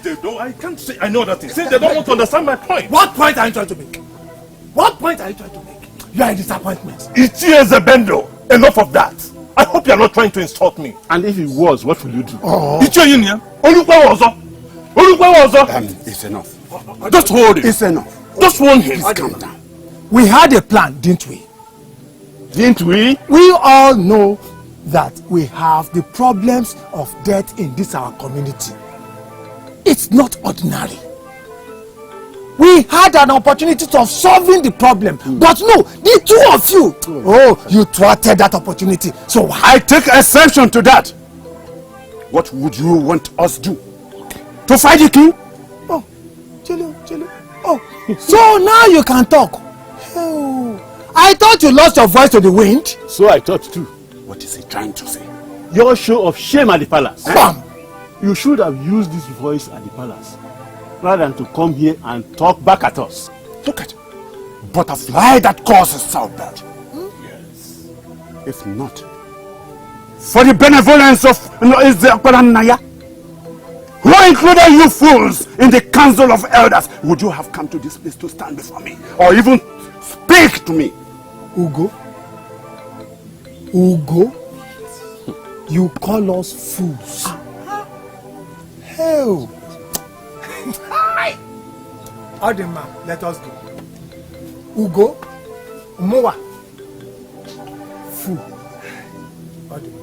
they don't, I can't say I know that thing. Since they don't want to understand my point. What point are you trying to make? What point are you trying to make? You are a disappointment. It is a bendo. Enough of that. I hope you are not trying to insult me. And if it was, what will you do? It's your union. It's enough. Just hold it. It's enough. Just warn him. Calm down. We had a plan, didn't we? Didn't we? We all know that we have the problems of death in this our community. It's not ordinary. We had an opportunity of solving the problem, but no, the two of you, you thwarted that opportunity. So why? I take exception to that. What would you want us to do? To fight the king? Oh, Chelo. Oh, so now you can talk. Oh, I thought you lost your voice to the wind. So I thought too. What is he trying to say? Your show of shame at the palace. Bam! You should have used this voice at the palace, rather than to come here and talk back at us. Look at butterfly that causes childbirth. Yes. If not for the benevolence of Is African Nigerian, who included you fools in the council of elders, would you have come to this place to stand before me or even speak to me? Ugo, you call us fools. Hell. Adema, let us go. Ugo, Moa, fool. Adema.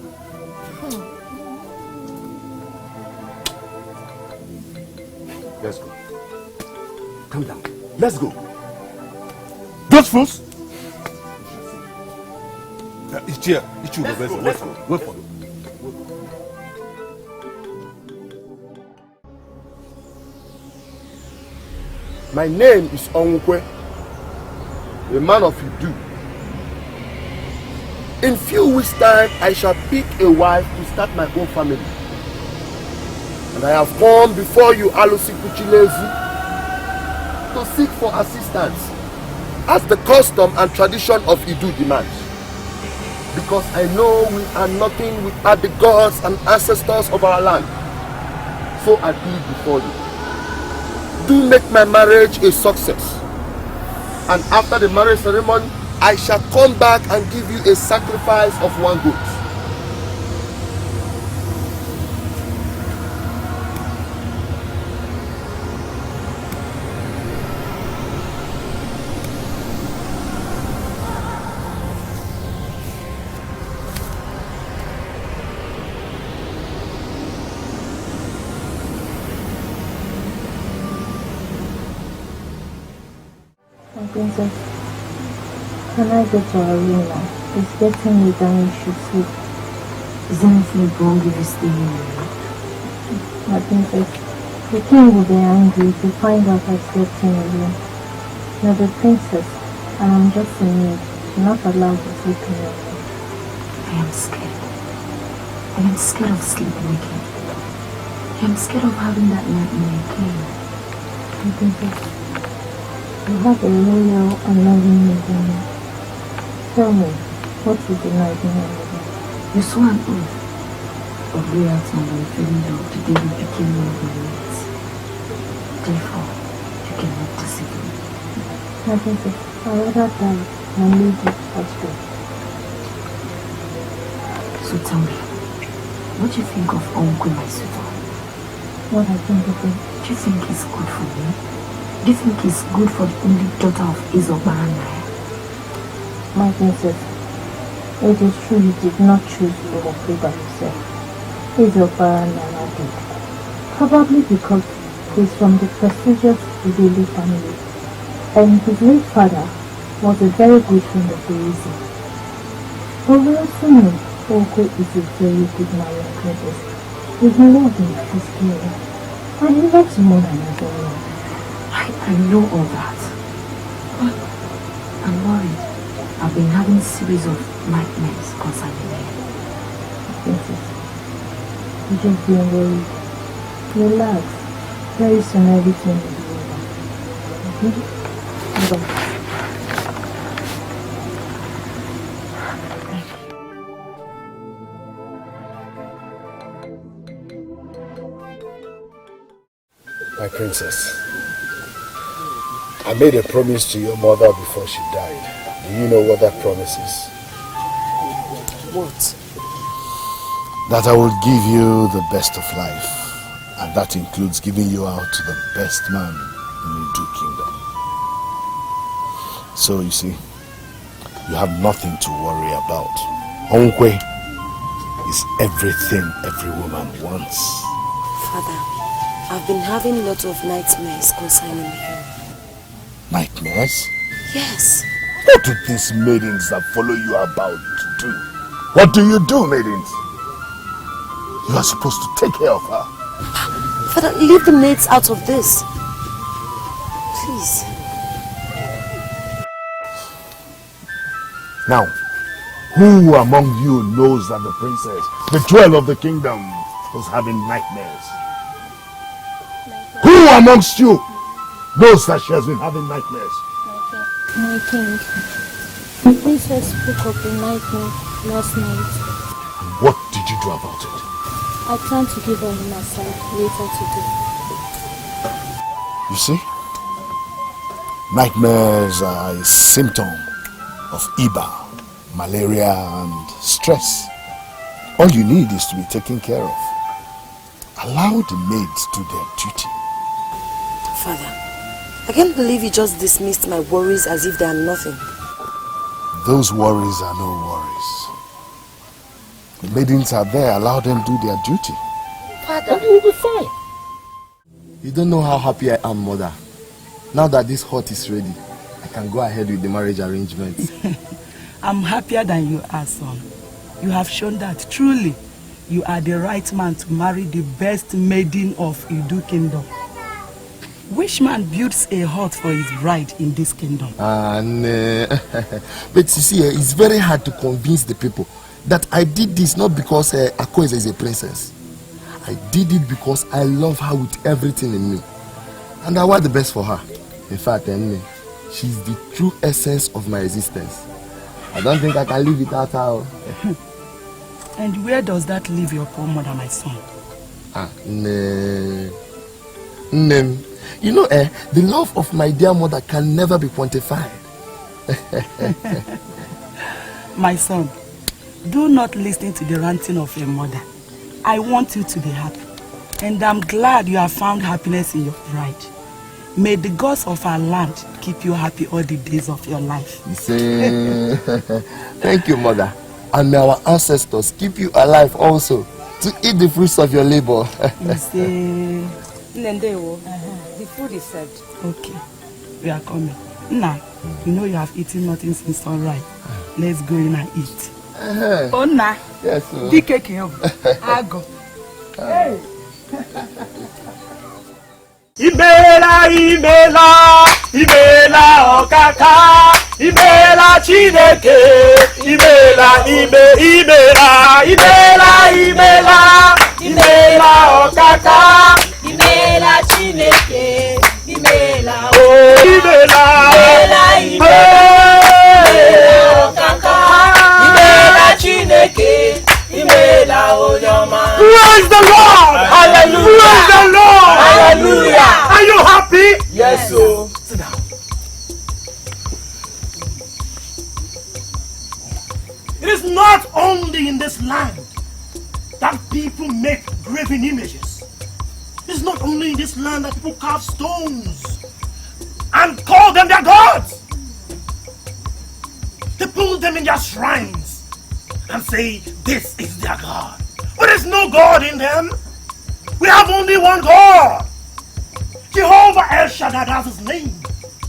Let's go. Come down. Let's go. Those fools. It's here. It's you. Wait for it. My name is Onkwe, a man of Idu. In few weeks' time, I shall pick a wife to start my own family. And I have come before you, Alusi Kuchilezi, to seek for assistance, as the custom and tradition of Idu demands. Because I know we are nothing without the gods and ancestors of our land. So I plead before you. Do make my marriage a success. And after the marriage ceremony, I shall come back and give you a sacrifice of one goat. Princess, can I go to our room now? It's getting late and you should sleep. Is there anything wrong if you stay here? My princess, the king will be angry to find out I slept in a room. You're the princess, and I'm just a maid, not allowed to sleep in your room. I am scared. I am scared of sleepwalking. I am scared of having that nightmare again. My princess, you have a loyal and loving maid in you. Tell me, what is the night in your living? You swore an oath of loyalty and unfailing love the day we became one of your mates. Therefore, you cannot deceive me. My princess, I'd rather die than leave you astray. So tell me, what do you think of Uncle my suitor? What I think of him? Do you think he's good for me? Do you think he's good for the only daughter of Is African Nigerian? My princess, it is true you did not choose to overplay by yourself. Is African Nigerian did. Probably because he's from the prestigious Ugezu family, and his late father was a very good friend of the Ugezu. But we also know Oko is a very good married princess. He's loved in his care, and he loves more than his own life. I know all that, but I'm worried. I've been having a series of nightmares concerning him. Princess, you just be worried. Relax. Very soon everything will be over. Okay? Bye. My princess, I made a promise to your mother before she died. Do you know what that promise is? What? That I will give you the best of life. And that includes giving you out to the best man in the Idu kingdom. So you see, you have nothing to worry about. Onkwe is everything every woman wants. Father, I've been having lots of nightmares concerning him. Nightmares? Yes. What do these maidens that follow you about do? What do you do, maidens? You are supposed to take care of her. Father, leave the maids out of this. Please. Now, who among you knows that the princess, the jewel of the kingdom, was having nightmares? Who amongst you knows that she has been having nightmares? My king, the princess spoke of the nightmare last night. What did you do about it? I plan to give her him aside later today. You see, nightmares are a symptom of Iba, malaria and stress. All you need is to be taken care of. Allow the maids do their duty. Father, I can't believe you just dismissed my worries as if they are nothing. Those worries are no worries. The maidens are there, allow them do their duty. Father, you will be fine. You don't know how happy I am, mother. Now that this hut is ready, I can go ahead with the marriage arrangements. I'm happier than you are, son. You have shown that truly you are the right man to marry the best maiden of Idu kingdom. Which man builds a hut for his bride in this kingdom? But you see, it's very hard to convince the people that I did this not because Akoeze is a princess. I did it because I love her with everything in me. And I want the best for her. In fact, she's the true essence of my existence. I don't think I can live without her. And where does that leave your poor mother, my son? You know, the love of my dear mother can never be quantified. My son, do not listen to the ranting of your mother. I want you to be happy. And I'm glad you have found happiness in your bride. May the gods of our land keep you happy all the days of your life. Thank you, mother. And may our ancestors keep you alive also to eat the fruits of your labor. You say... the food is served. Okay, we are coming. Now, you know you have eaten nothing since sunrise. Let's go in and eat. Oh, nah. Yes, sir. Ago. Hey. Ibela, Ibela, Ibela Okaka, Ibela Chineke, Ibela, Ibela, Ibela, Ibela, Ibela Okaka, Ibela Chineke, Ibela, oh Ibela, Ibela Okaka, Ibela Chineke, Ibela Onyama. Praise the Lord! Hallelujah! Praise the Lord! Hallelujah! Are you happy? Yes, sir. Sit down. It is not only in this land that people make graven images. It's not only in this land that people carve stones and call them their gods. They put them in their shrines and say, this is their God. But there's no God in them. We have only one God. Jehovah El Shaddai, that's his name.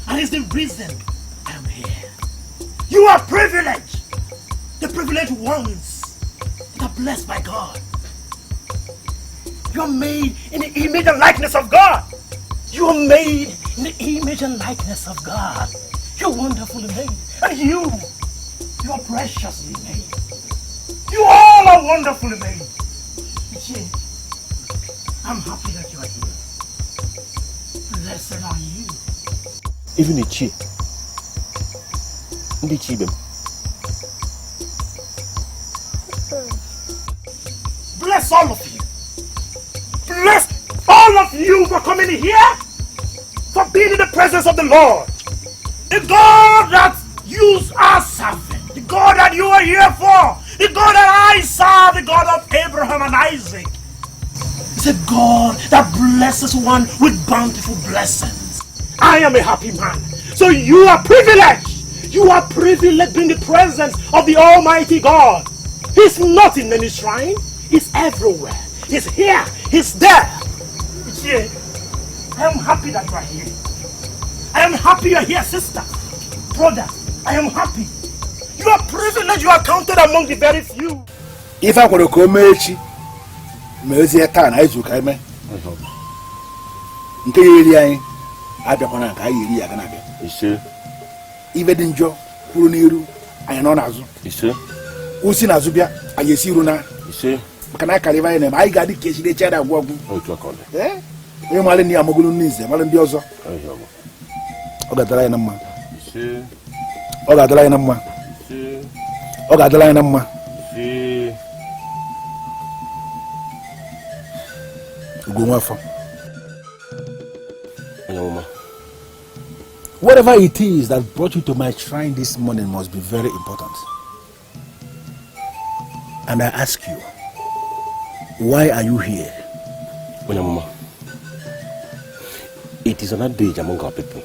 And it's the reason I am here. You are privileged. The privileged ones that are blessed by God. You are made in the image and likeness of God. You are made in the image and likeness of God. You're wonderfully made. And you are preciously made. You all are wonderfully made. Ichie, I'm happy that you are here. Blessed are you. Even Ichie, ndị Chibem. Bless all of you. Bless all of you for coming here, for being in the presence of the Lord. The God that you are serving, the God that you are here for, the God that I serve, the God of Abraham and Isaac. It's a God that blesses one with bountiful blessings. I am a happy man. So you are privileged. You are privileged in the presence of the Almighty God. He's not in any shrine. He's everywhere. He's here. He's there. He's here. I am happy that you are here. I am happy you are here, sister. Brother, I am happy. You are privileged. You are counted among the very few. If I could come here, Mezie tan aizu kaime. Nke yiri anyị abịakwa na ka yiri ya kana abịa. Ise. Ibe dị njọ kwuru n'iru anyị nọ n'azụ. Ise. Usi n'azụ bịa anyị esi iru na. Ise. Maka na akara anyị na anyị ga-adị ka echide chara agwagwu. Otu akọle. Onye mara ni amagulu n'ize mara ndị ọzọ. Ọ ga-adara anyị na mma. Ise. Ọ ga-adara anyị na mma. Ise. Ọ ga-adara anyị na mma. Ise. Whatever it is that brought you to my shrine this morning must be very important. And I ask you, why are you here? Mama, it is an adage among our people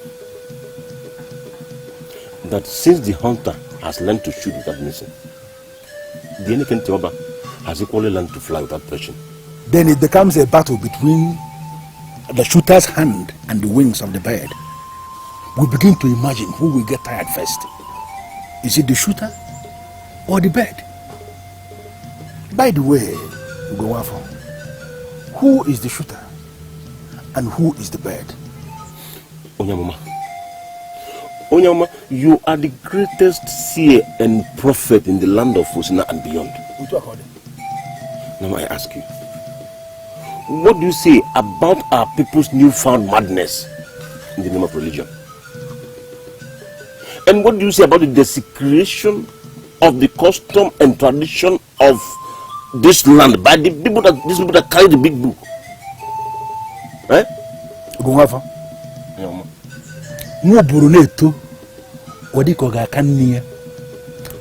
that since the hunter has learned to shoot without missing, the Eniken Teoba has equally learned to fly without perching. Then it becomes a battle between the shooter's hand and the wings of the bird. We begin to imagine who will get tired first. Is it the shooter or the bird? By the way, who is the shooter and who is the bird? Onyamama, you are the greatest seer and prophet in the land of Fusina and beyond. Now I ask you, what do you say about our people's newfound madness in the name of religion? And what do you say about the desecration of the custom and tradition of this land by these people that carry the big book? Eh?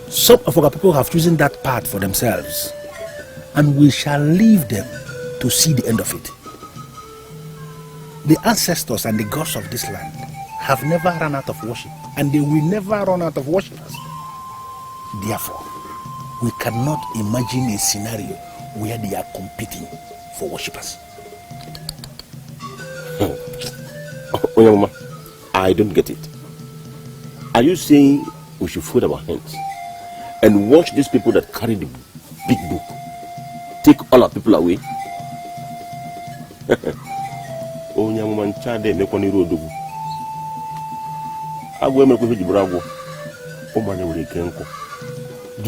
Some of our people have chosen that path for themselves, and we shall leave them to see the end of it. The ancestors and the gods of this land have never run out of worship, and they will never run out of worshippers. Therefore, we cannot imagine a scenario where they are competing for worshippers. I don't get it. Are you saying we should fold our hands and watch these people that carry the big book take all our people away? Do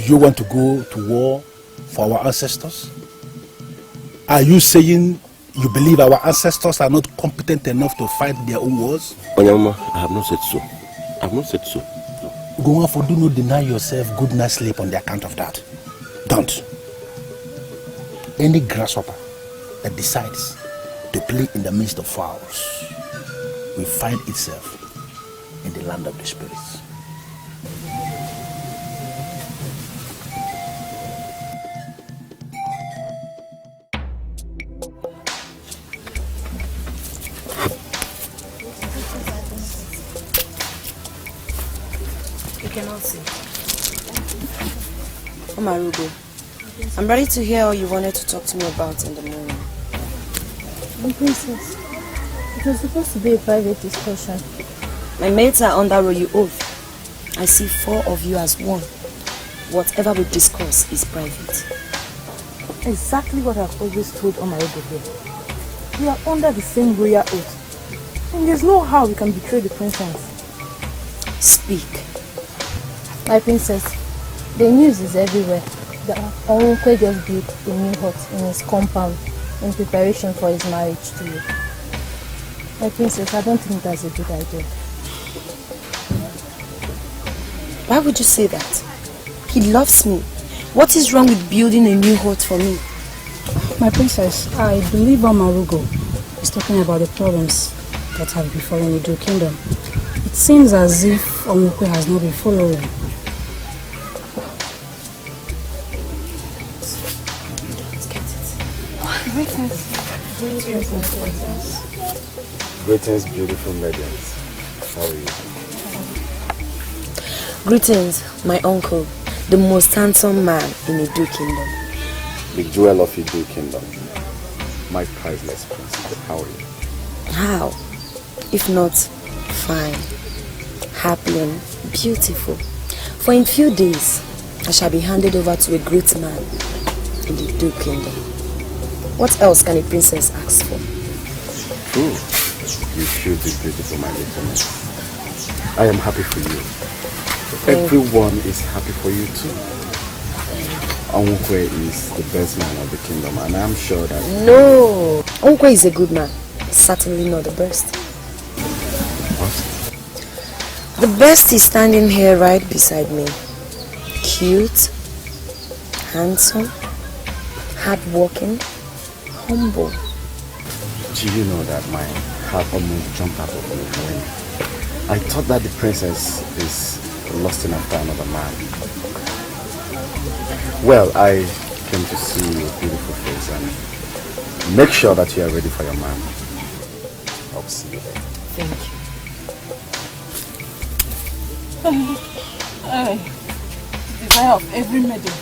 you want to go to war for our ancestors? Are you saying you believe our ancestors are not competent enough to fight their own wars? I have not said so. I have not said so. Go on, for do not deny yourself good night's sleep on the account of that. Don't. Any grasshopper that decides to play in the midst of fowls will find itself in the land of the spirits. You cannot see. Omarugo, I'm ready to hear all you wanted to talk to me about in the morning. Princess, it was supposed to be a private discussion. My mates are under royal oath. I see 4 of you as one. Whatever we discuss is private. Exactly what I've always told Omarugo here. We are under the same royal oath. And there's no how we can betray the princess. Speak. My princess, the news is everywhere. The Okonkwo just built a new hut in his compound in preparation for his marriage to you. My princess, I don't think that's a good idea. Why would you say that? He loves me. What is wrong with building a new hut for me? My princess, I believe Omarugo. He's talking about the problems that have befallen the kingdom. It seems as if Onkwo has not been following. Let's get it. Greetings, beautiful ladies. How are you? Greetings, my uncle, the most handsome man in Edo Kingdom. The jewel of Edo Kingdom. My priceless prince. How are you? How? If not fine, happy and beautiful. For in few days, I shall be handed over to a great man in the Edo Kingdom. What else can a princess ask for? True. You should be beautiful, my little man. I am happy for you. Everyone is happy for you too. Onkwo is the best man of the kingdom, and I'm sure that... No! Onkwo is a good man. Certainly not the best. What? The best is standing here right beside me. Cute, handsome, hardworking, humble. Do you know that my heart almost jumped out of me when I thought that the princess is lusting after another man. Well, I came to see your beautiful face and make sure that you are ready for your man. I'll see you there. Thank you. Desire of every maiden.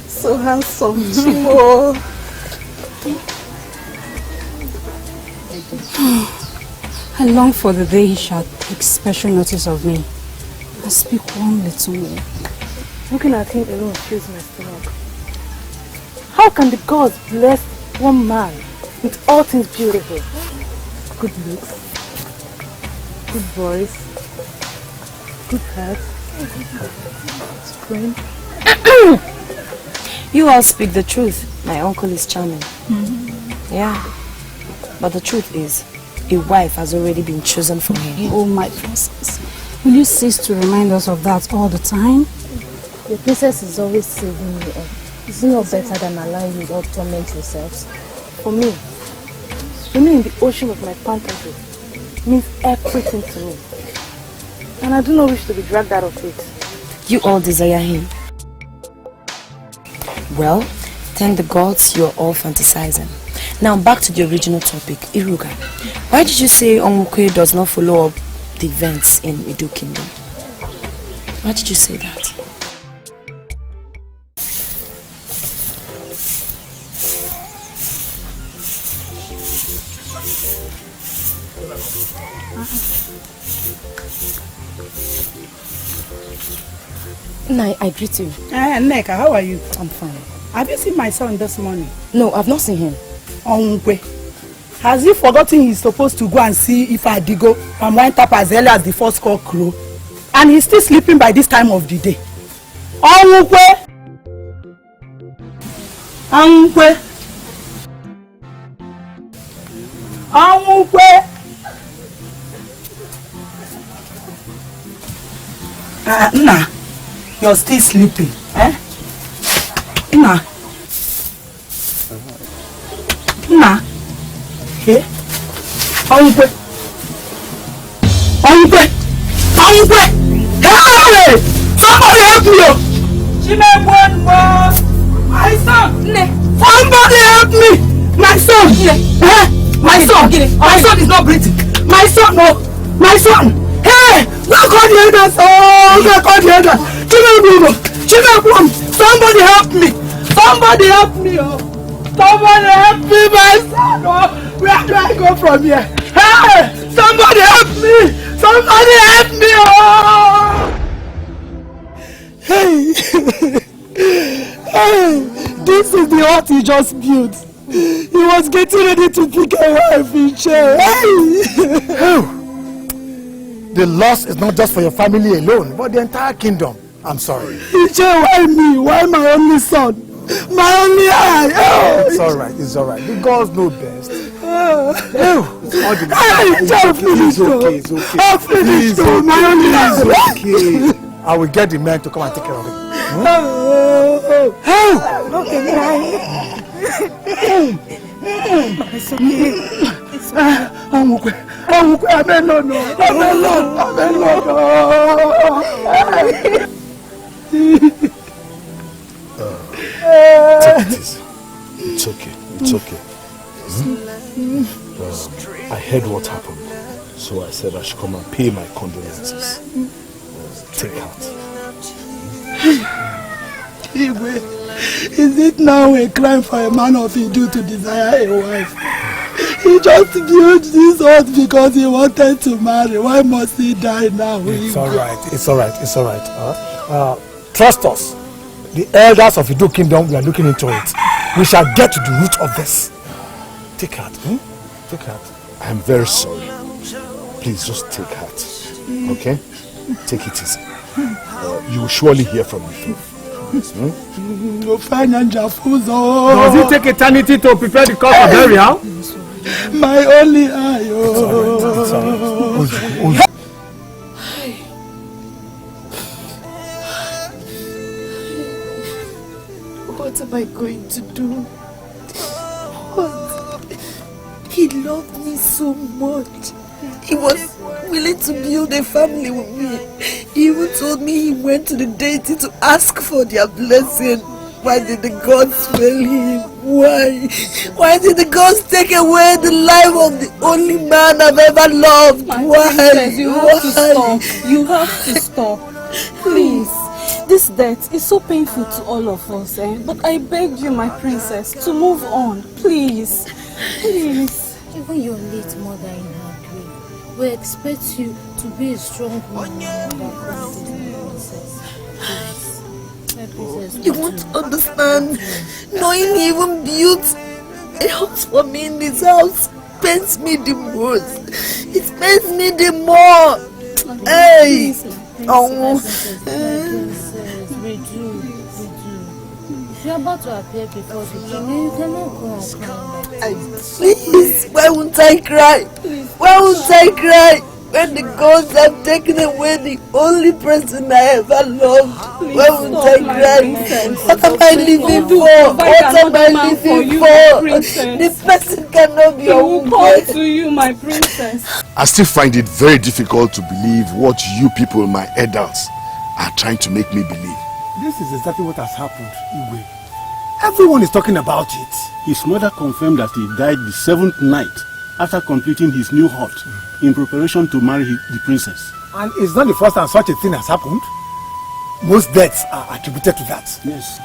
So handsome, Chimo. I long for the day he shall take special notice of me and speak one little word. Looking at him alone fills my stomach. How can the gods bless one man with all things beautiful? Good looks, good voice, good heart, strength. You all speak the truth. My uncle is charming. Yeah. But the truth is, a wife has already been chosen for him. Oh my princess, will you cease to remind us of that all the time? The princess is always saving you up. Is it not better than allowing you to torment yourselves? For me, swimming in the ocean of my fantasy means everything to me. And I do not wish to be dragged out of it. You all desire him. Well, thank the gods you are all fantasizing. Now back to the original topic, Iruka. Why did you say Onkwo does not follow up the events in Edo Kingdom? Why did you say that? I greet you. Neka, how are you? I'm fine. Have you seen my son this morning? No, I've not seen him. Onkwo. Has he forgotten he's supposed to go and see if Adigo and wind up as early as the first cock crow? And he's still sleeping by this time of the day. Onkwo! Onkwo! Onkwo! Nah, you're still sleeping, eh? Nah. Nah. Okay. Onkwo! Onkwo! Onkwo! Hey! Somebody help me! My son! Somebody help me! My son! My son! My son is not breathing! My son! No! My son! Hey! Look on the others! Oh! Look on the others! Somebody help me! Somebody help me! Oh! Somebody help me! My son! Oh! Where do I go from here? Hey! Somebody help me! Somebody help me! Oh! Hey! Hey! This is the hut he just built. He was getting ready to pick a wife in chair. Hey! The loss is not just for your family alone, but the entire kingdom. I'm sorry. Iche, why me? Why my only son? My only eye! Oh. It's alright, it's alright. The gods know best. It's okay. I'll finish though. My only eye. It's okay. I will get the men to come and take care of it. It's okay. It's okay. I'm okay. Take it easy. It's okay. It's okay. I heard what happened, so I said I should come and pay my condolences. Take heart. Is it now a crime for a man of Idu to desire a wife? He just built this house because he wanted to marry. Why must he die now? It's alright. It's alright. It's alright. Trust us. The elders of Idu Kingdom, we are looking into it. We shall get to the root of this. Take heart. Take heart. I am very sorry. Please just take heart. Okay? Take it easy. You will surely hear from me. Does it take eternity to prepare the cause for burial? My only eye. What am I going to do? What? He loved me so much. He was willing to build a family with me. He even told me he went to the deity to ask for their blessing. Why did the gods fail him? Why? Why did the gods take away the life of the only man I've ever loved? Why? Princess, you have to stop. You have to stop. Please. This death is so painful to all of us, but I beg you, my princess, to move on. Please. Please. Even your late mother in her grave, we expect you to be a strong woman that comes to the princess. Please. You won't understand. Knowing he even built a house for me in this house pains me the most. It pains me the more. Hey! If you're about to appear before the king, you cannot go and cry. Please, why won't I cry? Why won't I cry? When the gods have taken away the only person I ever loved, why won't I cry? What am I living for? What am I living for? The person cannot be a woman. Call to you, my princess. I still find it very difficult to believe what you people, my elders, are trying to make me believe. This is exactly what has happened, Igwe. Everyone is talking about it. His mother confirmed that he died the 7th night after completing his new hut in preparation to marry the princess. And it's not the first time such a thing has happened. Most deaths are attributed to that. Yes.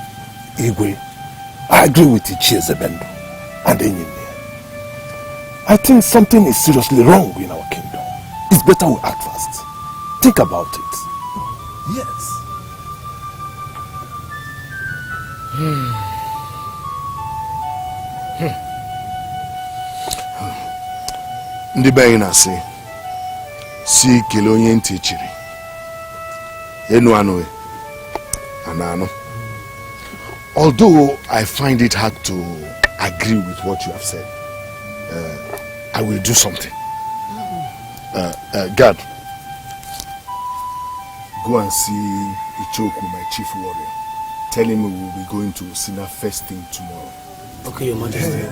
Igwe, I agree with Ichezebendo and Enyine. I think something is seriously wrong in our kingdom. It's better we act fast. Think about it. Yes. Ndị be anyị na-asị si kele onye ntị chiri enu anụghị ana-anụ. Although I find it hard to agree with what you have said, I will do something. God, go and see Ichoku, my chief warrior. Tell him we will be going to Sina first thing tomorrow. Okay, Your Majesty.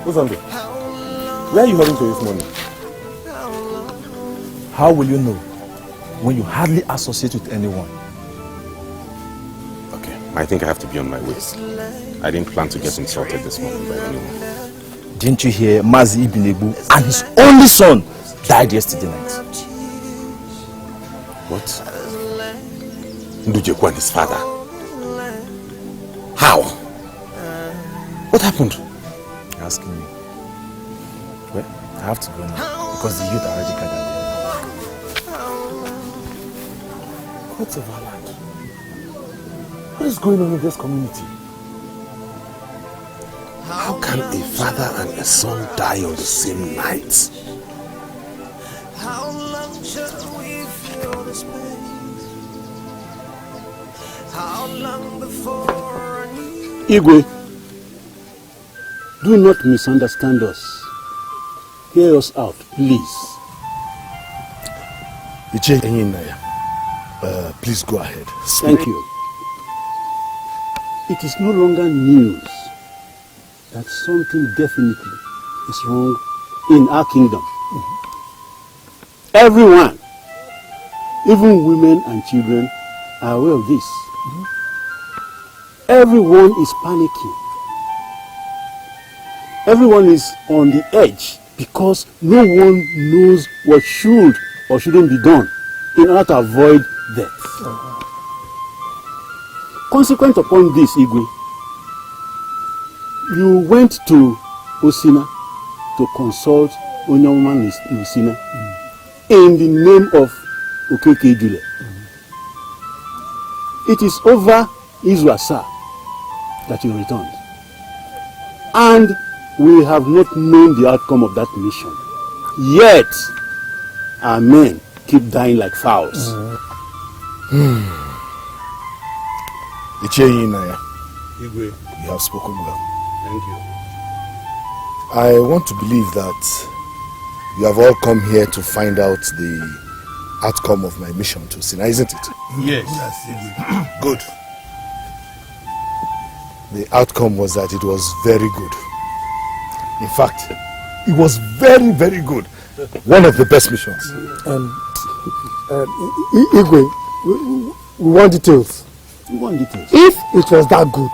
Uzonde, where are you heading to this morning? How will you know when you hardly associate with anyone? Okay, I think I have to be on my way. I didn't plan to get insulted this morning by anyone. Didn't you hear Mazi Ibn Ebu and his only son died yesterday night? What? Ndujekwu and his father? How? What happened? You're asking me. Well, I have to go now because the youth are already gathered. Gods of our land. What is going on in this community? How can a father and a son die on the same night? How long shall we feel this pain? Igwe, do not misunderstand us. Hear us out, please. Please go ahead. Thank you. It is no longer news that something definitely is wrong in our kingdom. Everyone, even women and children, are aware of this. Everyone is panicking. Everyone is on the edge because no one knows what should or shouldn't be done in order to avoid death. Consequent upon this, Igwe, you went to Osina to consult Onyoma Nisina in the name of Okeke Jule. It is over Izuasa that you returned. And we have not known the outcome of that mission. Yet, our men keep dying like fowls. Igwe, you have spoken well. Thank you. I want to believe that you have all come here to find out the outcome of my mission to Sina, isn't it? Yes. Good. The outcome was that it was very good. In fact, it was very, very good. One of the best missions. Igwe, we want details. We want details. If it was that good,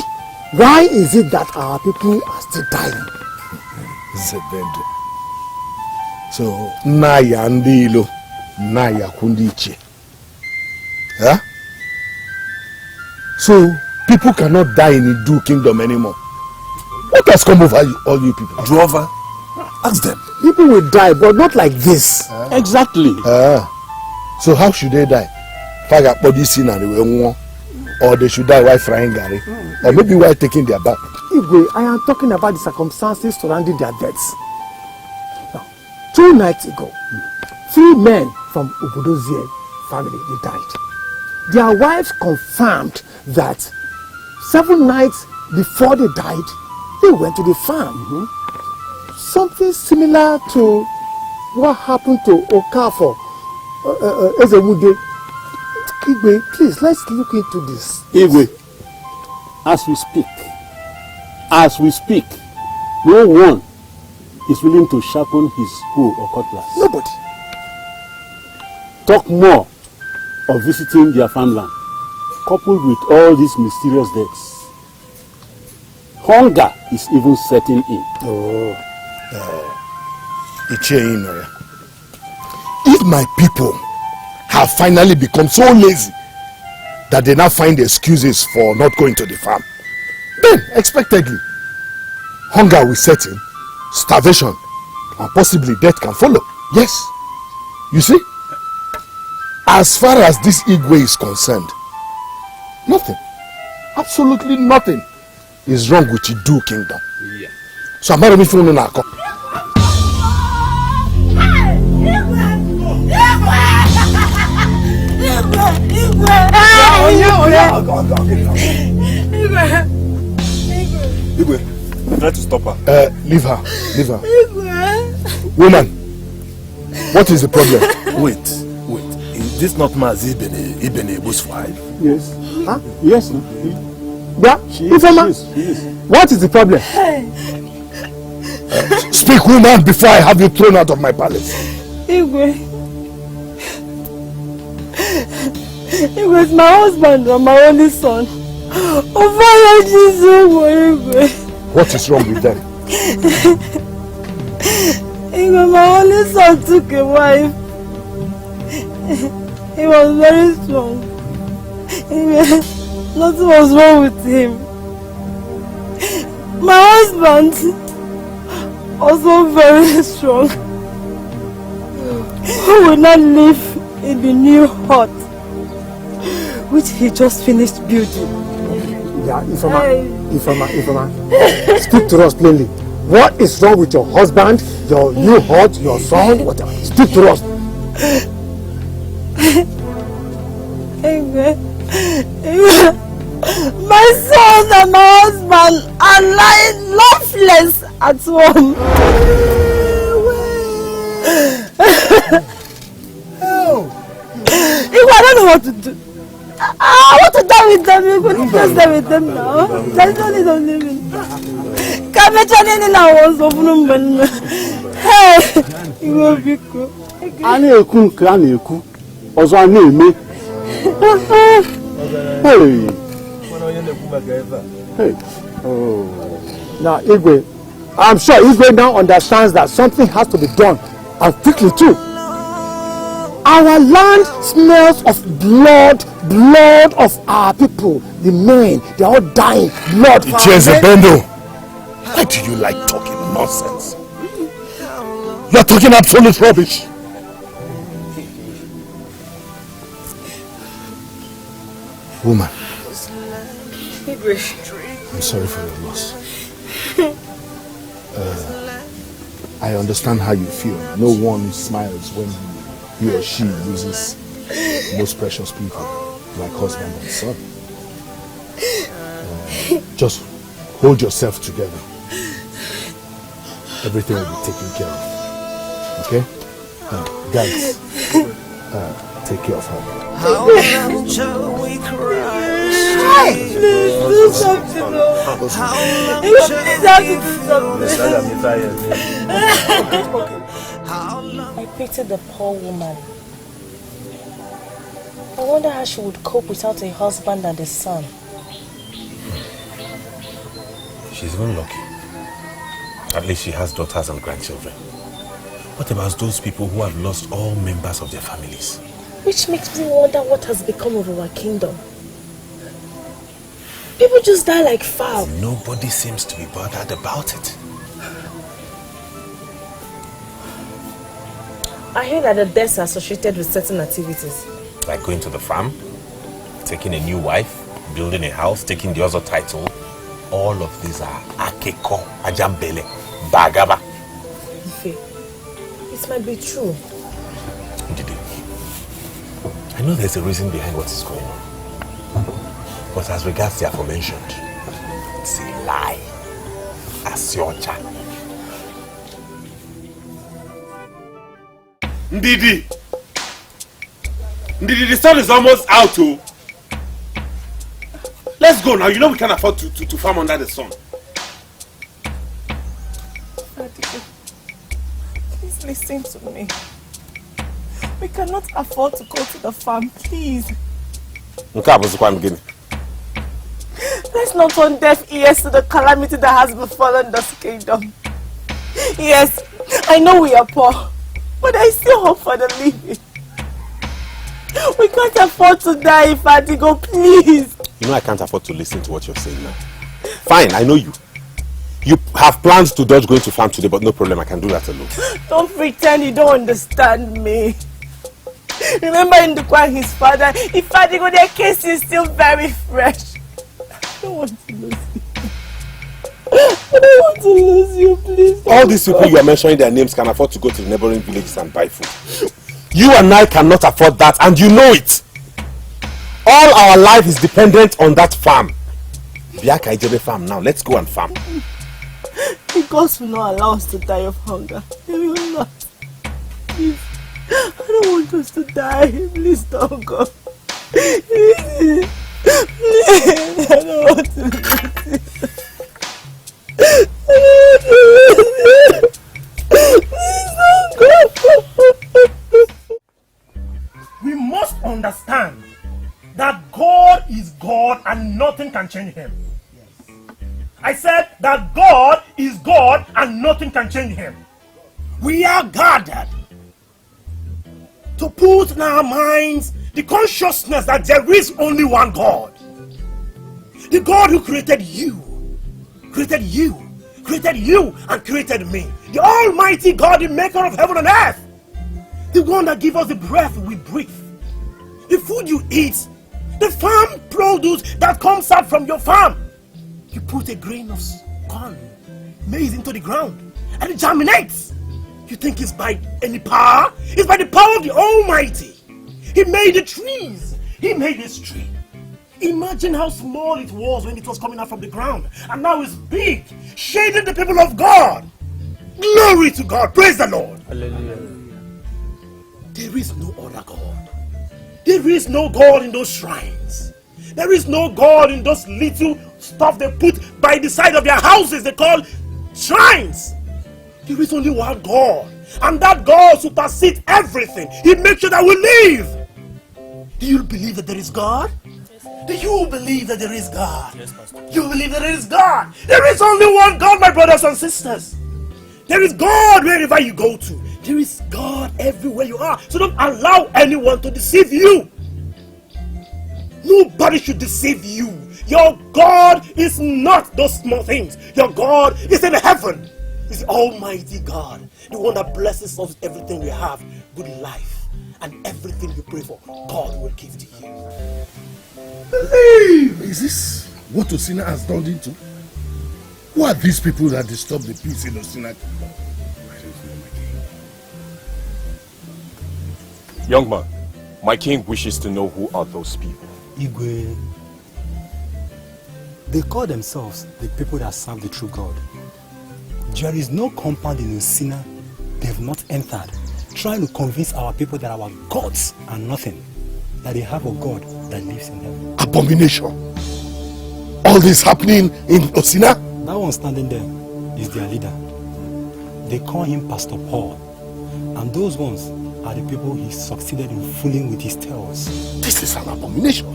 why is it that our people are still dying? Zebendo. So, Naya Ndilo, Naya Kundiche. Huh? So, people cannot die in the Idu kingdom anymore. What has come over all you people? Drova, ask them. People will die, but not like this. Exactly. So how should they die? Faga body sin and or they should die while frying gari, or maybe while taking their bath. Igwe, I am talking about the circumstances surrounding their deaths. Now, 2 nights ago, 3 men from Obodozie family, they died. Their wives confirmed that 7 nights before they died, they went to the farm. Something similar to what happened to Okafor Ezewude. Igwe, please, let's look into this. Igwe, as we speak, no one is willing to sharpen his hoe or cutlass. Nobody. Talk more of visiting their farmland, coupled with all these mysterious deaths. Hunger is even setting in. If my people have finally become so lazy that they now find excuses for not going to the farm, then expectedly hunger will set in, starvation, and possibly death can follow. Yes. You see, as far as this Igwe is concerned, nothing, absolutely nothing is wrong with Idu kingdom. Yeah. So I'm not even feeling now. Igwe, try to stop her. Leave her. Woman, what is the problem? Wait. Is this not Mazi Ibn Ebu's wife? Yes. Huh? Yes. Yeah, she is. What is the problem? Speak, woman, before I have you thrown out of my palace. Igwe is my husband and my only son. What is wrong with them? Igwe, my only son took a wife. He was very strong. Nothing was wrong with him. My husband, also very strong, who will not live in the new hut which he just finished building. Yeah, Ifama, speak to us plainly. What is wrong with your husband, your new hut, your son, whatever? Speak to us. My son and my husband are lying lifeless at home. I don't know what to do. I want to die with them. You're going to just die with them now. There's no need of living. Come and hey, you will be cool. Hey. Oh. Now, Igwe, I'm sure Igwe now understands that something has to be done, and quickly too. Our land smells of blood of our people. The men, they're all dying. Blood. Bendo. Why do you like talking nonsense? You're talking absolute rubbish. Woman, I'm sorry for your loss. I understand how you feel. No one smiles when he or she loses most precious people, like husband and son. Just hold yourself together. Everything will be taken care of. Okay? Guys, take care of her. How shall we cry? Please do something. Please have to do something. I pity the poor woman. I wonder how she would cope without a husband and a son. She's even lucky. At least she has daughters and grandchildren. What about those people who have lost all members of their families? Which makes me wonder what has become of our kingdom. People just die like fowl. Nobody seems to be bothered about it. I hear that the deaths are associated with certain activities. Like going to the farm, taking a new wife, building a house, taking the other title. All of these are Akeko, Ajambele, Bagaba. It might be true. Ndidi, I know there's a reason behind what is going on. But as regards the aforementioned, it's a lie. Asiocha. Ndidi, the sun is almost out too. Let's go now. You know we can't afford to farm under the sun. Please listen to me. We cannot afford to go to the farm, please. Let's not turn deaf ears to the calamity that has befallen this kingdom. Yes, I know we are poor, but there is still hope for the living. We can't afford to die, Fatigo, please. You know I can't afford to listen to what you're saying now. Fine, I know you. You have plans to dodge going to farm today, but no problem, I can do that alone. Don't pretend you don't understand me. Remember in Ndukwa, his father, if Fatigo, their case is still very fresh. I don't want to lose you. I don't want to lose you, please. All these people you are mentioning their names can afford to go to the neighboring villages and buy food. You and I cannot afford that, and you know it. All our life is dependent on that farm. Biaka Ijebe farm now. Let's go and farm. The gods will not allow us to die of hunger. They will not. Please. I don't want us to die. Please don't go. Please. Please. I don't want to lose you. Please don't go. We must understand that God is God and nothing can change him. Yes. I said that God is God and nothing can change him. We are gathered to put in our minds the consciousness that there is only one God. The God who created you and created me. The Almighty God, the maker of heaven and earth. The one that gives us the breath we breathe. The food you eat. The farm produce that comes out from your farm. You put a grain of corn, maize into the ground and it germinates. You think it's by any power? It's by the power of the Almighty. He made the trees. He made this tree. Imagine how small it was when it was coming out from the ground. And now it's big, shading the people of God. Glory to God. Praise the Lord. Hallelujah. There is no other God. There is no God in those shrines. There is no God in those little stuff they put by the side of their houses they call shrines. There is only one God. And that God supersedes everything. He makes sure that we live. Do you believe that there is God? Do you believe that there is God? Yes, Pastor. You believe that there is God? There is only one God, my brothers and sisters. There is God wherever you go to. There is God everywhere you are. So don't allow anyone to deceive you. Nobody should deceive you. Your God is not those small things. Your God is in heaven. He's the Almighty God. The one that blesses us with everything we have. Good life. And everything you pray for, God will give to you. Believe! Is this what Osina has turned into? Who are these people that disturb the peace in Osina? Young man, my king wishes to know who are those people. Igwe, they call themselves the people that serve the true God. There is no compound in Osina they have not entered, trying to convince our people that our gods are nothing, that they have a God that lives in them. Abomination! All this happening in Osina? That one standing there is their leader. They call him Pastor Paul, and those ones are the people he succeeded in fooling with his tales. This is an abomination.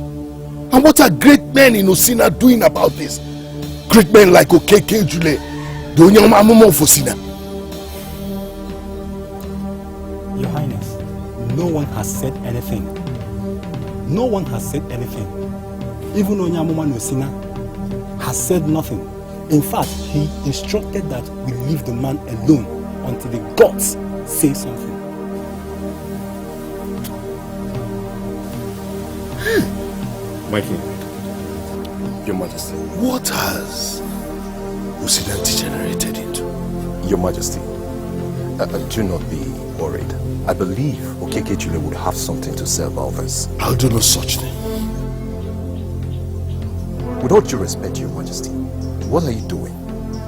And what are great men in Osina doing about this? Great men like Okonkwo, the Onyamamumo of Osina. Your Highness, no one has said anything. No one has said anything. Even Onyamuma Osina has said nothing. In fact, he instructed that we leave the man alone until the gods say something. My king, Your Majesty. What has Osina degenerated into? Your Majesty, do not be worried. I believe Okonkwo would have something to say about this. I'll do no such thing. With all due respect, Your Majesty, what are you doing?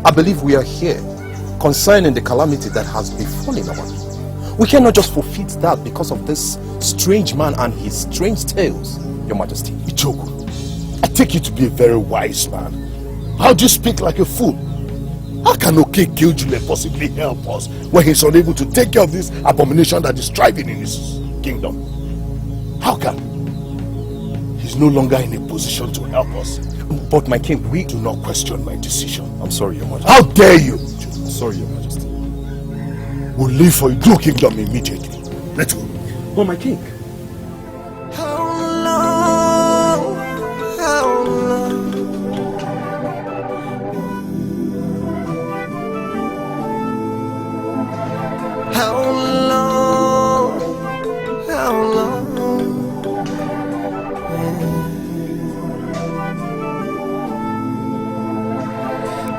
I believe we are here concerning the calamity that has befallen our people. We cannot just forfeit that because of this strange man and his strange tales, Your Majesty. Ichoku, I take you to be a very wise man. How do you speak like a fool? How can Okonkwo possibly help us when he's unable to take care of this abomination that is thriving in his kingdom? How can? He's no longer in a position to help us. But my king, we do not question my decision. I'm sorry, Your Majesty. How dare you? I'm sorry, Your Majesty. We'll leave for your kingdom immediately. Let's go. Oh, my king.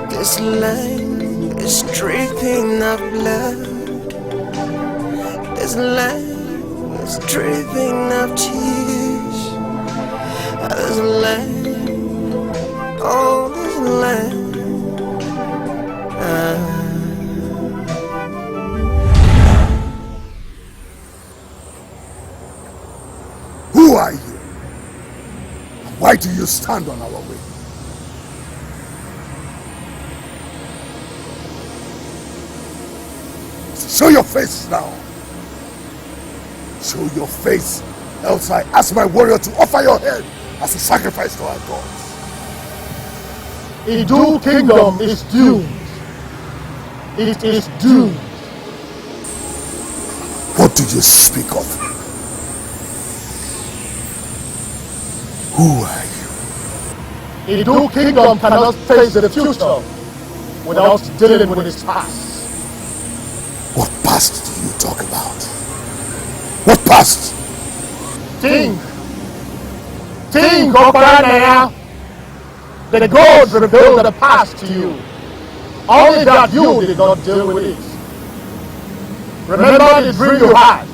This land is dripping of blood. This land is dripping of tears. This land, oh, this land. Who are you? Why do you stand on our way? Show your face now. Show your face, else I ask my warrior to offer your head as a sacrifice to our gods. Idu kingdom is doomed. It is doomed. What do you speak of? Who are you? Idu kingdom cannot face the future without dealing with its past. What past do you talk about? What past? Think, Okonkwo. The gods revealed the past to you. Only that you did not deal with it. Remember the dream you had,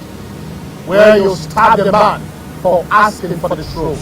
where you stabbed a man for asking for the throne.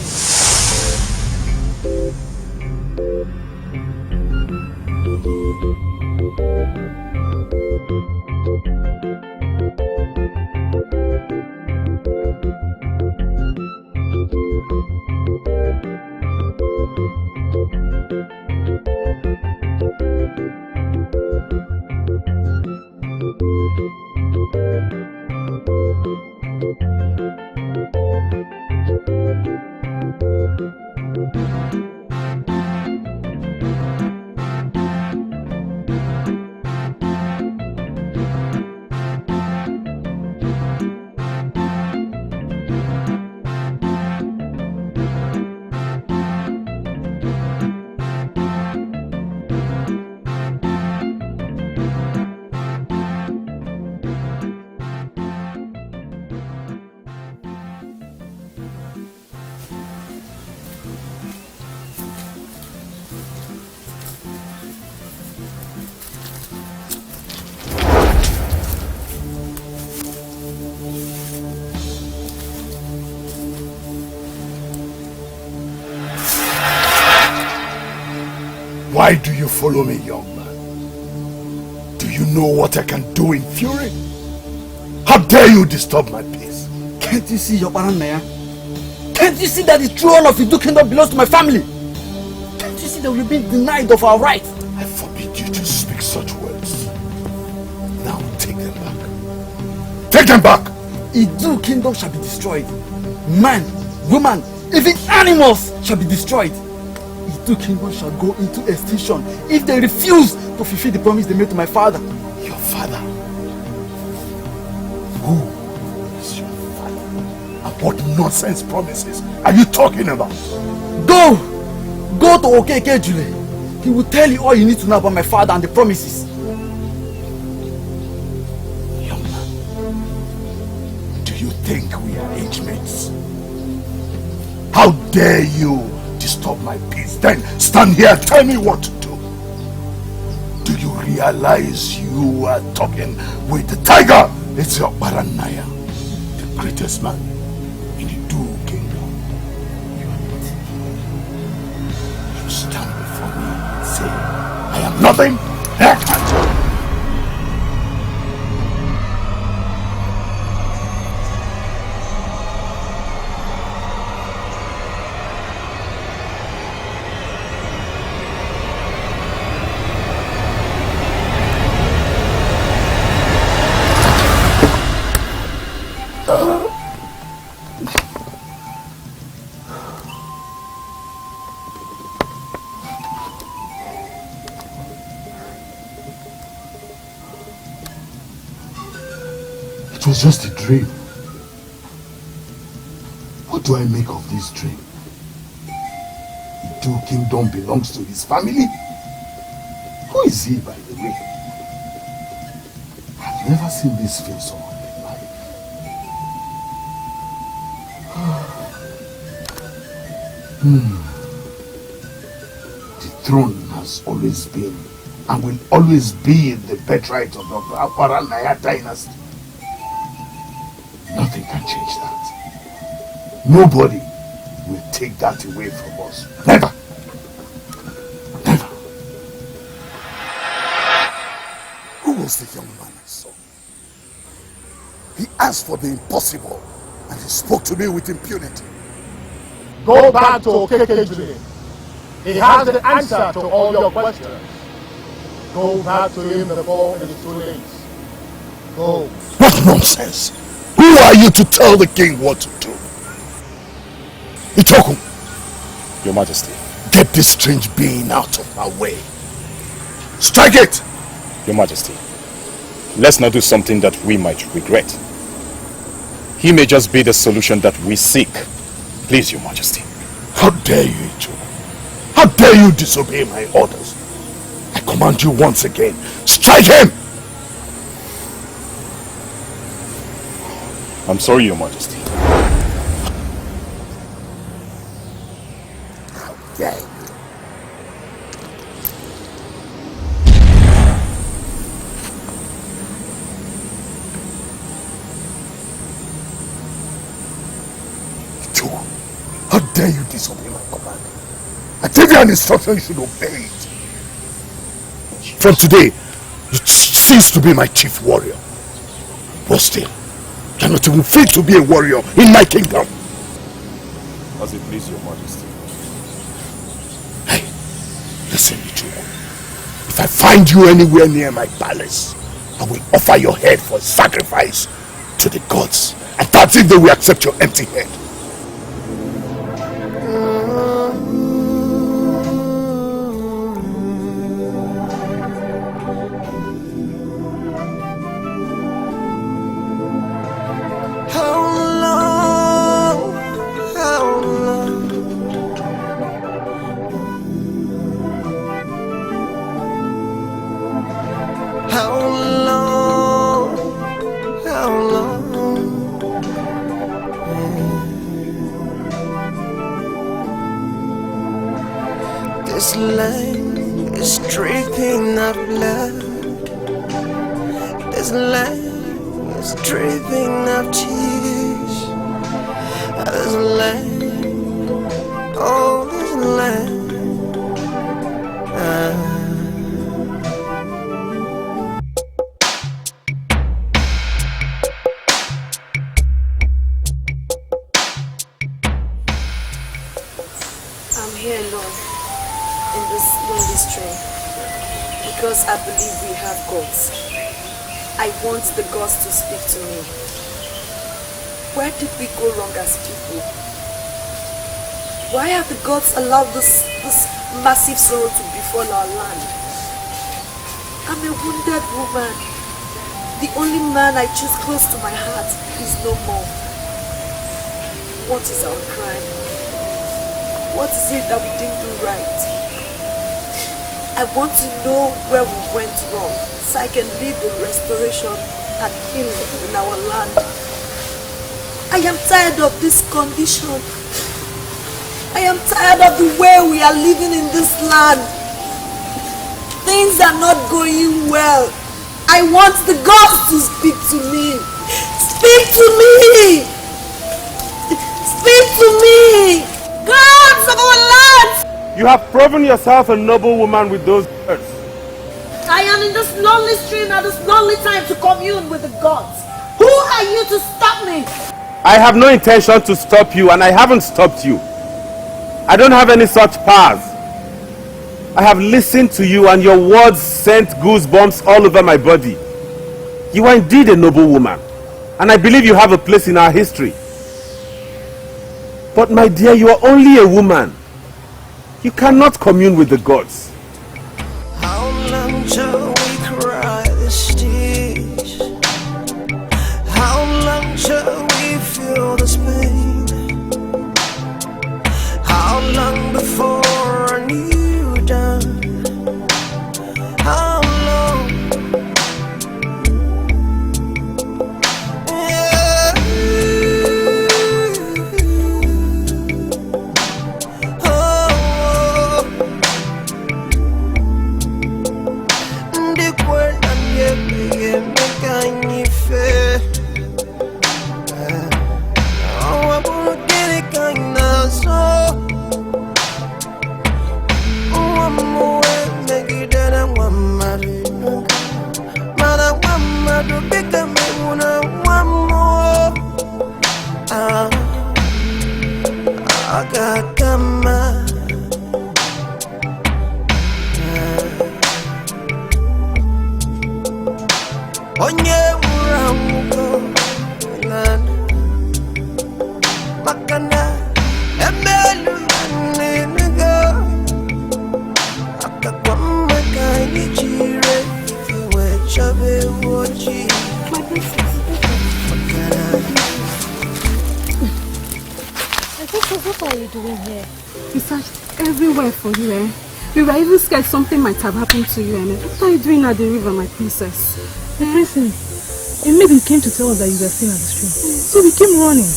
Why do you follow me, young man? Do you know what I can do in fury? How dare you disturb my peace? Can't you see your Naya? Can't you see that the throne of the Idu kingdom belongs to my family? Can't you see that we've been denied of our rights? I forbid you to speak such words. Now take them back. Take them back! Idu kingdom shall be destroyed. Man, woman, even animals shall be destroyed. Idu kingdom shall go into extinction if they refuse to fulfill the promise they made to my father. Your father? Who is your father? And what nonsense promises are you talking about? Go to Okeke Jule. He will tell you all you need to know about my father and the promises. Young man, do you think we are age mates? How dare you disturb my peace, then stand here and tell me what to do? Do you realize you are talking with the tiger? It's your Baranaya, the greatest man in the Idu kingdom. You stand before me and say, I am nothing? It was just a dream. What do I make of this dream? Idu kingdom belongs to his family? Who is he, by the way? I've never seen this face all my life. The throne has always been and will always be the birthright of the Baranaya dynasty. Nothing can change that. Nobody will take that away from us. Never. Never. Who was the young man I saw? He asked for the impossible and he spoke to me with impunity. Go back to Okeke. He has the answer to all your questions. Go back to him before it is too late. Go. What nonsense! Who are you to tell the king what to do? Ichoku, Your Majesty. Get this strange being out of my way. Strike it! Your Majesty. Let's not do something that we might regret. He may just be the solution that we seek. Please, Your Majesty. How dare you, Ichoku? How dare you disobey my orders? I command you once again, strike him! I'm sorry, Your Majesty. How dare you? Ichoku, how dare you disobey my command? I gave you an instruction, you should obey it. From today, you cease to be my chief warrior. But still, you're not even fit to be a warrior in my kingdom. As it please Your Majesty. Hey, listen, Ichoku. If I find you anywhere near my palace, I will offer your head for sacrifice to the gods. And that's if they will accept your empty head. This land is dripping of blood. This land is dripping of tears. This land, oh, this land. Because I believe we have gods. I want the gods to speak to me. Where did we go wrong as people? Why have the gods allowed this massive sorrow to befall our land? I'm a wounded woman. The only man I choose close to my heart is no more. What is our crime? What is it that we didn't do right? I want to know where we went wrong so I can lead the restoration and healing in our land. I am tired of this condition. I am tired of the way we are living in this land. Things are not going well. I want the gods to speak to me. Speak to me! Speak to me! Gods of our land! You have proven yourself a noble woman with those words. I am in this lonely stream at this lonely time to commune with the gods. Who are you to stop me? I have no intention to stop you, and I haven't stopped you. I don't have any such powers. I have listened to you, and your words sent goosebumps all over my body. You are indeed a noble woman, and I believe you have a place in our history. But my dear, you are only a woman. You cannot commune with the gods. How long shall we cry this tears? How long shall we feel this pain? How long before a new dawn? How long? Yeah. Oh. Ndikwenda nyemekanye fe. Oh, abudiri kanya so. Onye uramuko nana makana emelu ninigo akakwama kani chire ifiwe chabe wochi What are you doing here? We searched everywhere for you, eh? We were even scared something might have happened to you, eh? What are you doing at the river, my princess? The princess, a maiden came to tell us that you were still at the stream. So we came running.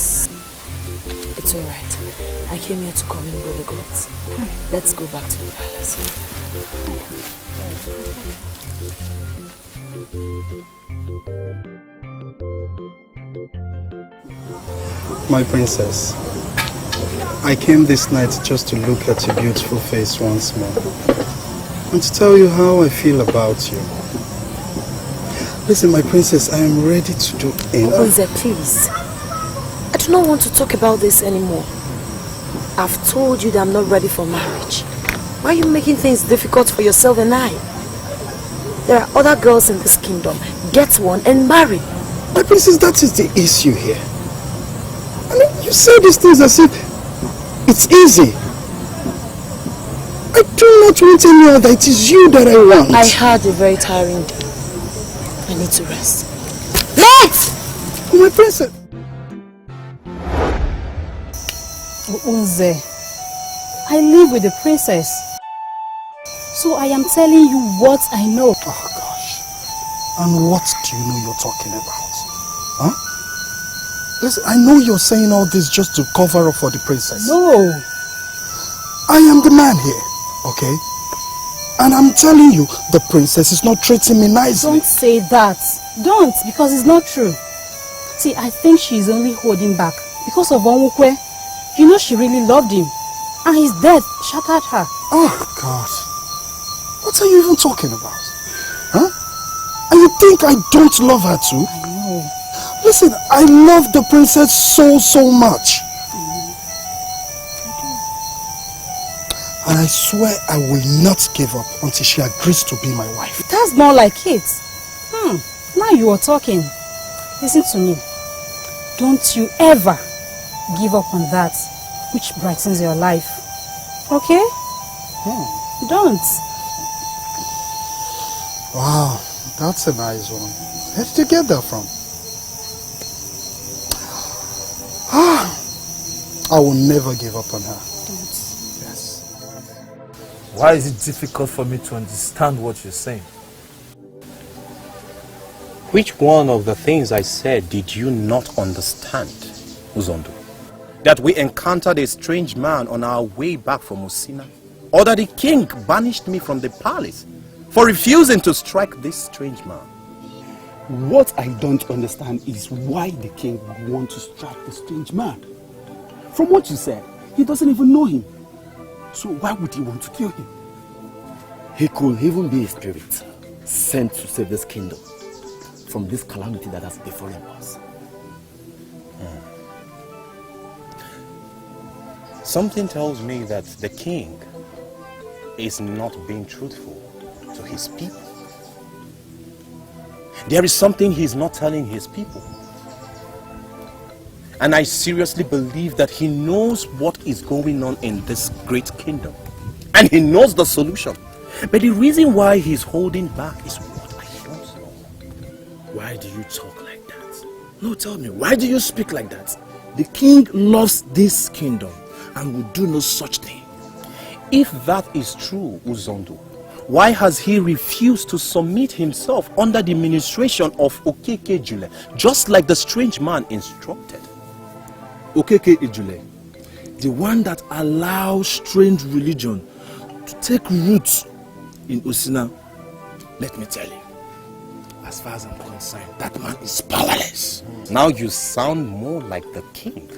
It's alright. I came here to commune with the gods. Let's go back to the palace. My princess, I came this night just to look at your beautiful face once more and to tell you how I feel about you. Listen, my princess, I am ready to do anything. Ogunze, please. I do not want to talk about this anymore. I've told you that I'm not ready for marriage. Why are you making things difficult for yourself and I? There are other girls in this kingdom. Get one and marry. My princess, that is the issue here. I mean, you say these things as if it's easy. I do not want any other. It is you that I want. I had a very tiring day. I need to rest. Let's! My princess. Unze, I live with the princess. So I am telling you what I know. Oh gosh. And what do you know you're talking about? Huh? Listen, I know you're saying all this just to cover up for the princess. No. I am the man here, okay? And I'm telling you, the princess is not treating me nicely. Don't say that. Don't, because it's not true. See, I think she's only holding back because of Onwukwe. You know she really loved him. And his death shattered her. Oh, God. What are you even talking about? Huh? And you think I don't love her too? I know. Listen, I love the princess so much. And I swear I will not give up until she agrees to be my wife. That's more like it. Now you are talking. Listen to me. Don't you ever give up on that which brightens your life. Okay? Don't. Wow, that's a nice one. Where did you get that from? I will never give up on her. Yes. Why is it difficult for me to understand what you're saying? Which one of the things I said did you not understand, Uzondo? That we encountered a strange man on our way back from Osina? Or that the king banished me from the palace for refusing to strike this strange man? What I don't understand is why the king would want to strike the strange man. From what you said, he doesn't even know him. So why would he want to kill him? He could even be a spirit sent to save this kingdom from this calamity that has befallen us. Something tells me that the king is not being truthful to his people. There is something he's not telling his people. And I seriously believe that he knows what is going on in this great kingdom. And he knows the solution. But the reason why he's holding back is what I don't know. Why do you talk like that? No, tell me, why do you speak like that? The king loves this kingdom and will do no such thing. If that is true, Uzondo, why has he refused to submit himself under the administration of Okeke Ejule, just like the strange man instructed? Okeke Ejule, the one that allows strange religion to take root in Osina, let me tell you, as far as I'm concerned, that man is powerless. Now you sound more like the king.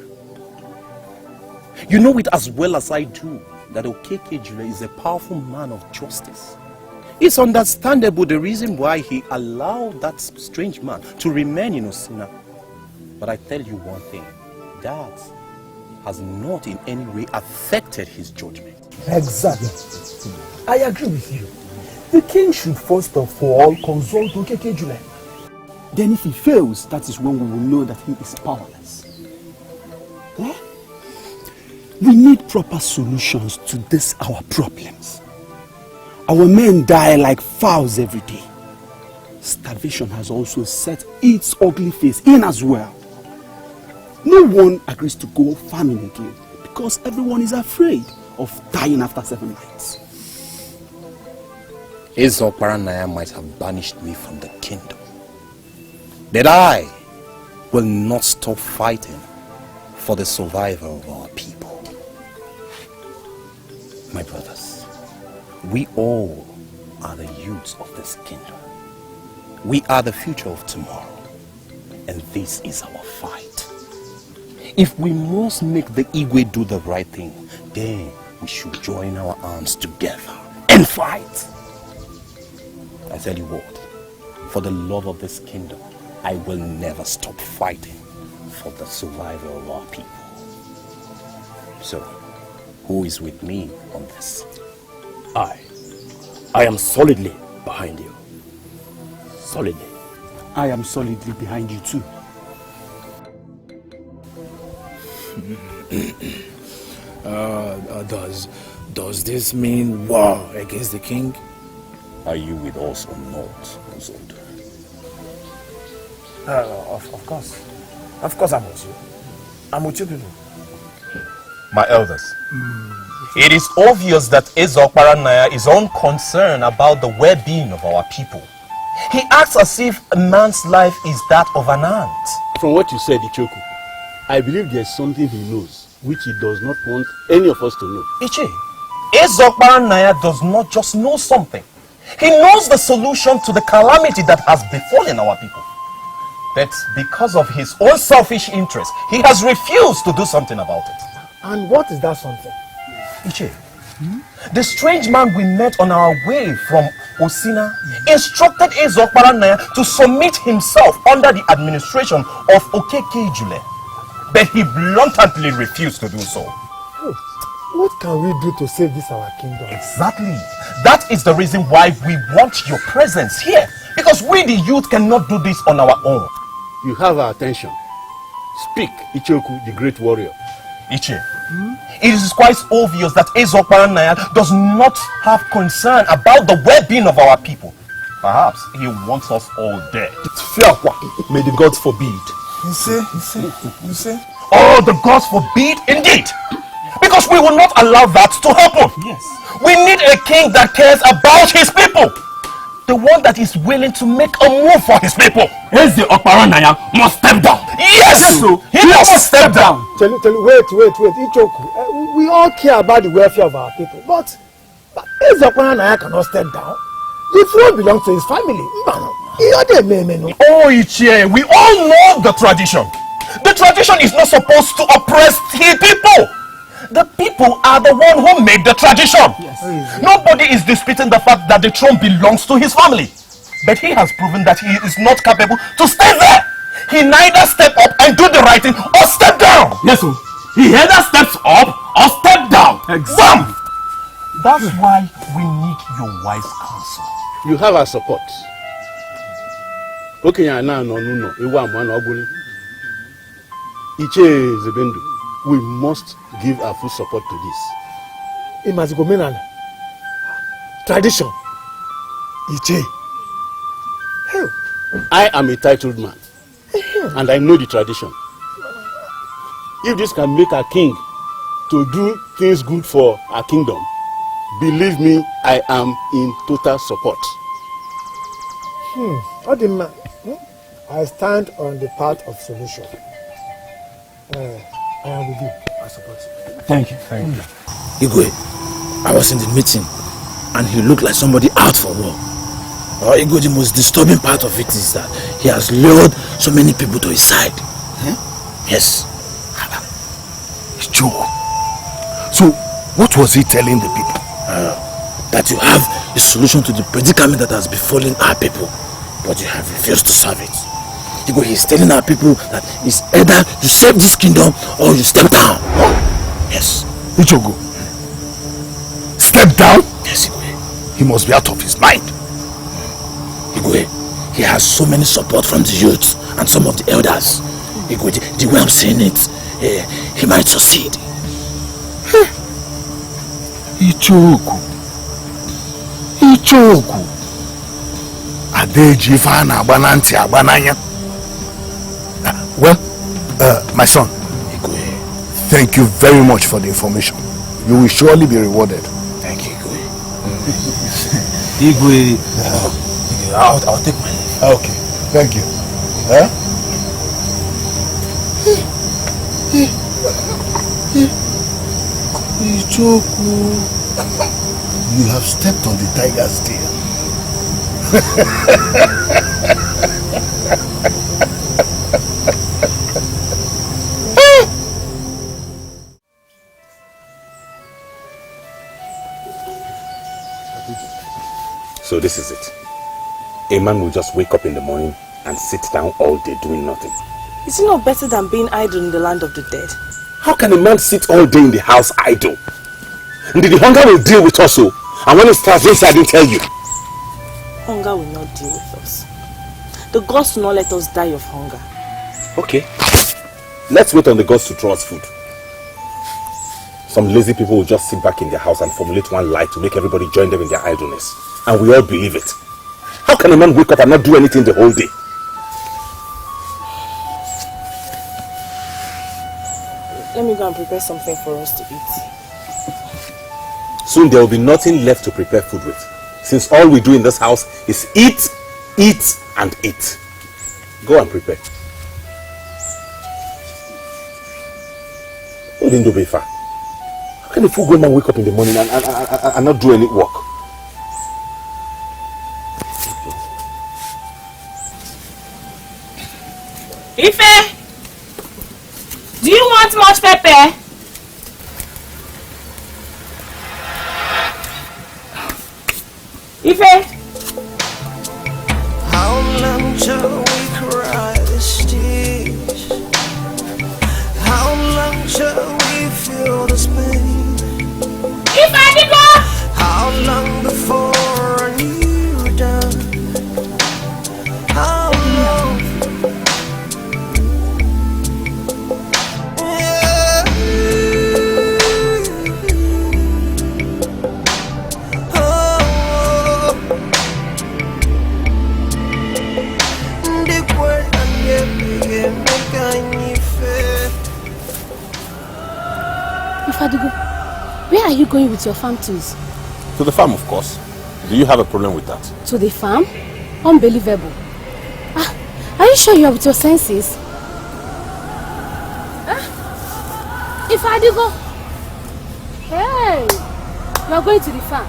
You know it as well as I do that Okeke Ejule is a powerful man of justice. It's understandable the reason why he allowed that strange man to remain in Osina. But I tell you one thing, that has not in any way affected his judgment. Exactly. I agree with you. The king should first of all consult Okeke Ejule. Then if he fails, that is when we will know that he is powerless. Eh? We need proper solutions to this our problems. Our men die like fowls every day. Starvation has also set its ugly face in as well. No one agrees to go farming again because everyone is afraid of dying after 7 nights. Is African might have banished me from the kingdom, but I will not stop fighting for the survival of our people. My brothers, we all are the youths of this kingdom. We are the future of tomorrow, and this is our fight. If we must make the Igwe do the right thing, then we should join our arms together and fight. I tell you what, for the love of this kingdom, I will never stop fighting for the survival of our people. So, who is with me on this? I am solidly behind you. Solidly. I am solidly behind you too. Does this mean war against the king? Are you with us or not, Uzondo? Of course. Of course I'm with you. I'm with you people. My elders, it is obvious that Is African is unconcerned about the well-being of our people. He acts as if a man's life is that of an ant. From what you said, Ichoku, I believe there's something he knows which he does not want any of us to know. Ichi, Is African does not just know something. He knows the solution to the calamity that has befallen our people. But because of his own selfish interest, he has refused to do something about it. And what is that something? Ichi, the strange man we met on our way from Osina instructed Is African to submit himself under the administration of Okeke Ejule. But he bluntly refused to do so. what can we do to save this our kingdom? Exactly. That is the reason why we want your presence here. Because we the youth cannot do this on our own. You have our attention. Speak, Ichoku, the great warrior. Iche, it is quite obvious that Is African Nigerian does not have concern about the well-being of our people. Perhaps he wants us all dead. May the gods forbid. You say? Oh, the gods forbid indeed. Because we will not allow that to happen. Yes. We need a king that cares about his people. The one that is willing to make a move for his people. Is the Okparanaya must step down. Yes! He must step down. Tell you, wait. Ichoku, we all care about the welfare of our people. But Is African Nigerian cannot step down. The throne belongs to his family. Oh, Ichie, we all know the tradition. The tradition is not supposed to oppress his people. The people are the one who made the tradition. Yes. Nobody is disputing the fact that the throne belongs to his family. But he has proven that he is not capable to stay there. He neither step up and do the right thing or step down. Yes, sir. He either steps up or step down. Exactly. That's why we need your wise counsel. You have our support. Okay, Iche Zebendu, we must give our full support to this. Imazigomena. Tradition. Iche. I am a titled man. And I know the tradition. If this can make our king to do things good for our kingdom, believe me, I am in total support. I stand on the path of solution. I am with you. I support you. Thank you. Igwe, I was in the meeting and he looked like somebody out for war. Igwe, the most disturbing part of it is that he has lured so many people to his side. Yes. It's joke. So, what was he telling the people? That you have a solution to the predicament that has befallen our people, but you have refused to serve it. Igwe, he's telling our people that it's either you save this kingdom or you step down. Yes. Ichogo. Step down? Yes, Igwe. He must be out of his mind. Igwe, he has so many support from the youth and some of the elders. Igwe, the way I'm saying it, he might succeed. Ichogo. Adeji fana abananti abananya. Well, my son, thank you very much for the information. You will surely be rewarded. Thank you, Igwe. I'll take my leave. Okay, thank you. Ichoku, you have stepped on the tiger's tail. So this is it. A man will just wake up in the morning and sit down all day doing nothing. Is it not better than being idle in the land of the dead? How can a man sit all day in the house idle? And the hunger will deal with us, and when it starts inside, I didn't tell you. Hunger will not deal with us. The gods will not let us die of hunger. Okay. Let's wait on the gods to throw us food. Some lazy people will just sit back in their house and formulate one lie to make everybody join them in their idleness. And we all believe it. How can a man wake up and not do anything the whole day? Let me go and prepare something for us to eat. Soon there will be nothing left to prepare food with. Since all we do in this house is eat, eat, and eat. Go and prepare. How can a full-grown man wake up in the morning and not do any work? Ife! Do you want much pepper? Ife! How long till we cry this tears? How long till we feel this pain? Ifadigo, where are you going with your farm tools? To the farm, of course. Do you have a problem with that? To the farm? Unbelievable. Are you sure you are with your senses? Ifadigo! Hey! You are going to the farm.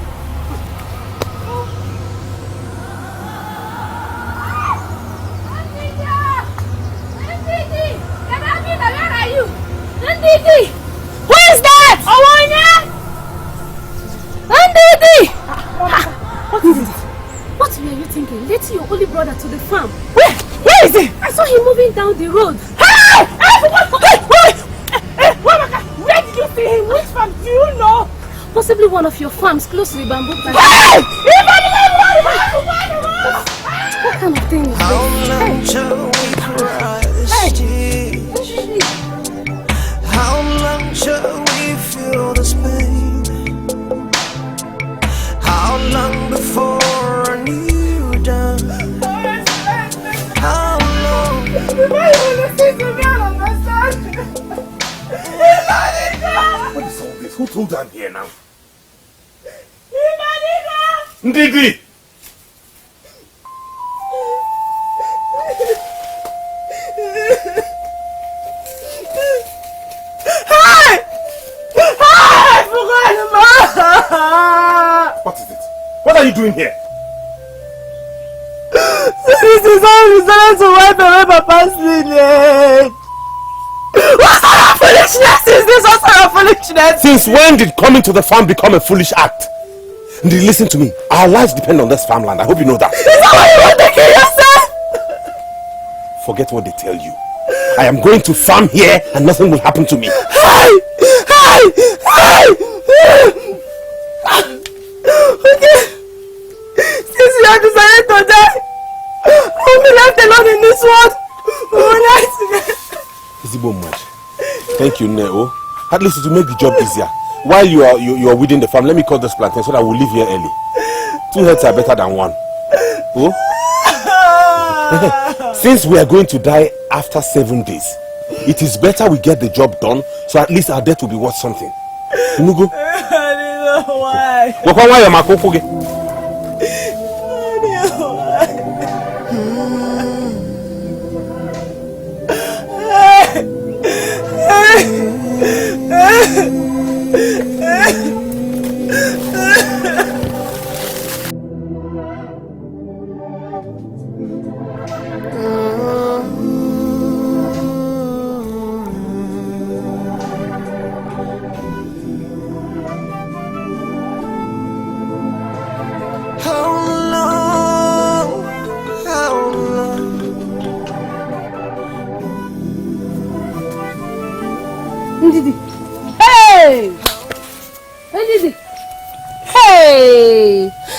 Where are you? Ndidi! Who is that? Owonya! Ndidi! What is it? What were you thinking? Letting your only brother to the farm. Where is he? I saw him moving down the road. Hey! Where did you see him? Which farm do you know? Possibly one of your farms close to the bamboo plant. Hey! What kind of thing is this? How long shall we cry this tears? How long shall we feel this pain? How long before a new dawn? How long? Why you listen to me? I don't understand. What is all this? Who told her I'm here now? Ndidi! What is it? What are you doing here? This is how we started to wipe away Papa's lineage. What sort of foolishness is this? What sort of foolishness? Since when did coming to the farm become a foolish act? Listen to me. Our lives depend on this farmland. I hope you know that. Is that why you want to kill yourself? Forget what they tell you. I am going to farm here and nothing will happen to me. Hey! Okay. Since you have decided to die, I will be left alone in this world. We will die together. Isibo much. Thank you, Neo. At least it will make the job easier. While you are weeding the farm, let me cut this plantain so that we'll leave here early. 2 heads are better than 1. Oh? Since we are going to die after 7 days, it is better we get the job done so at least our death will be worth something. Mugo? I don't know why. Why am I cooking?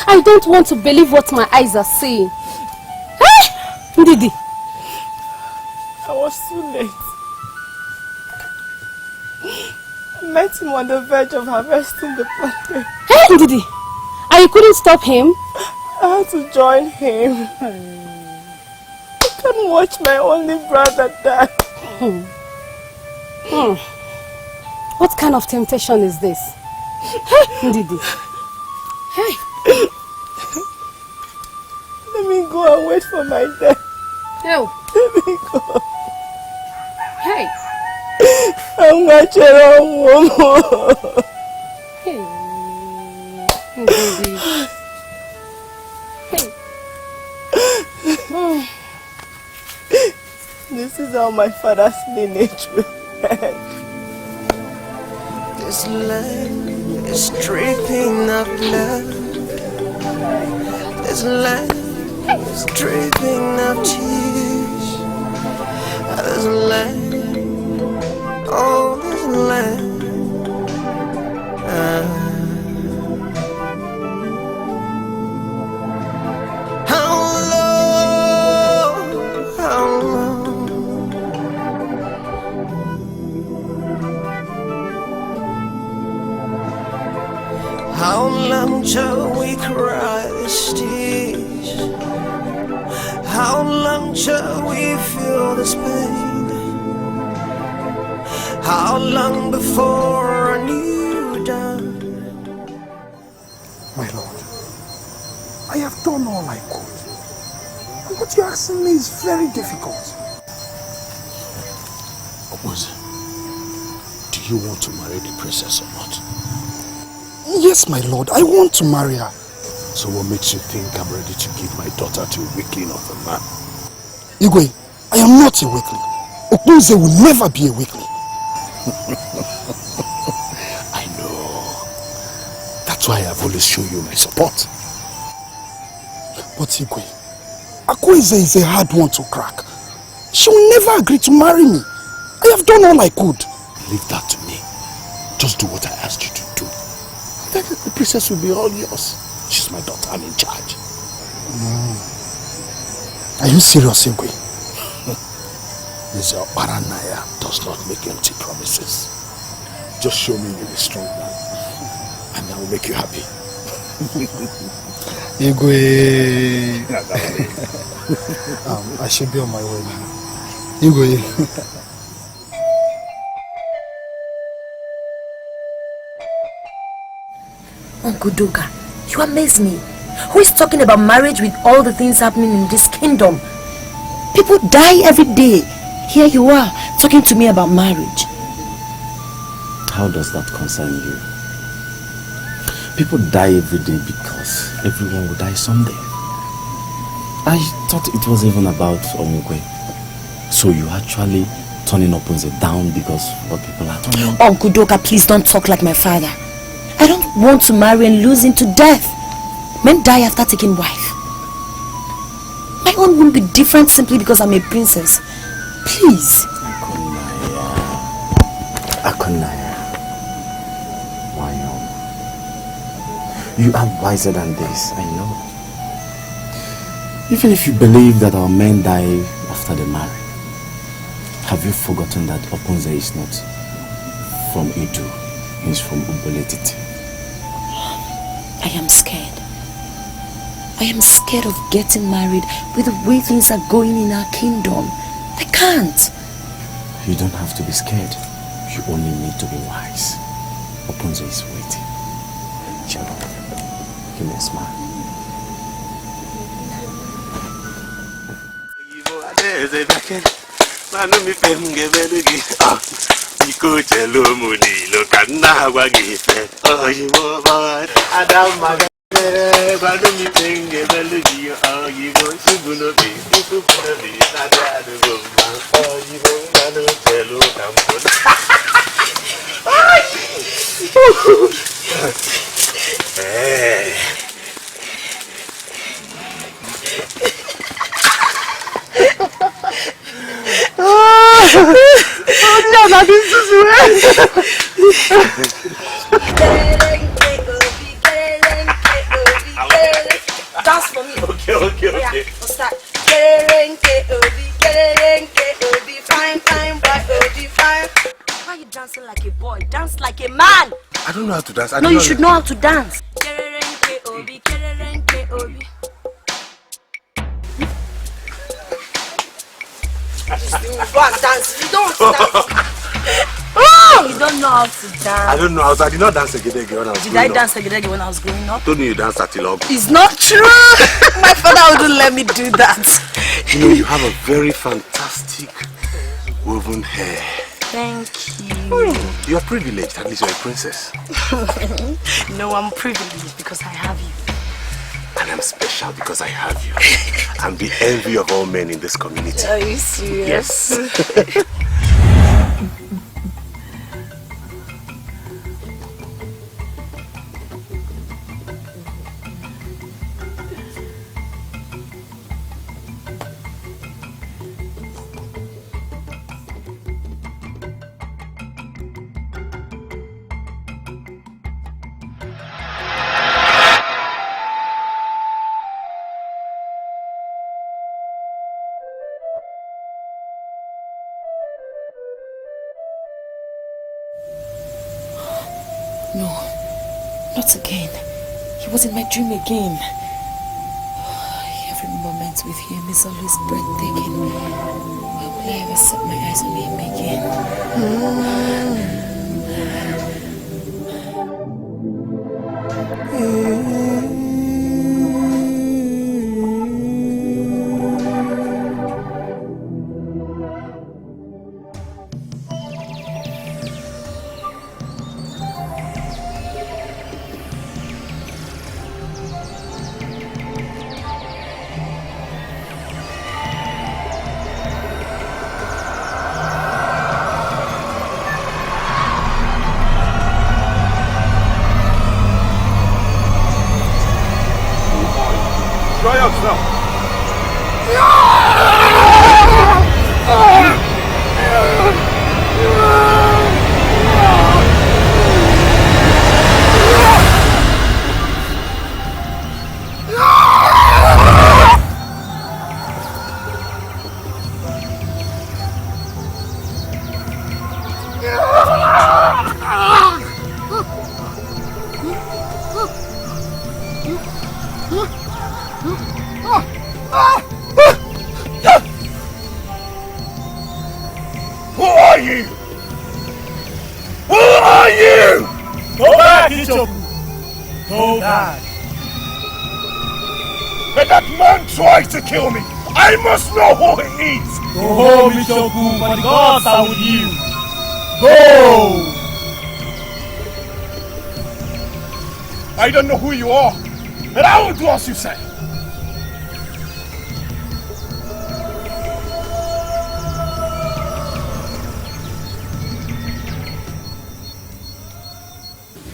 I don't want to believe what my eyes are seeing. Hey! Ndidi! I was too late. I met him on the verge of harvesting the plantain. Hey, Ndidi! And you couldn't stop him? I had to join him. I can't watch my only brother die. What kind of temptation is this? Hey, Ndidi! Hey! Let me go and wait for my death. No. Let me go. Hey! I'm not your own woman. Hey! Ndidi! Hey! This is how my father's lineage will end. This land is dripping of blood. This land is dripping of tears. This land, oh, this land. How long? How long shall we cry this tears? How long shall we feel this pain? How long before new dawn. My Lord, I have done all I could. And what you're asking me is very difficult. Obuagu, do you want to marry the princess or not? Yes, my Lord, I want to marry her. So what makes you think I'm ready to give my daughter to a weakling of a man? Igwe, I am not a weakling. Obuagu will never be a weakling. I know. That's why I've always shown you my support. But Igwe, Akweze is a hard one to crack. She will never agree to marry me. I have done all I could. Leave that to me. Just do what I asked you to do. Then the princess will be all yours. She's my daughter. I'm in charge. Are you serious, Igwe? Mr. Baranaya does not make empty promises. Just show me you're a strong man, and I will make you happy. Igwe. I should be on my way now. Igwe. Uncle Doga, you amaze me. Who is talking about marriage with all the things happening in this kingdom? People die every day. Here you are, talking to me about marriage. How does that concern you? People die every day because everyone will die someday. I thought it was even about Omukwe. So you actually turning Opunze down because what people are turning? Uncle Doga, please don't talk like my father. I don't want to marry and lose him to death. Men die after taking wife. My own won't be different simply because I'm a princess. Please. Akonaya. Why you are wiser than this, I know. Even if you believe that our men die after they marry, have you forgotten that Opunze is not from Idu, he's from Uboletiti? I am scared. I am scared of getting married with the way things are going in our kingdom. I can't. You don't have to be scared. You only need to be wise. Opunze is waiting. Chelo, give me a smile. Dance for me. Okay. Yeah, we'll start. Why are you dancing like a boy? Dance like a man. I don't know how to dance. No, you should know how to dance. Go and dance. You don't dance. Oh, you don't know how to dance. I don't know how to. I did not dance Egedege when I was growing up. Did I dance Egedege when I was growing up? Told me you danced at Ilog. It's not true. My father wouldn't let me do that. You know, you have a very fantastic woven hair. Thank you. You are privileged, at least you're a princess. No, I'm privileged because I have you. And I'm special because I have you. I'm the envy of all men in this community. Are you serious? Yes. No, not again. He was in my dream again. Every moment with him is always breathtaking. When will I ever set my eyes on him again? tries to kill me, I must know who he is. Go home, Ishoku, for the gods are with you. Go! I don't know who you are, but I will do as you say.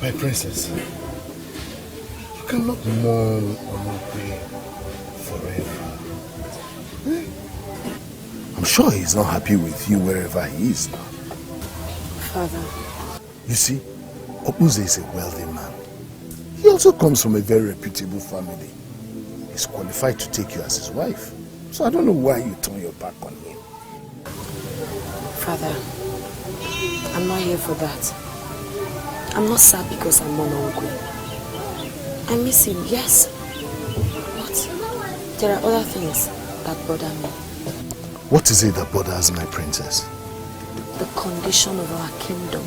My princess, you cannot mourn Onope forever. I'm sure he's not happy with you wherever he is now. Father. You see, Obuze is a wealthy man. He also comes from a very reputable family. He's qualified to take you as his wife. So I don't know why you turn your back on him. Father, I'm not here for that. I'm not sad because I'm Monongwe. I miss him, yes. But there are other things that bother me. What is it that bothers my princess? The condition of our kingdom.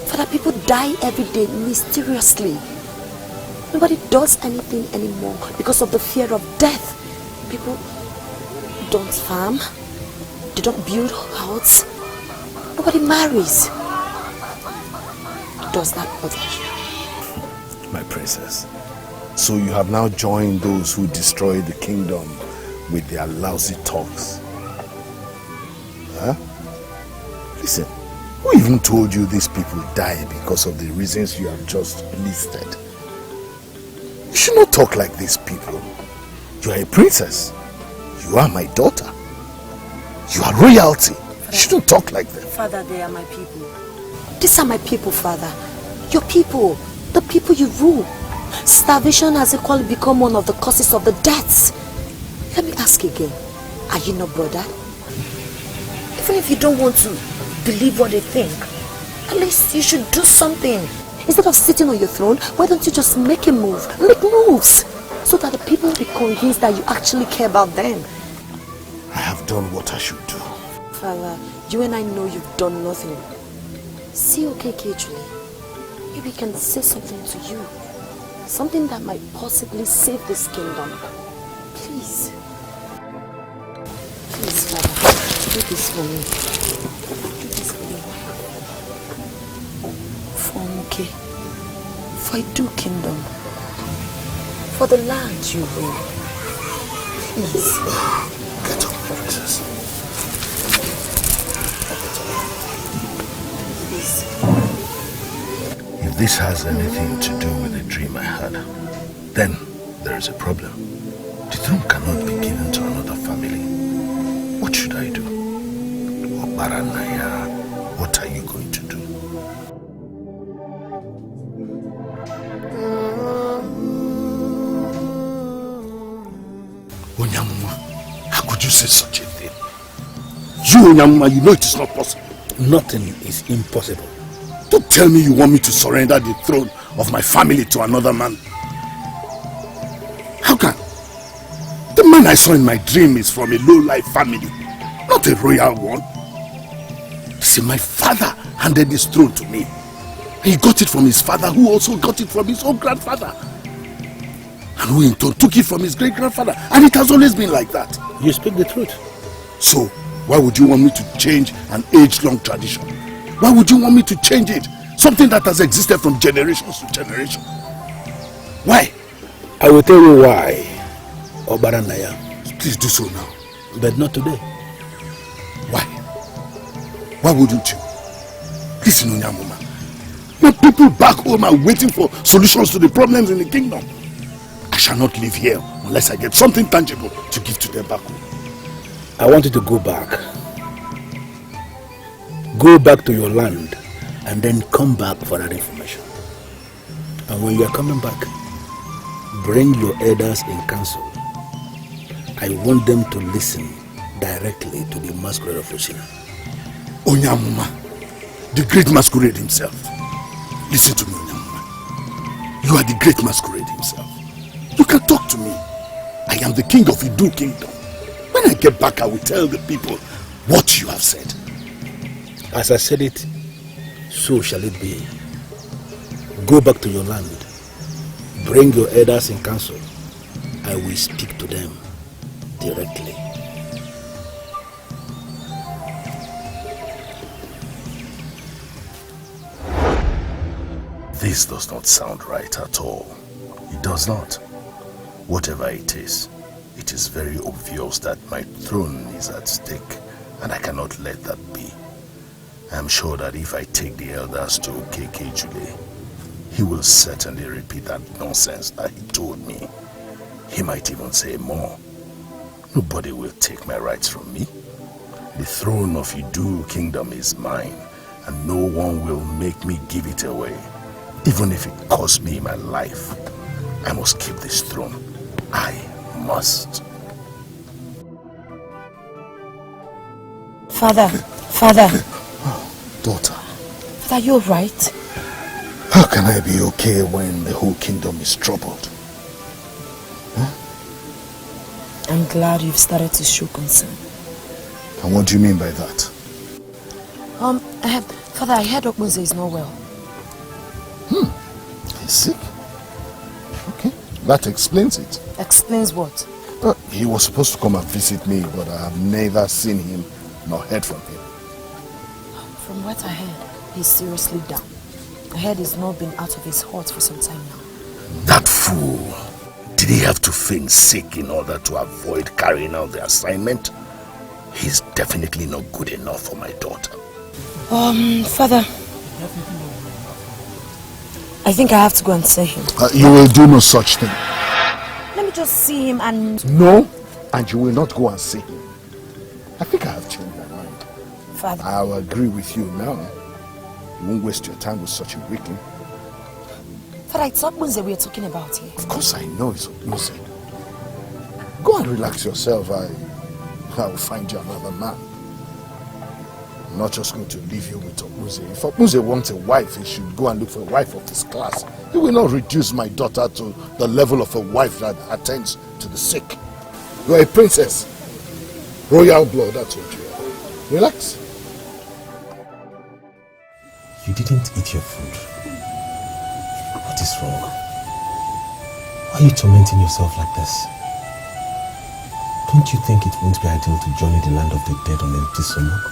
Father, people die every day mysteriously. Nobody does anything anymore because of the fear of death. People don't farm. They don't build houses. Nobody marries. Does that bother you? My princess, so you have now joined those who destroy the kingdom with their lousy talks. Huh? Listen, who even told you these people die because of the reasons you have just listed? You should not talk like these people. You are a princess. You are my daughter. You are royalty. You shouldn't talk like that. Father, they are my people. These are my people, Father. Your people. The people you rule. Starvation has equally become one of the causes of the deaths. Let me ask again. Are you not bothered? Even if you don't want to believe what they think, at least you should do something. Instead of sitting on your throne, why don't you just make a move? Make moves. So that the people will be convinced that you actually care about them. I have done what I should do. Father, you and I know you've done nothing. See, okay, Julie. Maybe we can say something to you. Something that might possibly save this kingdom. Please. Please, Father. Do this for me. Do this for me. For Muke. For Idu kingdom. For the land you rule. Please. Get up, princess. If this has anything to do with the dream I had, then there is a problem. The throne cannot be given to another family. What should I do? Obaranaya, what are you going to do? Onyamuma, how could you say such a thing? You, Onyamuma, you know it is not possible. Nothing is impossible. Don't tell me you want me to surrender the throne of my family to another man. How can? The man I saw in my dream is from a low-life family, not a royal one. See, my father handed this throne to me. He got it from his father, who also got it from his own grandfather. And who in turn took it from his great-grandfather. And it has always been like that. You speak the truth. So, why would you want me to change an age-long tradition? Why would you want me to change it? Something that has existed from generations to generation. Why? I will tell you why, Obaranaya. Please do so now. But not today. Why? Why wouldn't you? Listen, Onyamuma. My people back home are waiting for solutions to the problems in the kingdom. I shall not live here unless I get something tangible to give to them back home. I want you to go back. Go back to your land and then come back for that information. And when you are coming back, bring your elders in council. I want them to listen directly to the masquerade of Rosina. Onyamuma, the great masquerade himself. Listen to me, Onyamuma. You are the great masquerade himself. You can talk to me. I am the king of Idu kingdom. When I get back, I will tell the people what you have said. As I said it, so shall it be. Go back to your land. Bring your elders in council. I will speak to them. directly. This does not sound right at all. It does not. Whatever it is very obvious that my throne is at stake, and I cannot let that be. I am sure that if I take the elders to Okekejule, he will certainly repeat that nonsense that he told me. He might even say more. Nobody will take my rights from me. The throne of Idu kingdom is mine, and no one will make me give it away. Even if it costs me my life, I must keep this throne. I must. Father. Daughter. Father, you're right. How can I be okay when the whole kingdom is troubled? I'm glad you've started to show concern. And what do you mean by that? Father, I heard Okmuze is not well. He's sick? Okay, that explains it. Explains what? He was supposed to come and visit me, but I have neither seen him nor heard from him. From what I heard, he's seriously down. I heard he's not been out of his hut for some time now. That fool! Did he have to feign sick in order to avoid carrying out the assignment? He's definitely not good enough for my daughter. Father, I think I have to go and see him. You will do no such thing. Let me just see him and... No, and you will not go and see him. I think I have changed my mind. Father. I'll agree with you now. You won't waste your time with such a weakling. Father, it's Okmuze we're talking about here. Of course I know it's Okmuze. Go and relax yourself. I will find you another man. I'm not just going to leave you with Okmuze. If Okmuze wants a wife, he should go and look for a wife of his class. He will not reduce my daughter to the level of a wife that attends to the sick. You are a princess. Royal blood, that's what you are. Relax. You didn't eat your food. What is wrong? Why are you tormenting yourself like this? Don't you think it won't be ideal to journey the land of the dead on empty stomach?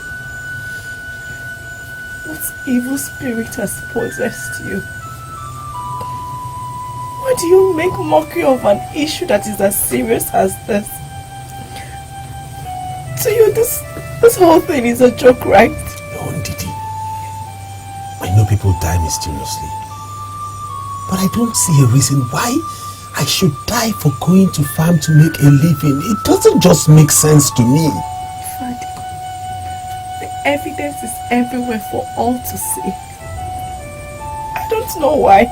What evil spirit has possessed you? Why do you make mockery of an issue that is as serious as this? To you, this whole thing is a joke, right? No, Ndidi. I know people die mysteriously. But I don't see a reason why I should die for going to farm to make a living. It doesn't just make sense to me. Fadi, the evidence is everywhere for all to see. I don't know why.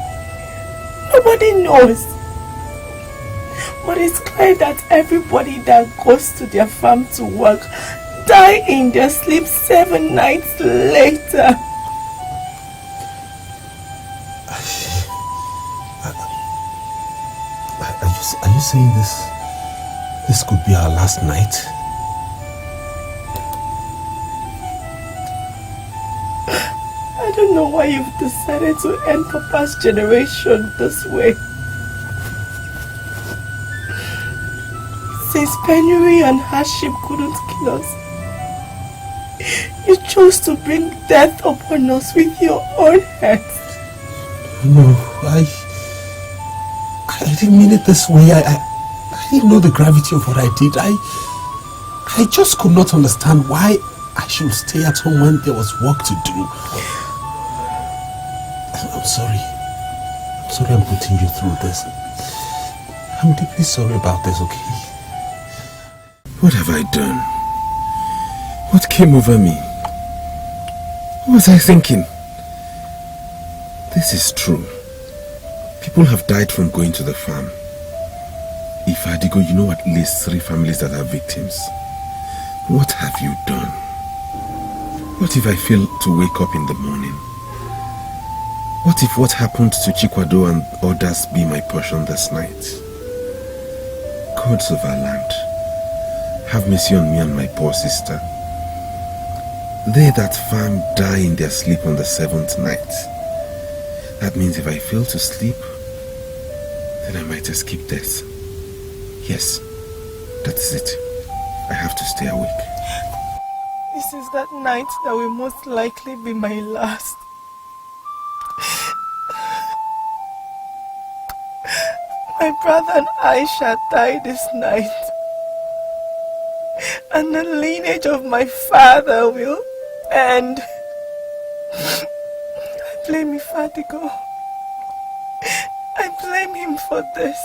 Nobody knows. But it's clear that everybody that goes to their farm to work die in their sleep 7 nights later. Are you saying this could be our last night? I don't know why you've decided to end Papa's generation this way. Since penury and hardship couldn't kill us, you chose to bring death upon us with your own hands. No, I didn't mean it this way. I didn't know the gravity of what I did. I just could not understand why I should stay at home when there was work to do. I'm sorry. I'm sorry I'm putting you through this. I'm deeply sorry about this, okay? What have I done? What came over me? What was I thinking? This is true. People have died from going to the farm. If Adigo, you know at least 3 families that are victims. What have you done? What if I fail to wake up in the morning? What if what happened to Chikwado and others be my portion this night? Gods of our land, have mercy on me and my poor sister. They that farm die in their sleep on the 7th night. That means if I fail to sleep, then I might escape death. Yes, that is it. I have to stay awake. This is that night that will most likely be my last. My brother and I shall die this night. And the lineage of my father will end. I blame Ifadigo. I blame him for this.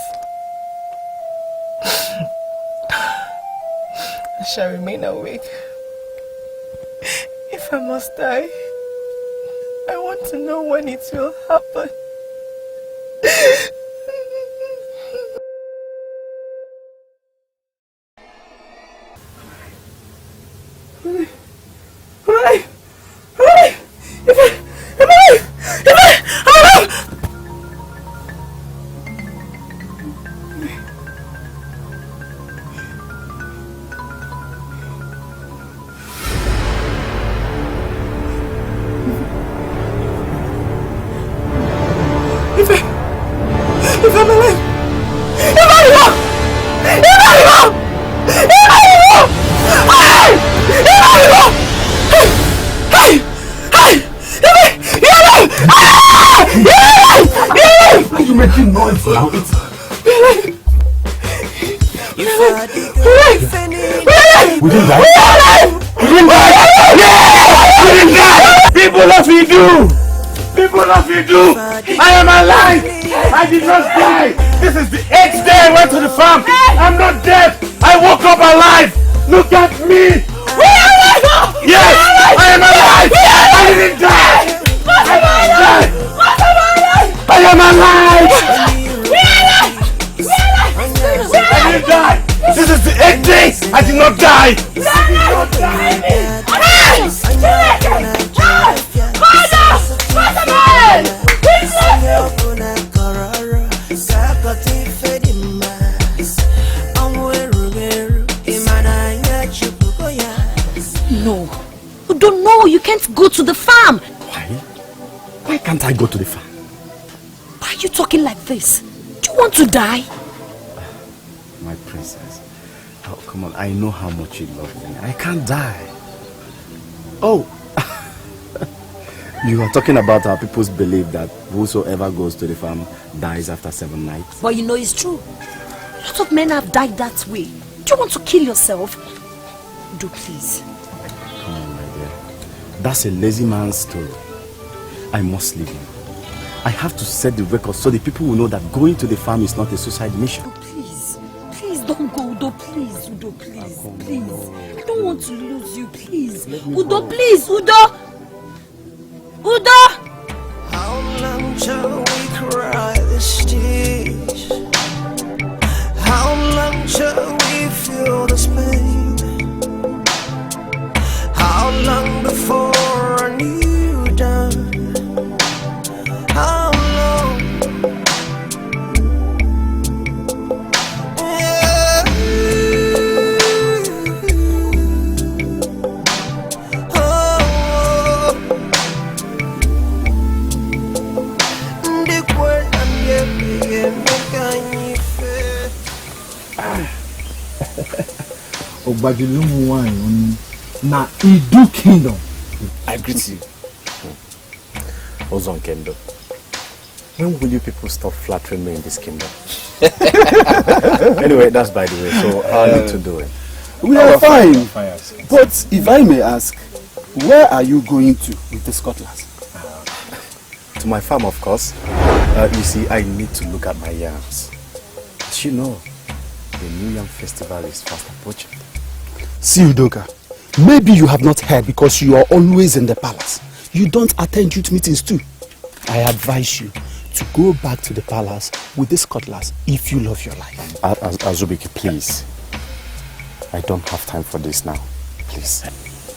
I shall remain awake. If I must die, I want to know when it will happen. I am alive! I did not die! This is the 8th day I went to the farm! I'm not dead! I woke up alive! Look at me! Yes! I am alive! I didn't die! I am alive! I didn't die! This is the 8th day! I did not die! No. You don't know. You can't go to the farm. Why? Why can't I go to the farm? Why are you talking like this? Do you want to die? My princess. Oh, come on. I know how much you love me. I can't die. Oh. You are talking about our people's belief that whosoever goes to the farm dies after 7 nights. But you know it's true. A lot of men have died that way. Do you want to kill yourself? Do please. Come on, my dear. That's a lazy man's story. I must leave him. I have to set the record so the people will know that going to the farm is not a suicide mission. Udo, please. Please don't go, Udo, please. Udo, please. Please. I don't want to lose you, please. Udo, please. Udo. Udo! How long shall we cry this tears? How long shall we feel this pain? How long before a new dawn? How long? Yeah. Oh. Obiagu wine na Idu Kingdom. I greet you. Ozon Kendo. When will you people stop flattering me in this kingdom? Anyway, that's by the way, so how are you two doing? We are fine. But if I may ask, where are you going to with this cutlass? To my farm, of course. You see, I need to look at my yams. As you know, the New Yam Festival is fast approaching. See, Udoka, maybe you have not heard because you are always in the palace. You don't attend youth meetings too. I advise you to go back to the palace with this cutlass if you love your life. Azubike, please. I don't have time for this now. Please.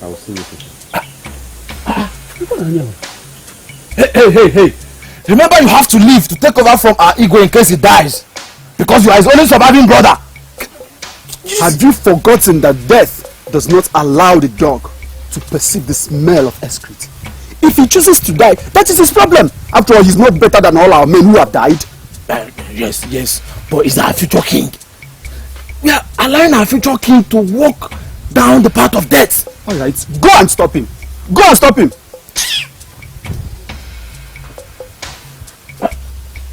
I will see you people. Hey. Remember you have to leave to take over from our ego in case he dies. Because you are his only surviving brother. Have you forgotten that death does not allow the dog to perceive the smell of excrete? If he chooses to die, that is his problem. After all, he's not better than all our men who have died. Yes. But he's our future king. We are allowing our future king to walk down the path of death. Alright, go and stop him. Go and stop him.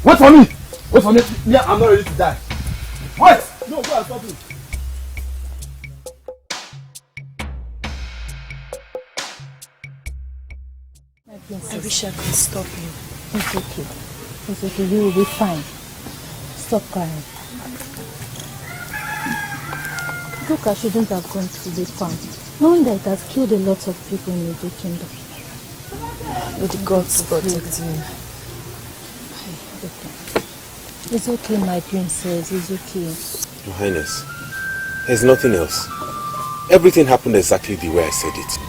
Wait for me. Wait for me. Yeah, I'm not ready to die. Wait. No, go and stop him. I wish I could stop you. It's okay. It's okay. You will be fine. Stop crying. Luka shouldn't have gone to the farm, knowing that it has killed a lot of people in the kingdom. May the gods protect you. It's okay, my princess. It's okay. Your Highness, there's nothing else. Everything happened exactly the way I said it.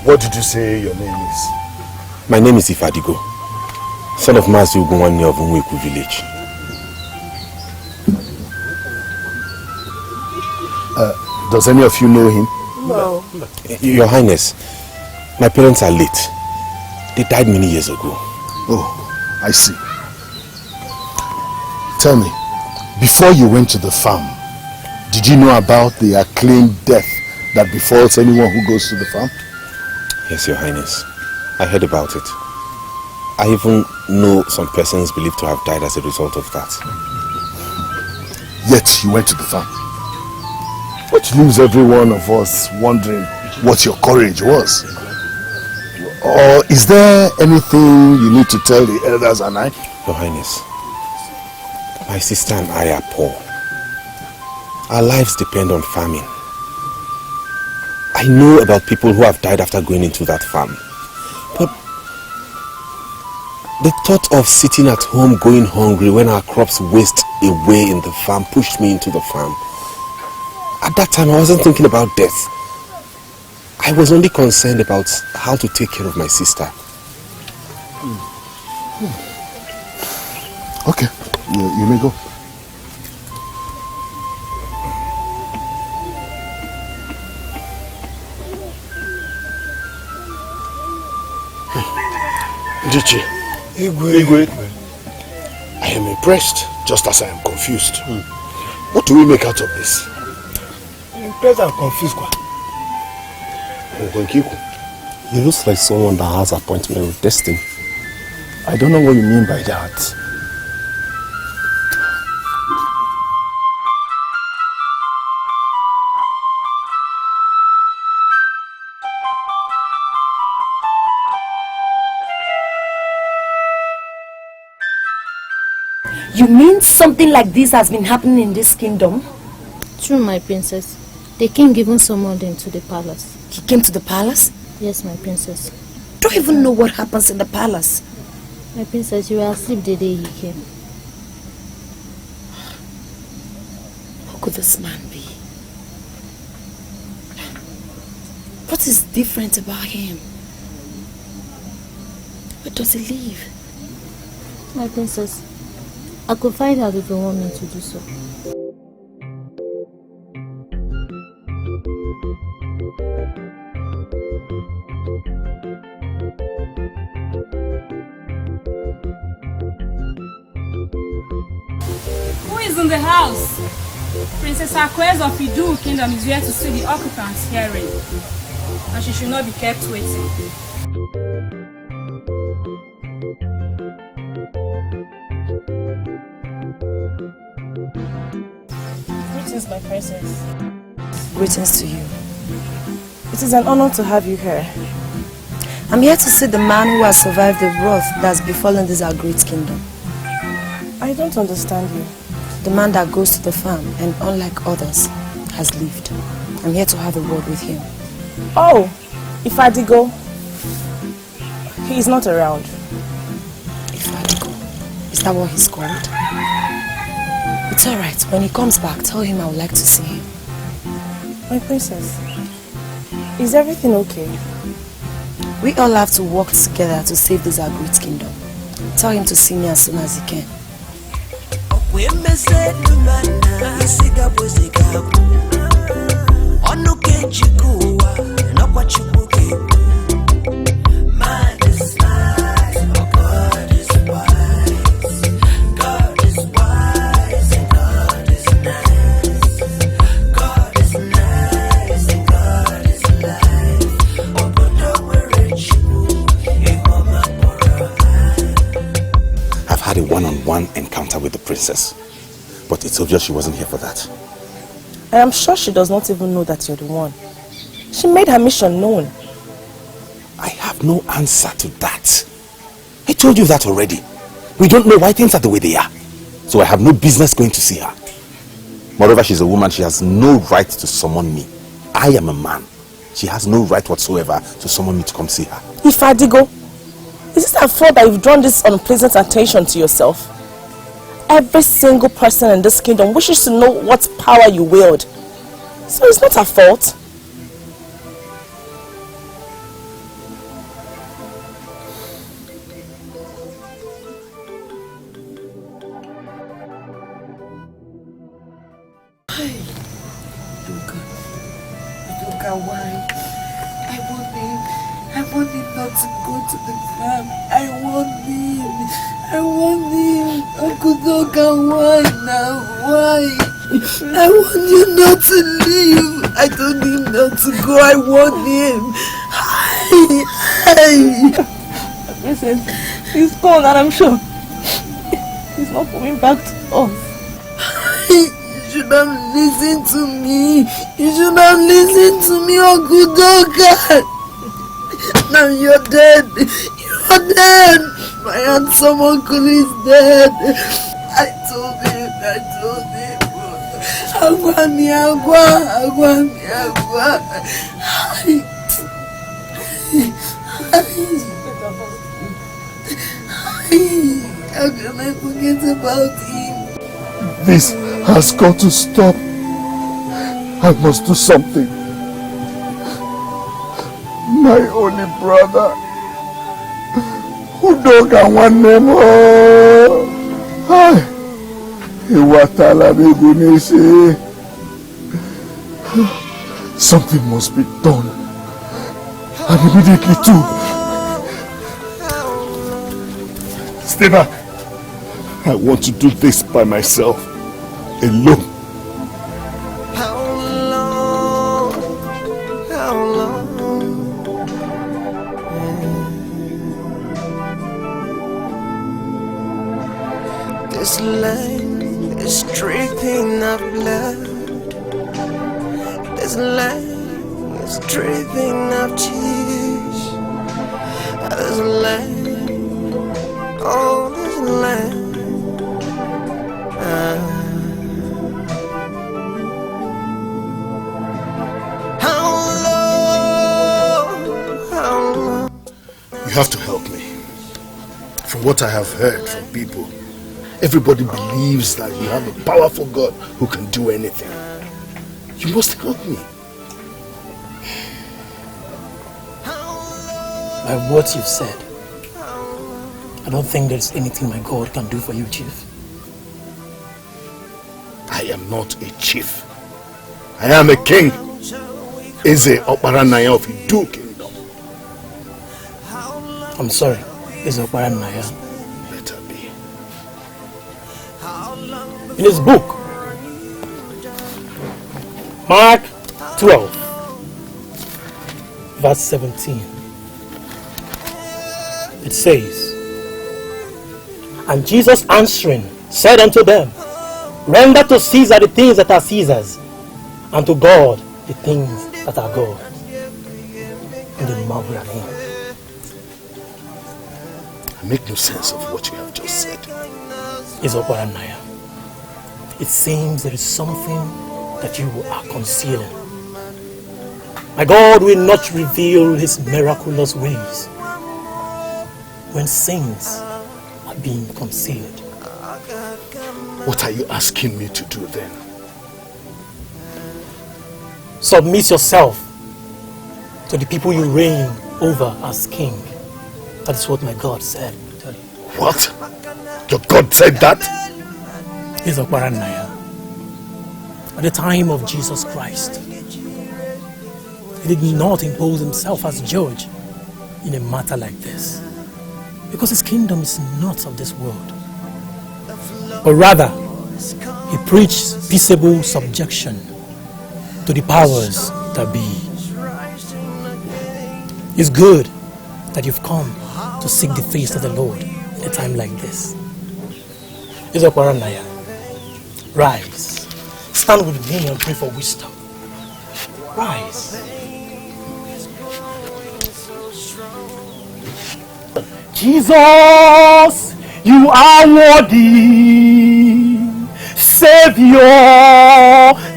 What did you say your name is? My name is Ifadigo, son of Mazi Ugunwani of Unweku village. Does any of you know him? No. Your Highness, my parents are late. They died many years ago. Oh, I see. Tell me, before you went to the farm, did you know about the acclaimed death that befalls anyone who goes to the farm? Yes, Your Highness. I heard about it. I even know some persons believed to have died as a result of that. Yet you went to the farm. Which leaves every one of us wondering what your courage was. Or is there anything you need to tell the elders and I? Your Highness, my sister and I are poor. Our lives depend on farming. I know about people who have died after going into that farm. But the thought of sitting at home going hungry when our crops waste away in the farm pushed me into the farm. At that time, I wasn't thinking about death. I was only concerned about how to take care of my sister. Okay, you may go. Jichi, Igwe, I am impressed just as I am confused. What do we make out of this? Impressed and confused. He looks like someone that has appointment with destiny. I don't know what you mean by that. You mean something like this has been happening in this kingdom? True, my princess. The king even summoned him to the palace. He came to the palace? Yes, my princess. Don't even know what happens in the palace. My princess, you were asleep the day he came. Who could this man be? What is different about him? Where does he live? My princess, I could find out if you want me to do so. Who is in the house? Princess Akwes of Idu Kingdom is here to see the occupants hearing, and she should not be kept waiting. Greetings, my princess. Greetings to you. It is an honor to have you here. I'm here to see the man who has survived the wrath that's befallen this our great kingdom. I don't understand you. The man that goes to the farm and, unlike others, has lived. I'm here to have a word with him. Oh, Ifadigo. He is not around. Ifadigo? Is that what he's called? It's alright. When he comes back, tell him I would like to see him. My princess, is everything okay? We all have to work together to save this our great kingdom. Tell him to see me as soon as he can. Man is nice, but God is wise. God is wise and God is nice. God is nice. It's obvious she wasn't here for that. I am sure she does not even know that you're the one. She made her mission known. I have no answer to that. I told you that already. We don't know why things are the way they are. So I have no business going to see her. Moreover, she's a woman. She has no right to summon me. I am a man. She has no right whatsoever to summon me to come see her. Ifadigo, is it her fault that you've drawn this unpleasant attention to yourself? Every single person in this kingdom wishes to know what power you wield. So it's not her fault. Why? I want him not to go to the farm. I want him. Uncle Doga, why now? Why? I want you not to leave. I told him not to go. I want him. Listen, he's gone and I'm sure he's not coming back to us. You should have listened to me. You should have listened to me, Uncle Doga. Now you're dead. You're dead. My handsome uncle is dead. I told him. Agua. How can I forget about him? This has got to stop. I must do something. My only brother, Udoga one name. Something must be done, and immediately too. Stay back. I want to do this by myself, alone. How long? This land is dripping of blood. This land is dripping of tears. This land, oh, this land. You have to help me. From what I have heard from people, everybody believes that you have a powerful God who can do anything. You must help me. By what you've said, I don't think there's anything my God can do for you, Chief. I am not a chief. I am a king. Eze Okparanaya of Idu Kingdom. I'm sorry, Eze Okparanaya. Better be. In his book, Mark 12, verse 17, it says, "And Jesus answering said unto them, Render to Caesar the things that are Caesar's, and to God the things that are God's." And they marveled at him. I make no sense of what you have just said. Izokwaranaya, it seems there is something that you are concealing. My God will not reveal his miraculous ways when sins are being concealed. What are you asking me to do then? Submit yourself to the people you reign over as king. That is what my God said. What? Your God said that? Izokwaranaya. At the time of Jesus Christ, he did not impose himself as judge in a matter like this, because his kingdom is not of this world. But rather, he preached peaceable subjection to the powers that be. It's good that you've come to seek the face of the Lord in a time like this. Izokwaranaya, Rise. Stand with me and pray for wisdom. Rise. Jesus, you are worthy. Savior,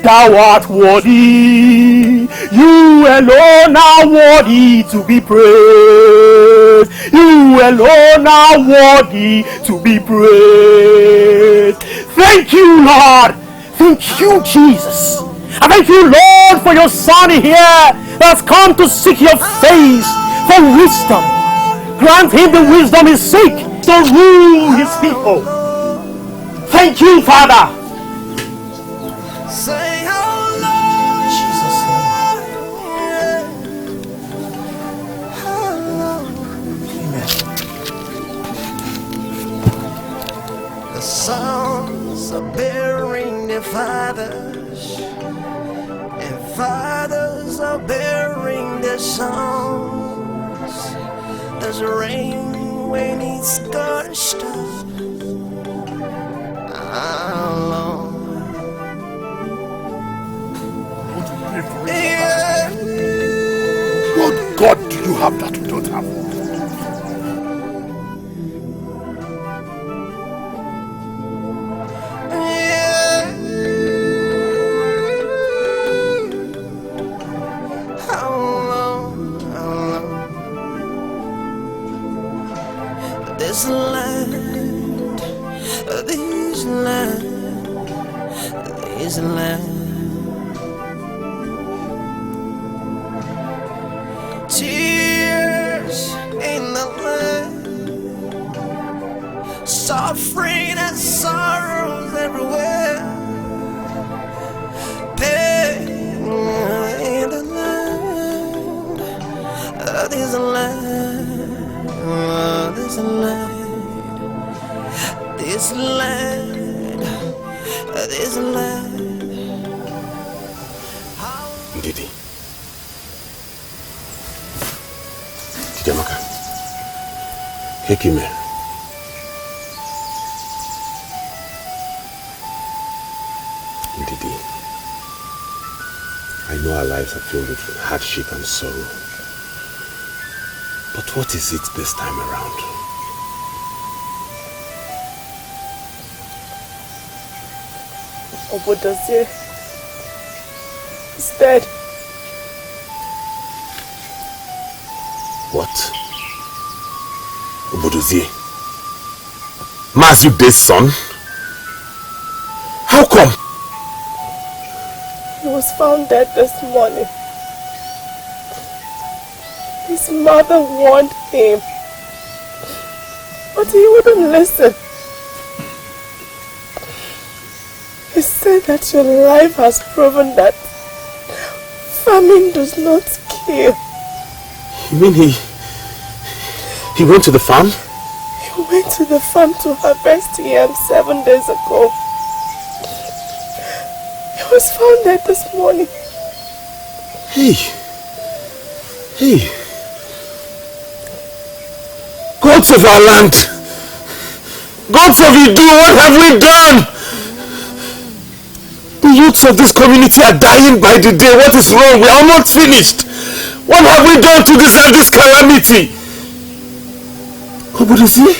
thou art worthy. You alone are worthy to be praised. You alone are worthy to be praised. Thank you, Lord. Thank you, Jesus. I thank you, Lord, for your son here that has come to seek your face for wisdom. Grant him the wisdom he seeks to rule his people. Thank you, Father. Say how long, Jesus, Amen. The sons are bearing their fathers, and fathers are bearing their sons. There's rain when it's gonna stop. How long? Yeah. What God do you have that we don't have? How long? This land, tears in the land, suffering and sorrows everywhere, pain in the land, this land. Ndidi. Amaka. Kekime. Ndidi. I know our lives are filled with hardship and sorrow. But what is it this time around? Obodozie is dead. What? Obodozie? Mazude's son? How come? He was found dead this morning. His mother warned him, but he wouldn't listen. He said that your life has proven that famine does not kill. You mean he went to the farm? He went to the farm to harvest yam 7 days ago. He was found dead this morning. Hey. Gods of our land! Gods of Idu, what have we done? The youths of this community are dying by the day. What is wrong? We are not finished. What have we done to deserve this calamity? Obodozie?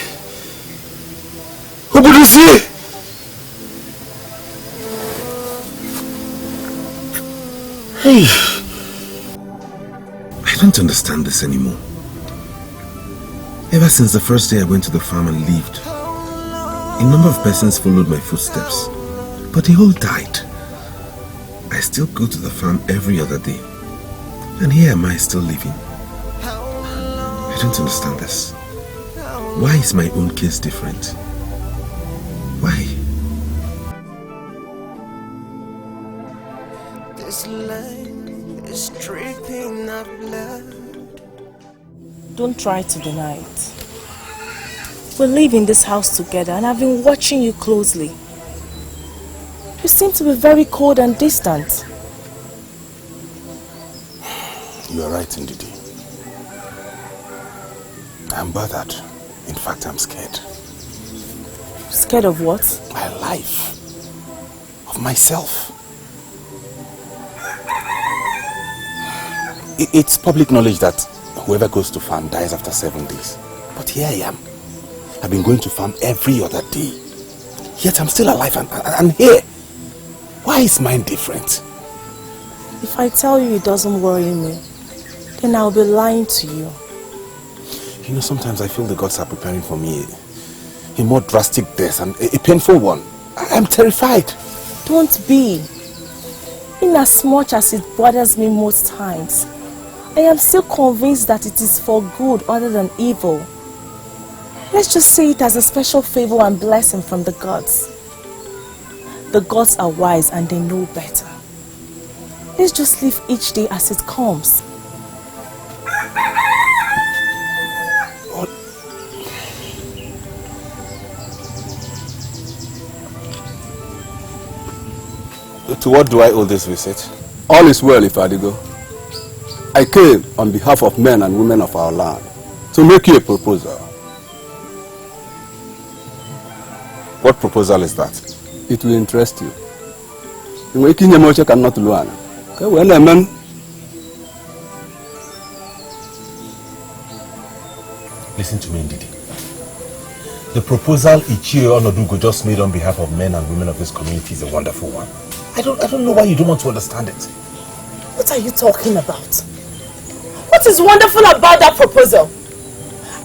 Hey. I don't understand this anymore. Ever since the first day I went to the farm and lived, a number of persons followed my footsteps, but they all died. I still go to the farm every other day, and here am I still living. I don't understand this. Why is my own case different? Why? This land is dripping of blood. Don't try to deny it. We live in this house together and I've been watching you closely. You seem to be very cold and distant. You are right, Ndidi. I'm bothered. In fact, I'm scared. Scared of what? My life. myself. It's public knowledge that whoever goes to farm dies after 7 days. But here I am. I've been going to farm every other day. Yet I'm still alive and here. Why is mine different? If I tell you it doesn't worry me, then I'll be lying to you. You know, sometimes I feel the gods are preparing for me a more drastic death and a painful one. I'm terrified. Don't be. In as much as it bothers me most times, I am still convinced that it is for good other than evil. Let's just say it as a special favor and blessing from the gods. The gods are wise and they know better. Let's just live each day as it comes. To what do I owe this visit? All is well, Ifadigo. I came on behalf of men and women of our land to make you a proposal. What proposal is that? It will interest you. Listen to me, Ndidi. The proposal Ichiro Onodugo just made on behalf of men and women of this community is a wonderful one. I don't know why you don't want to understand it. What are you talking about? What is wonderful about that proposal?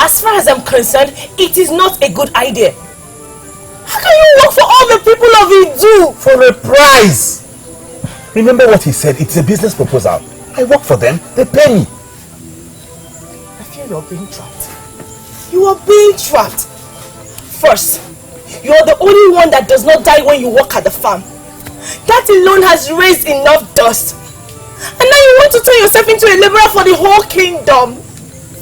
As far as I'm concerned, it is not a good idea. How can you work for all the people of Idu? For a price! Remember what he said, it's a business proposal. I work for them, they pay me. I feel you're being trapped. You are being trapped. First, you're the only one that does not die when you work at the farm. That alone has raised enough dust. And now you want to turn yourself into a laborer for the whole kingdom.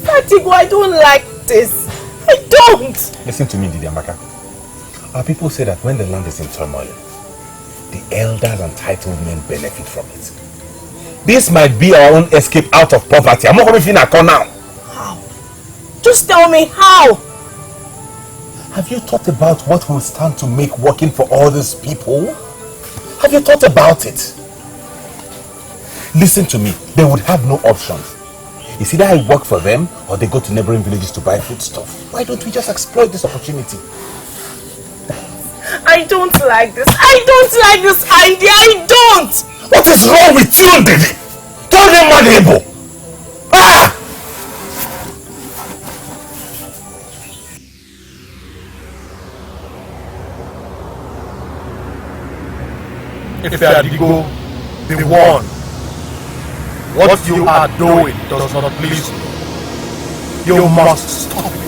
Fatigo, I don't like this. I don't. Listen to me, Ndidi Amaka. Our people say that when the land is in turmoil, the elders and titled men benefit from it. This might be our own escape out of poverty. I'm not coming in a corner now. How? Just tell me how. Have you thought about what will stand to make working for all these people? Have you thought about it? Listen to me, they would have no options. It's either I work for them or they go to neighboring villages to buy foodstuff. Why don't we just exploit this opportunity? I don't like this. I don't like this idea. I don't. What is wrong with you, Didi? Tell them what able. Ah! If you are the go, the one, what you are doing does not please you. You must stop it.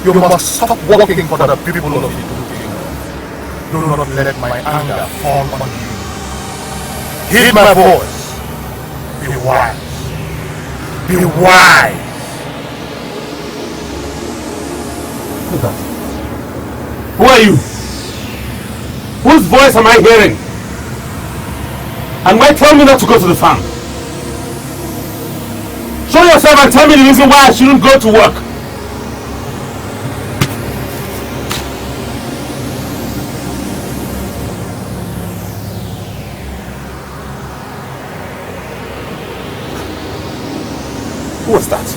You must stop working for the people of Idu. Do not let my anger fall on you. Heed my voice. Be wise. Be wise. Who are you? Whose voice am I hearing? And why tell me not to go to the farm? Show yourself and tell me the reason why I shouldn't go to work. Who was that?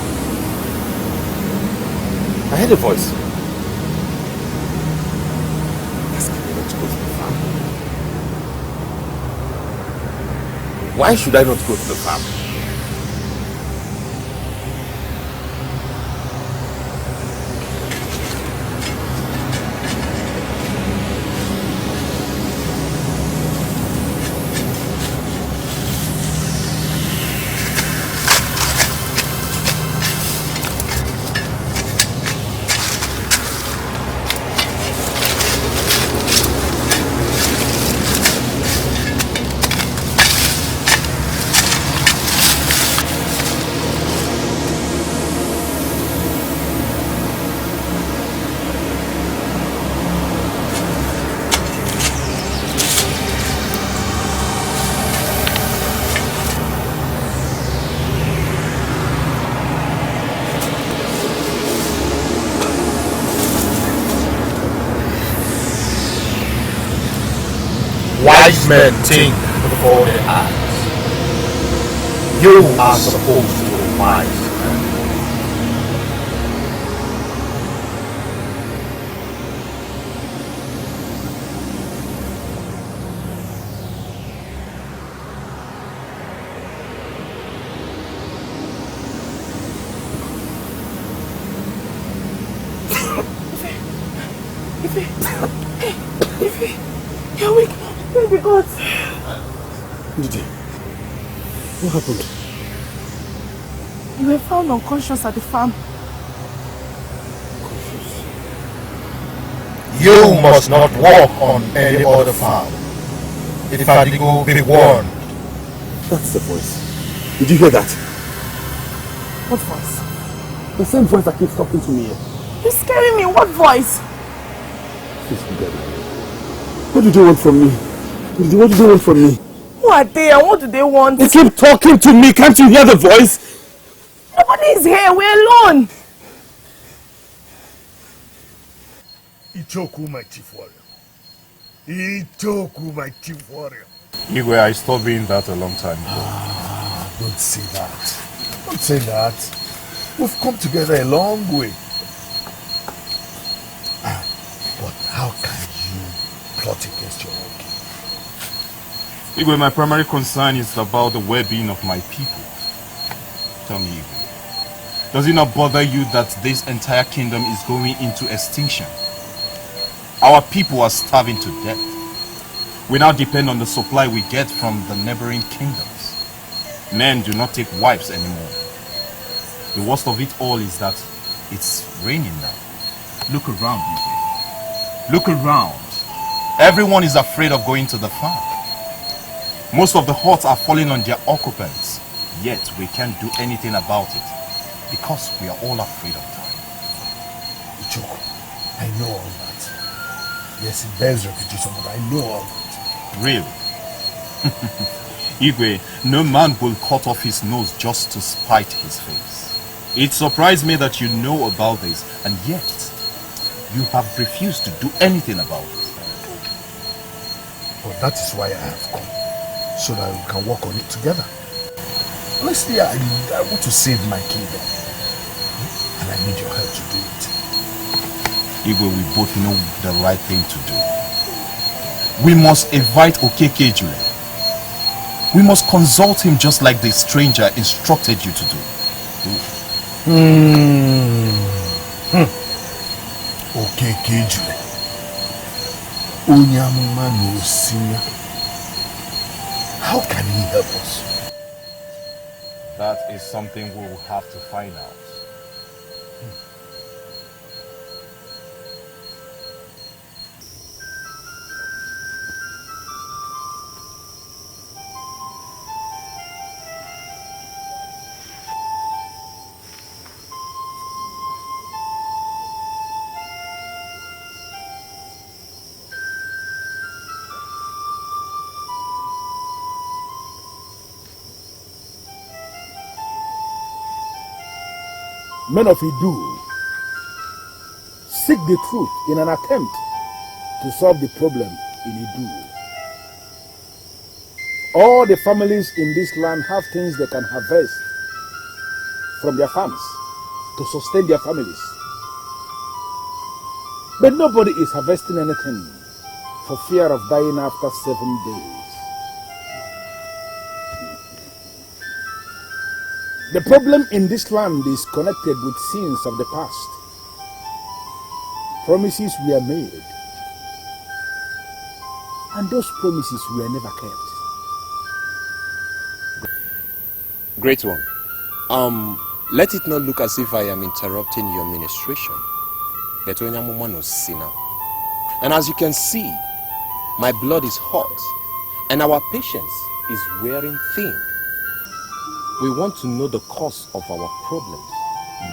I heard a voice. Why should I not go to the farm? wise men think before they act. You are supposed to be wise. You're awake. Baby God. Ndidi, what happened? You were found unconscious at the farm. You must not walk on any other farm. If Fadigo be warned. That's the voice. Did you hear that? What voice? The same voice that keeps talking to me here. You're scaring me. What voice? Please forget it. What do they want from me? What do they want from me? Who are they and what do they want? They keep talking to me. Can't you hear the voice? Nobody is here. We're alone. Ichoku, my chief warrior. Ichoku, my chief warrior. Igwe, I stopped being that a long time ago. Don't say that. Don't say that. We've come together a long way. But how can you plot against your own king? Igwe, my primary concern is about the well-being of my people. Tell me, Igwe, does it not bother you that this entire kingdom is going into extinction? Our people are starving to death. We now depend on the supply we get from the neighboring kingdoms. Men do not take wives anymore. The worst of it all is that it's raining now. Look around, Igwe. Look around. Everyone is afraid of going to the farm. Most of the huts are falling on their occupants. Yet we can't do anything about it because we are all afraid of dying. Ichoko, I know all that. Yes, it bears repetition, but I know all that. Really? Igwe, no man will cut off his nose just to spite his face. It surprised me that you know about this, and yet you have refused to do anything about it. But that is why I have come, so that we can work on it together. Honestly, I want to save my kingdom, and I need your help to do it. Igwe, we both know the right thing to do. We must invite Okekejuele. We must consult him just like the stranger instructed you to do. Okekejuele. Onyamuma no senior. How can he help us? That is something we will have to find out. Men of Idu, seek the truth in an attempt to solve the problem in Idu. All the families in this land have things they can harvest from their farms to sustain their families. But nobody is harvesting anything for fear of dying after 7 days. The problem in this land is connected with sins of the past. Promises were made, and those promises were never kept. Great one. Let it not look as if I am interrupting your ministration. But and as you can see, my blood is hot, and our patience is wearing thin. We want to know the cause of our problems,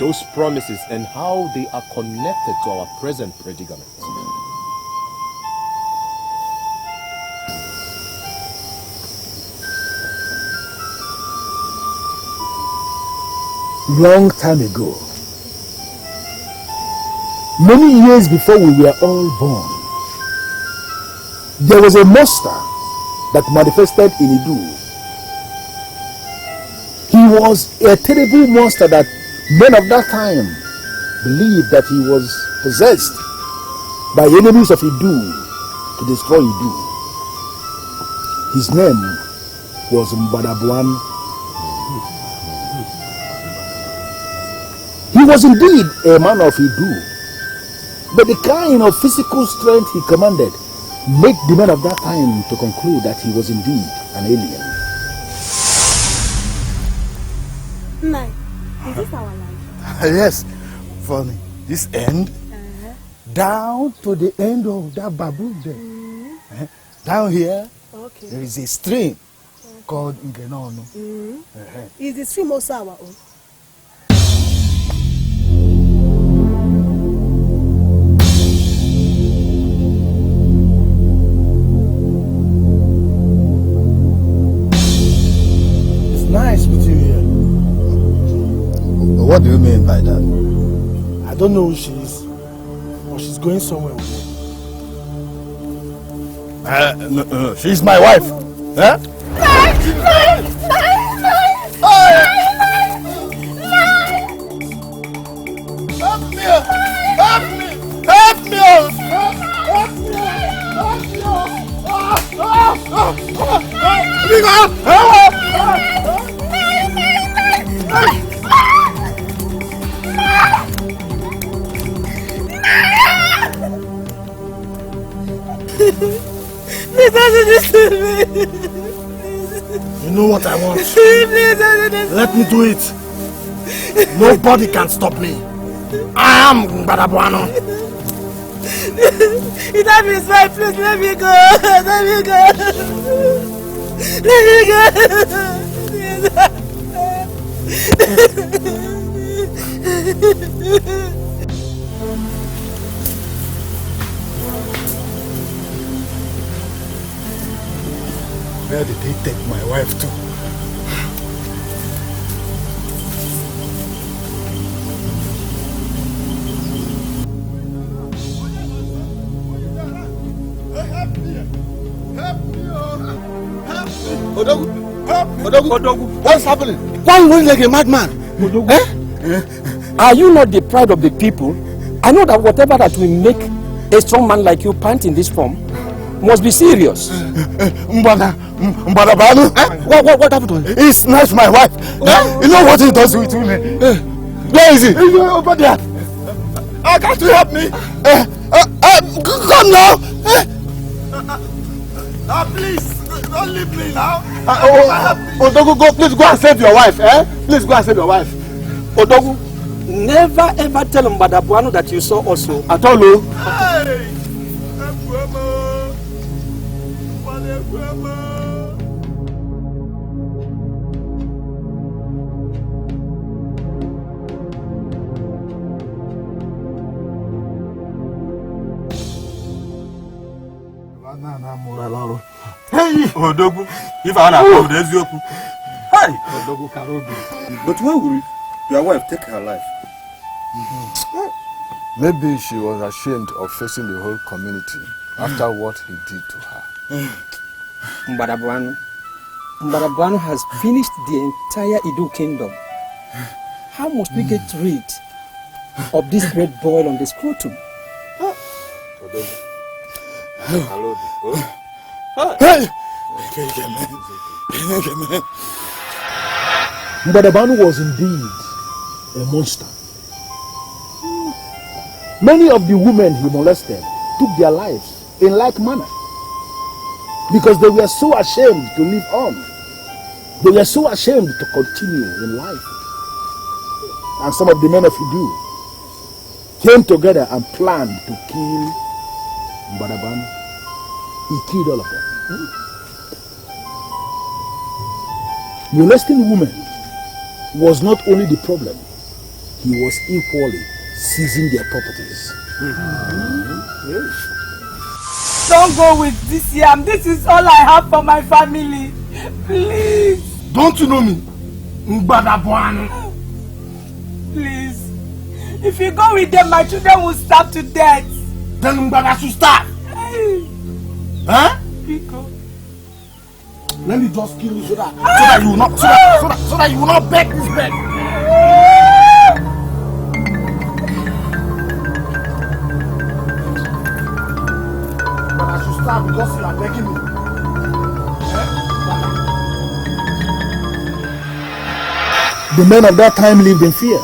those promises and how they are connected to our present predicament. Long time ago, many years before we were all born, there was a monster that manifested in Idu. He was a terrible monster that men of that time believed that he was possessed by enemies of Idu to destroy Idu. His name was Mbadabuan. He was indeed a man of Idu, but the kind of physical strength he commanded made the men of that time to conclude that he was indeed an alien. Nai, is this our life? Yes, from this end down to the end of that baboon there. Down here, there is a stream called Ngenono. Is the stream also our own? Nice with you here. What do you mean by that? I don't know who she is, but she's going somewhere with me. No, she's my wife. Huh? Help me! Help me! Help me! Please don't do this to me. You know what I want? Please don't do this. Let me do it. Nobody can stop me. I am Mbadabuano. It is right. Please let me go. Let me go. Let me go. Where did they take my wife to? Odogu, what's happening? Why are you running like a madman? Are you not the pride of the people? I know that whatever that will make a strong man like you pant in this form must be serious. Mbadabanu? What happened to him? He snatched my wife. You know what he does with women? Where is he? He's over there. Can't you help me? Come now. Please, don't leave me now. Odogu, please go and save your wife. Please go and save your wife. Odogu, never ever tell Mbadabuano that you saw also. At all. Hey! Hey, Odogu, if I want to come, there's your hey, Odogu Karobi. But when will your wife take her life? Maybe she was ashamed of facing the whole community after what he did to her. Mbadabuano has finished the entire Idu kingdom. How must we get rid of this great boil on the scrotum? Hey! Mbadabuano was indeed a monster. Many of the women he molested took their lives in like manner because they were so ashamed to live on. They were so ashamed to continue in life. And some of the men of Idu came together and planned to kill Mbadabuano. He killed all of them. Molesting women was not only the problem, he was equally seizing their properties. Don't go with this yam. This is all I have for my family. Please. Don't you know me? Mbadabuano. Please. If you go with them, my children will starve to death. Then Mbada should starve. Huh? Pico. Let me just kill you so that you will not so that you will not beg this bed. But I should start because you are begging me. The men of that time lived in fear.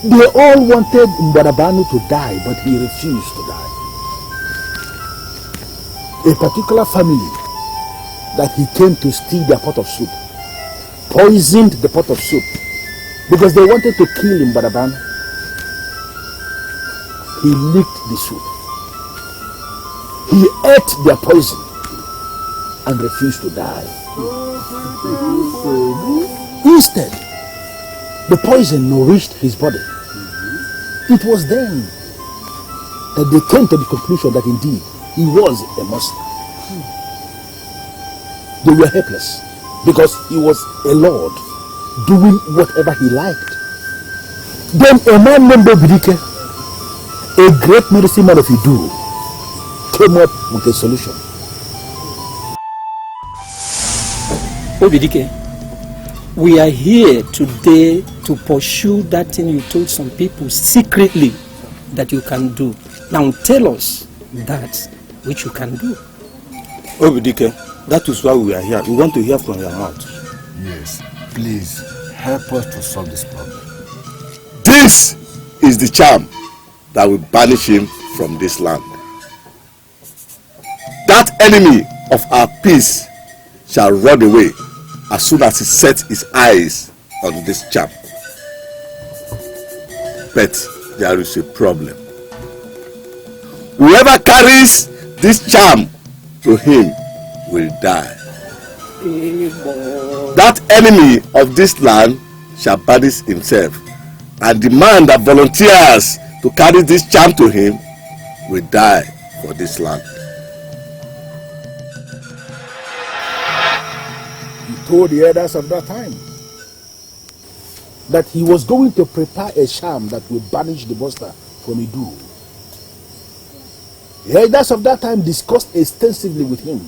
They all wanted Mbadabanu to die, but he refused to die. A particular family that he came to steal their pot of soup poisoned the pot of soup because they wanted to kill Mbadabanu. He licked the soup. He ate their poison and refused to die. Instead, the poison nourished his body. It was then that they came to the conclusion that indeed he was a Muslim. They were helpless because he was a lord doing whatever he liked. Then a man named Obidike, a great medicine man of Idu, came up with a solution. Obidike, we are here today to pursue that thing you told some people secretly that you can do. Now tell us that which you can do. Obidike, that is why we are here. We want to hear from your mouth. Yes, please help us to solve this problem. This is the charm that will banish him from this land. That enemy of our peace shall run away as soon as he sets his eyes on this charm. But there is a problem. Whoever carries this charm to him will die. That enemy of this land shall banish himself, and the man that volunteers to carry this charm to him will die for this land. Told the elders of that time that he was going to prepare a charm that will banish the monster from Idu. The elders of that time discussed extensively with him,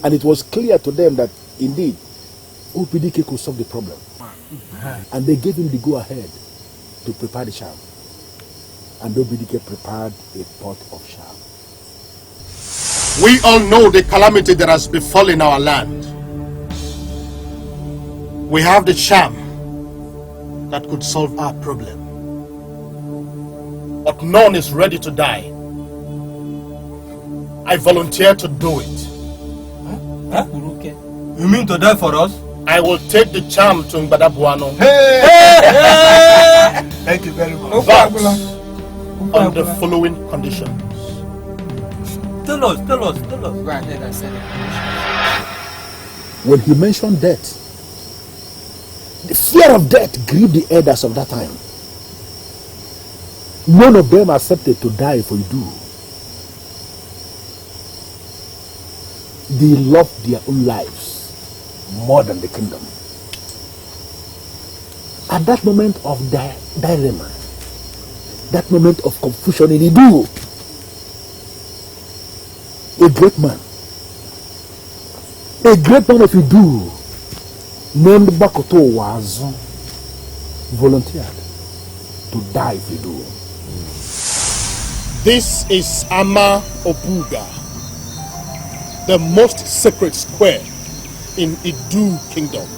and it was clear to them that indeed Obidike could solve the problem. And they gave him the go-ahead to prepare the charm. And Obidike prepared a pot of charm. We all know the calamity that has befallen our land. We have the charm that could solve our problem. But none is ready to die. I volunteer to do it. Huh? You mean to die for us? I will take the charm to Mbadabuano. Hey! Thank you very much. But on the following conditions. Tell us. Go ahead and say it. When he mentioned death, the fear of death gripped the elders of that time. None of them accepted to die for Idu. They loved their own lives more than the kingdom. At that moment of dilemma, that moment of confusion in Idu, a great man of Idu named Bakoto Wazo volunteered to die for Idu. This is Ama Obuga, the most sacred square in Idu Kingdom.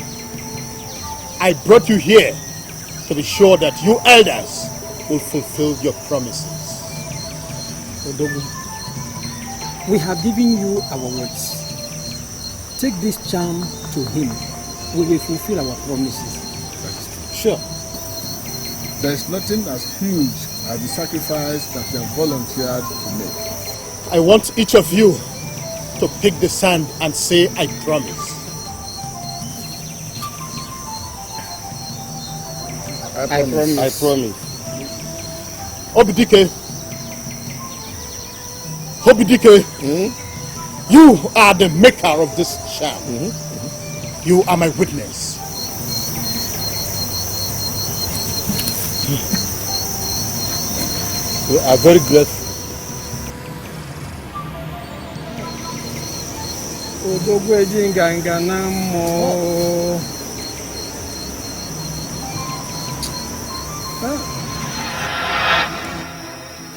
I brought you here to be sure that you elders will fulfill your promises. We have given you our words. Take this charm to him. We will fulfill our promises. Sure. There is nothing as huge as the sacrifice that you have volunteered to make. I want each of you to pick the sand and say, I promise. I promise. I promise. Obidike, you are the maker of this charm. You are my witness. We are very grateful.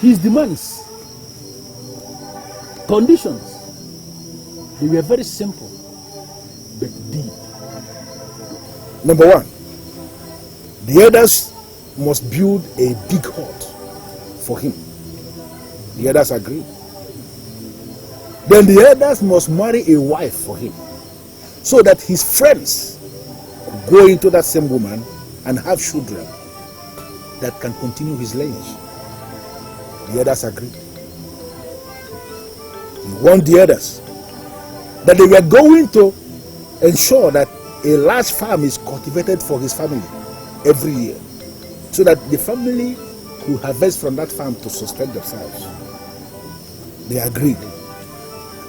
His demands, conditions, they were very simple but deep. Number one, the elders must build a big hut for him. The elders agreed. Then the elders must marry a wife for him so that his friends could go into that same woman and have children that can continue his lineage. The elders agreed. He warned the elders that they were going to ensure that a large farm is cultivated for his family every year so that the family could harvest from that farm to sustain themselves. They agreed.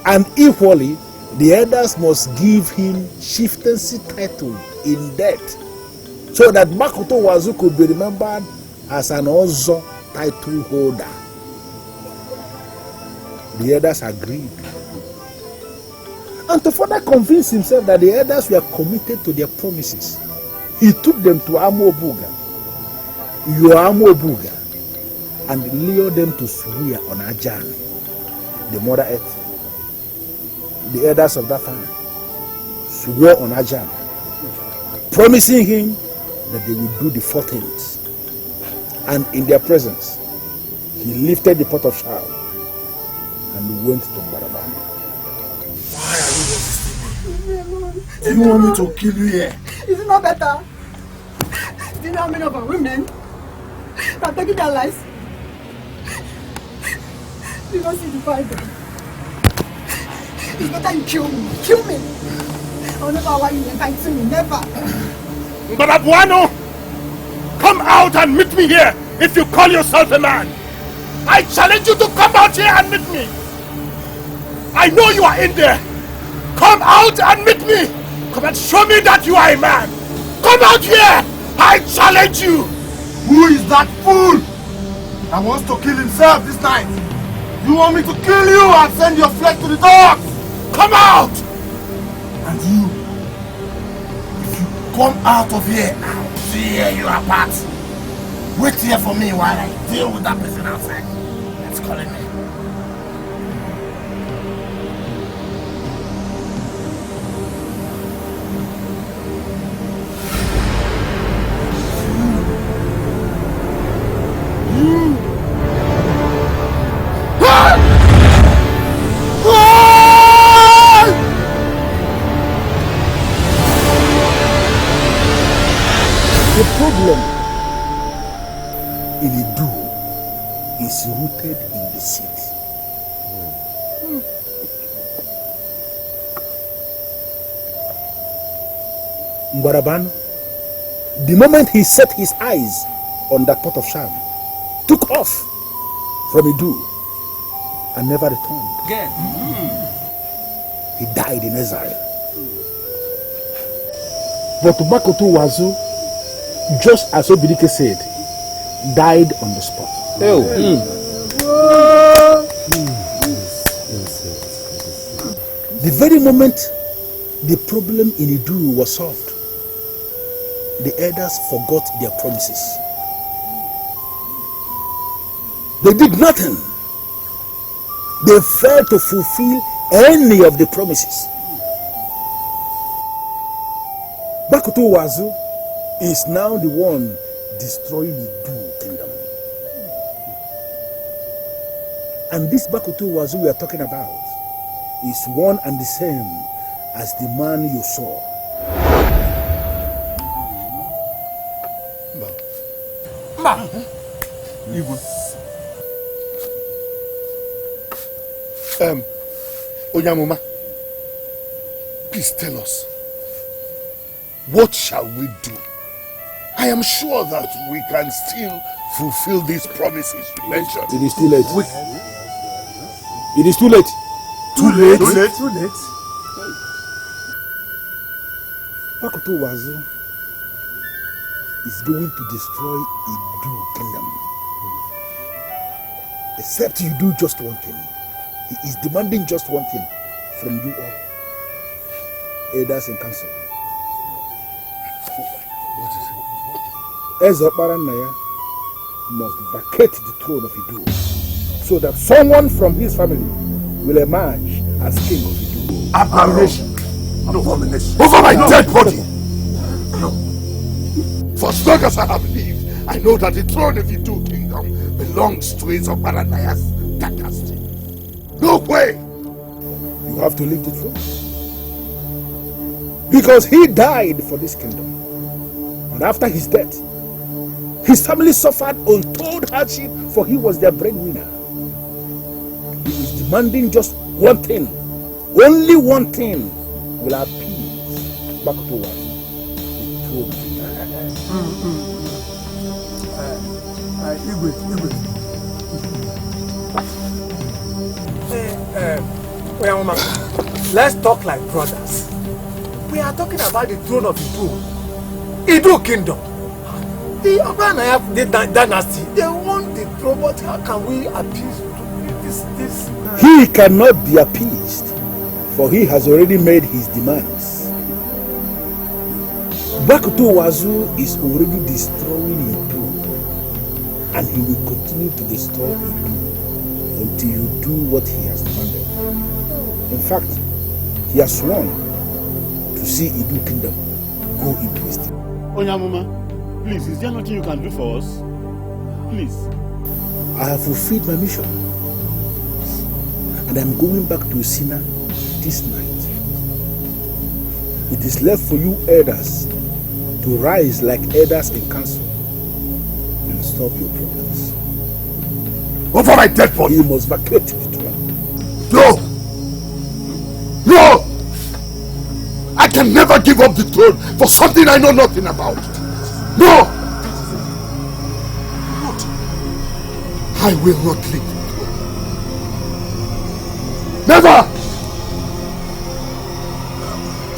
And equally, the elders must give him chieftaincy title in death so that Makoto Wazu could be remembered as an Ozo title holder. The elders agreed. And to further convince himself that the elders were committed to their promises, he took them to Amobuga, Yoamobuga, and lured them to swear on Ajan, the Mother Earth. The elders of that family swore on Ajan, promising him that they would do the 4 things. And in their presence, he lifted the pot of shell and went to Barabani. Why are you resisting me? Do you want me to kill you here? Is it not better? Do you know how many of our women are taking their lives? Do you not see the Bible? It's better you kill me. Kill me. I'll never allow you to fight to me. Never. But Abuano, come out and meet me here if you call yourself a man. I challenge you to come out here and meet me. I know you are in there. Come out and meet me. Come and show me that you are a man. Come out here. I challenge you. Who is that fool that wants to kill himself this night? You want me to kill you and send your flesh to the dogs? Come out! And you, if you come out of here, I'll tear you apart. Wait here for me while I deal with that person outside that's calling me. The problem in Idu is rooted in the seed. Mbaraban, the moment he set his eyes on that pot of sham, took off from Idu and never returned. Again. He died in exile. But Bakoto Wazu, just as Obidike said, died on the spot. The very moment the problem in Idu was solved, the elders forgot their promises. They did nothing. They failed to fulfill any of the promises. Bakoto Wazu is now the one destroying the Idu kingdom. And this Bakoto Wazu we are talking about is one and the same as the man you saw. Onyamuma, please tell us, what shall we do? I am sure that we can still fulfill these promises you mentioned. It is too late. It is too late. Too late? Too late? Too late. Bakoto Wazu is going to destroy Idu kingdom. Except you do just one thing. He is demanding just one thing from you all. elders in council. Eze Okparanaya must vacate the throne of Idu so that someone from his family will emerge as king of Idu. Abomination! Abomination! Over my dead body! No. For as long as I have lived, I know that the throne of Idu kingdom belongs to Is Okparanaya's dynasty. No way! You have to leave the throne. Because he died for this kingdom. And after his death, his family suffered untold hardship, for he was their breadwinner. He is demanding just one thing. Only one thing will appease back to us. Let's talk like brothers. We are talking about the throne of Idu. Idu kingdom. The Obanaya dynasty, they want the throne, but how can we appease this? He cannot be appeased, for he has already made his demands. Bakuto Wazu is already destroying Idu, and he will continue to destroy Idu until you do what he has demanded. In fact, he has sworn to see Idu kingdom go in peace. Onyamuma, please, is there nothing you can do for us? Please. I have fulfilled my mission, and I'm going back to Osina this night. It is left for you elders to rise like elders in council and solve your problems. Over my dead body! You must vacate the throne. No! No! I can never give up the throne for something I know nothing about. No! Not. I will not leave the throne. Never!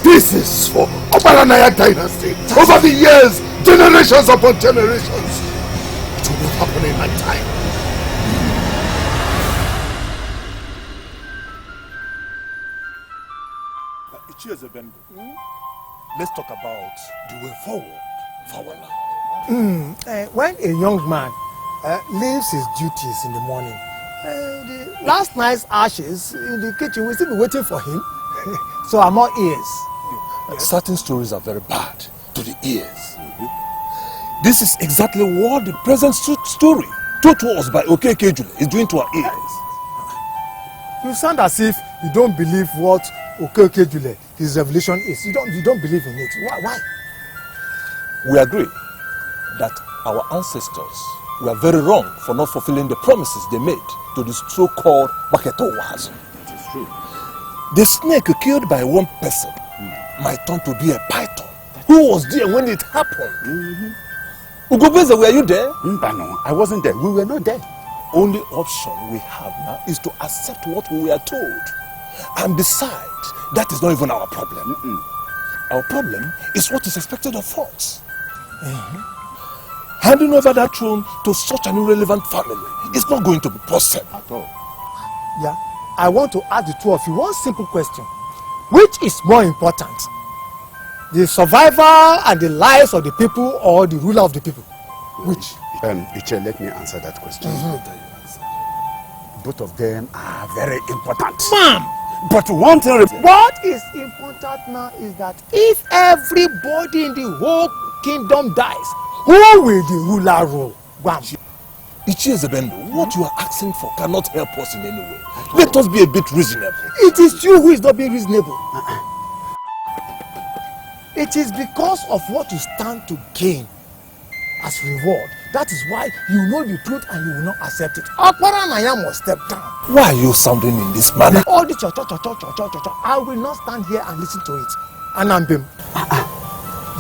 This is for Obaranaya dynasty. Over the years, generations upon generations. It will not happen in my time. Let's talk about the way forward for our land. When a young man leaves his duties in the morning, the last night's ashes in the kitchen will still be waiting for him. So I'm all ears. Certain stories are very bad to the ears. This is exactly what the present story told to us by Okonkwo is doing to our ears. You sound as if you don't believe what Okonkwo, his revelation is. You don't believe in it. Why? We agree that our ancestors were very wrong for not fulfilling the promises they made to the so-called Waketowas. That is true. The snake killed by one person might turn to be a python. Who was there when it happened? Ugobeze, were you there? No, I wasn't there. We were not there. Only option we have now is to accept what we were told. And besides, that is not even our problem. Our problem is what is expected of us. Handing over that throne to such an irrelevant family is not going to be possible at all. Yeah, I want to ask the two of you one simple question. Which is more important? The survival and the lives of the people, or the ruler of the people? Which? Iche, let me answer that question. Both of them are very important. Ma'am! But one thing... What is important now is that if everybody in the whole kingdom dies, who will the ruler rule? Bam! Ichiezebendo, what you are asking for cannot help us in any way. Let us be a bit reasonable. It is you who is not being reasonable. It is because of what you stand to gain as reward. That is why you know the truth and you will not accept it. Okparanaya must step down. Why are you sounding in this manner? All this I will not stand here and listen to it. Anambim.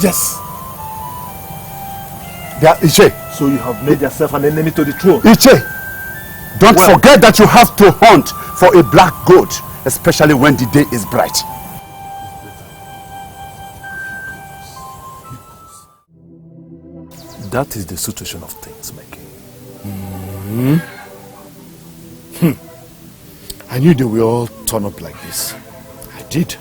Yes. Iche. So you have made yourself an enemy to the throne. Iche, don't forget that you have to hunt for a black goat, especially when the day is bright. That is the situation of things, Mikey. I knew they would all turn up like this. I did.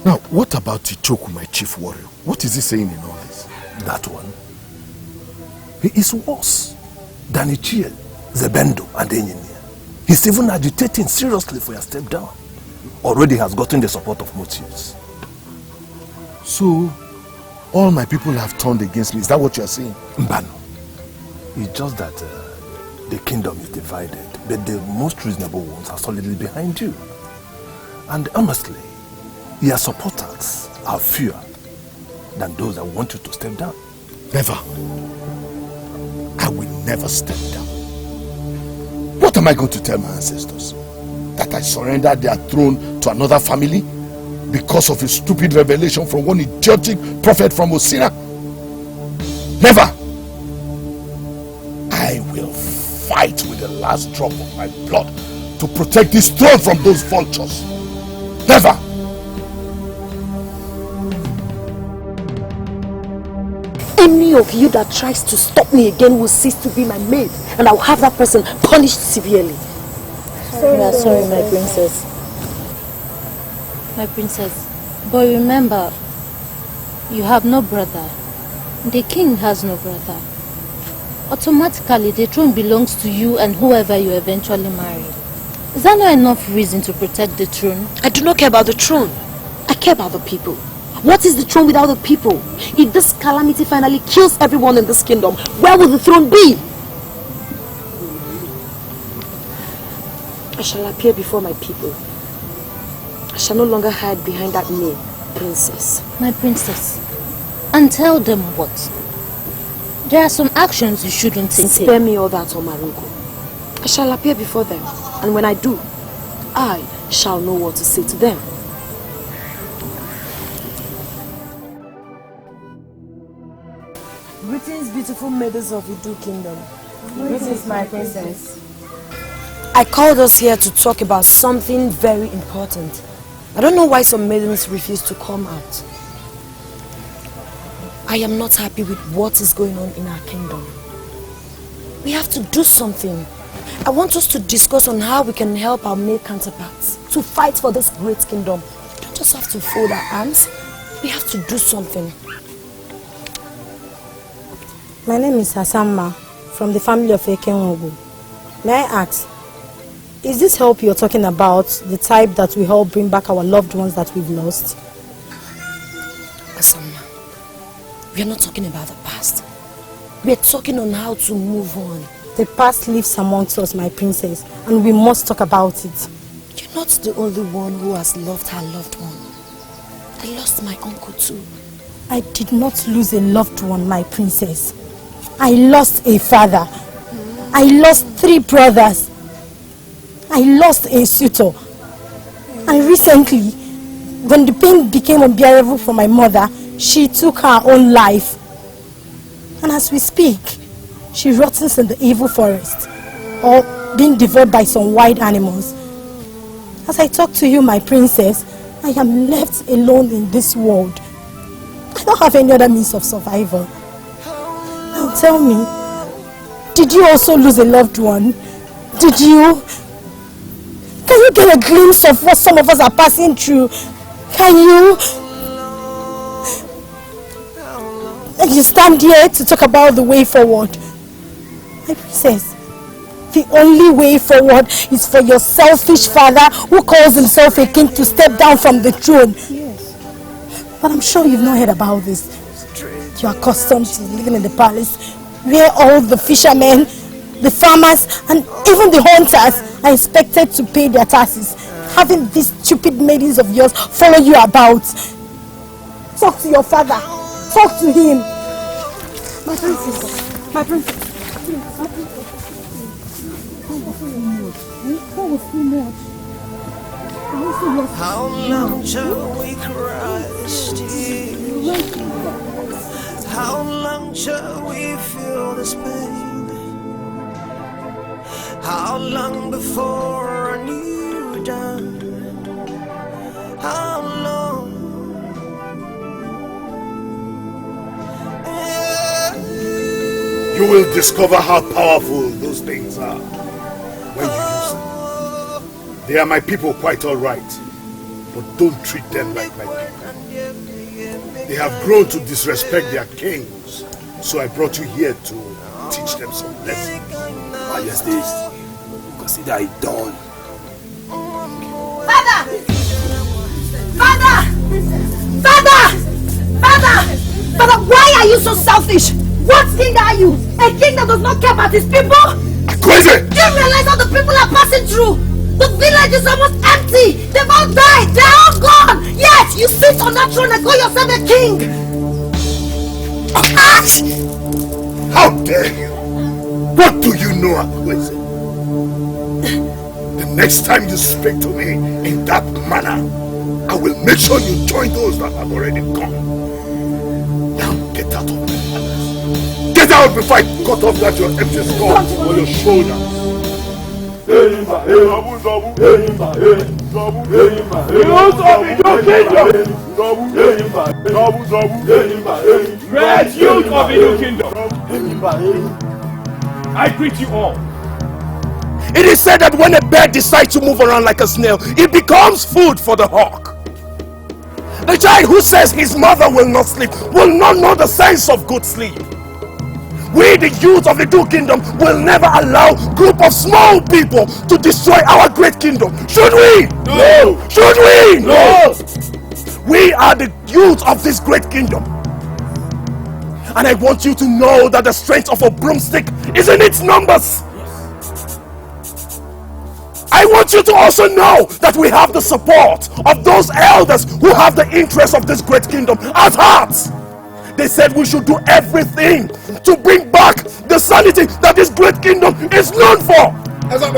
Now, what about Ichoku, my chief warrior? What is he saying in all this? That one. He is worse than Ichie, Zebendo, and Engineer. He's even agitating seriously for your step down. Already has gotten the support of most youths. So, all my people have turned against me. Is that what you are saying? Mbano. It's just that the kingdom is divided, but the most reasonable ones are solidly behind you. And honestly, your supporters are fewer than those that want you to step down. Never. I will never step down. What am I going to tell my ancestors? That I surrendered their throne to another family because of a stupid revelation from one idiotic prophet from Osira? Never. I will fight with the last drop of my blood to protect this throne from those vultures. Never. Any of you that tries to stop me again will cease to be my maid, and I will have that person punished severely. Sorry, my princess. My princess, but remember, you have no brother. The king has no brother. Automatically, the throne belongs to you and whoever you eventually marry. Is that not enough reason to protect the throne? I do not care about the throne. I care about the people. What is the throne without the people? If this calamity finally kills everyone in this kingdom, where will the throne be? I shall appear before my people. I shall no longer hide behind that name, princess. My princess, and tell them what? There are some actions you shouldn't take. Spare me all that, Omarugo. I shall appear before them, and when I do, I shall know what to say to them. Greetings, beautiful maidens of Idu Kingdom. Greetings, my princess. I called us here to talk about something very important. I don't know why some maidens refuse to come out. I am not happy with what is going on in our kingdom. We have to do something. I want us to discuss on how we can help our male counterparts to fight for this great kingdom. We don't just have to fold our hands. We have to do something. My name is Hasamma from the family of Ekenwogu. May I ask, is this help you're talking about the type that will help bring back our loved ones that we've lost? Hasamma, we are not talking about the past. We are talking on how to move on. The past lives amongst us, my princess, and we must talk about it. You're not the only one who has loved her loved one. I lost my uncle too. I did not lose a loved one, my princess. I lost a father. I lost 3 brothers. I lost a suitor. And recently, when the pain became unbearable for my mother, she took her own life. And as we speak, she rottens in the evil forest, or being devoured by some wild animals. As I talk to you, my princess, I am left alone in this world. I don't have any other means of survival. Now tell me, did you also lose a loved one? Did you? Can you get a glimpse of what some of us are passing through? Can you? And you stand here to talk about the way forward. My princess, the only way forward is for your selfish father who calls himself a king to step down from the throne. Yes. But I'm sure you've not heard about this. You're accustomed to living in the palace where all the fishermen, the farmers, and even the hunters are expected to pay their taxes. Having these stupid maidens of yours follow you about. Talk to your father. Talk to him. My princess. My princess. How long shall we cry still? How long shall we feel this pain? How long before a new dawn? How long? You will discover how powerful those things are when you use them. They are my people, quite all right. but don't treat them like my people. They have grown to disrespect their kings, so I brought you here to teach them some lessons. Majesty, consider it done. Father! Father! Father! Father! Father, why are you so selfish? What king are you? A king that does not care about his people? Crazy! Do you realize how the people are passing through? The village is almost empty. They've all died. They're all gone. Yet you sit on that throne and call yourself a king. How dare you? What do you know, Akwese? The next time you speak to me in that manner, I will make sure you join those that have already gone. Now get out of my palace. Get out before I cut off that your empty skull on your shoulders. Great youth of the new kingdom, I greet you all. It is said that when a bird decides to move around like a snail, it becomes food for the hawk. The child who says his mother will not sleep will not know the sense of good sleep. We, the youth of the new kingdom, will never allow a group of small people to destroy our great kingdom. Should we? No! Should we? No! We are the youth of this great kingdom. And I want you to know that the strength of a broomstick is in its numbers. I want you to also know that we have the support of those elders who have the interest of this great kingdom at heart. They said we should do everything to bring back the sanity that this great kingdom is known for. Let's go.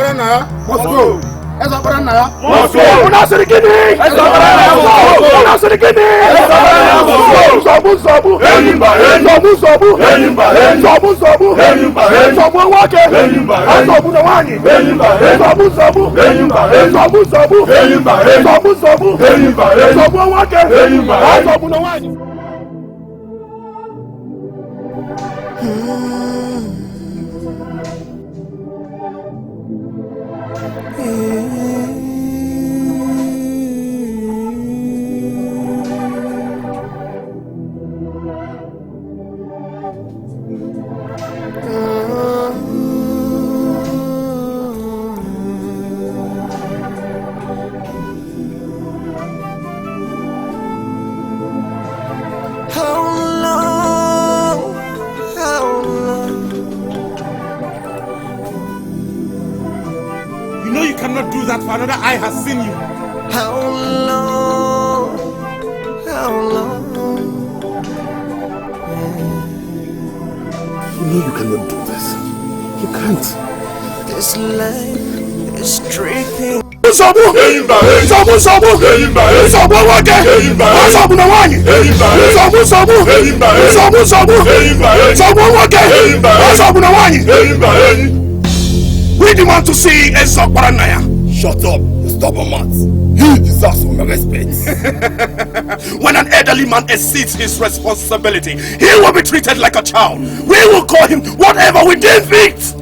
Let's go. Announce it again. Announce it again. Sabu sabu. Sabu sabu. Sabu sabu. Sabu wake. Sabu na wani. Sabu sabu. Sabu sabu. Sabu sabu. Sabu wake. Sabu na wani. Another eye has seen you. How long? How long? You know you cannot do this. You can't. This life is tripping. Sabu! Sabu sabu! Sabu wake! Sabu na wani! Sabu sabu! Sabu sabu! Sabu wake! Sabu na wani! We demand to see Is African Nigerian. Shut up, you stubborn man. He deserves my respect. When an elderly man exceeds his responsibility, he will be treated like a child. We will call him whatever we deem fit.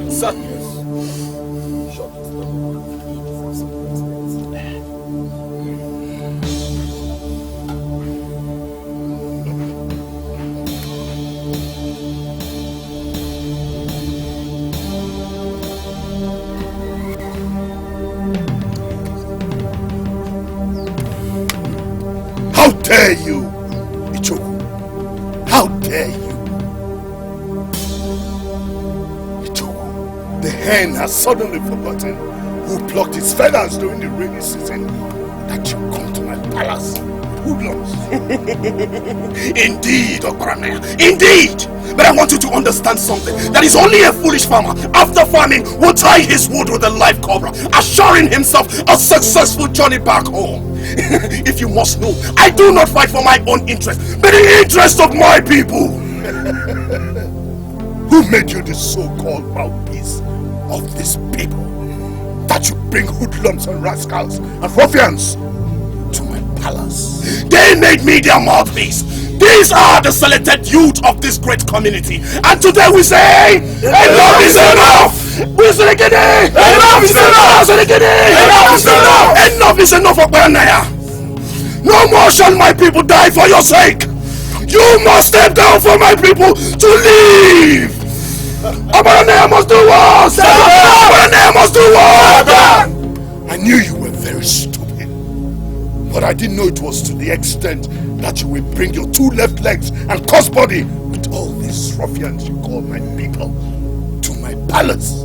How dare you, Ichoku? How dare you? Ichoku, the hen has suddenly forgotten who plucked its feathers during the rainy season that you come to my palace. Hoodlums. Indeed, Okranaya, indeed. But I want you to understand something. That is only a foolish farmer, after farming, will tie his wood with a live cobra, assuring himself a successful journey back home. If you must know, I do not fight for my own interest, but the interest of my people. Who made you the so-called mouthpiece of this people? That you bring hoodlums and rascals and ruffians to my palace? They made me their mouthpiece. These are the selected youth of this great community. And today we say, enough is enough! We say again, enough is enough! Enough is enough! Enough is enough of Banaya! No more shall my people die for your sake. You must step down for my people to live. Obaranaya must do war. Obaranaya must do war. I knew you were very stupid, but I didn't know it was to the extent that you will bring your 2 left legs and cuss body with all these ruffians you call my people to my palace.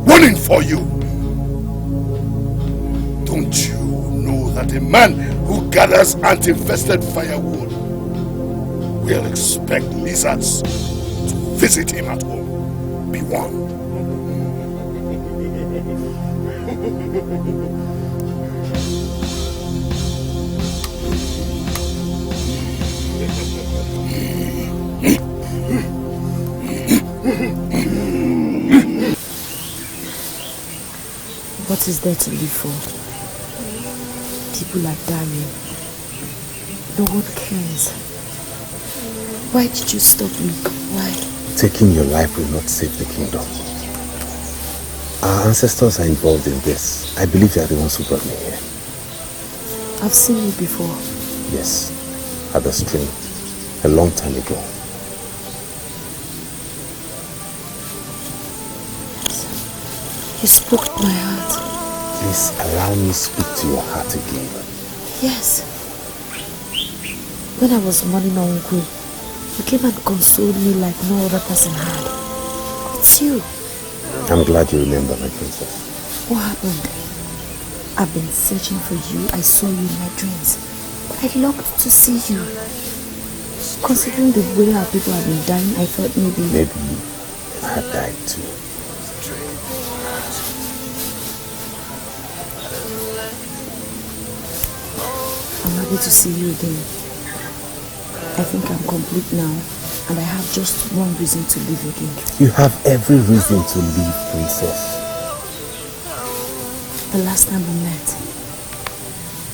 Warning for you. Don't you know that a man who gathers ant-infested firewood will expect lizards to visit him at home? Be warned. What is there to live for? People are dying. No one cares. Why did you stop me? Why? Taking your life will not save the kingdom. Our ancestors are involved in this. I believe they are the ones who brought me here. I've seen you before. Yes, at the stream, a long time ago. You spoke to my heart. Please allow me to speak to your heart again. Yes. When I was mourning Uncle, you came and consoled me like no other person had. It's you. I'm glad you remember, my princess. What happened? I've been searching for you. I saw you in my dreams. I longed to see you. Considering the way our people have been dying, I thought maybe I had died too. I'm happy to see you again. I think I'm complete now, and I have just one reason to live again. You have every reason to live, princess. The last time we met,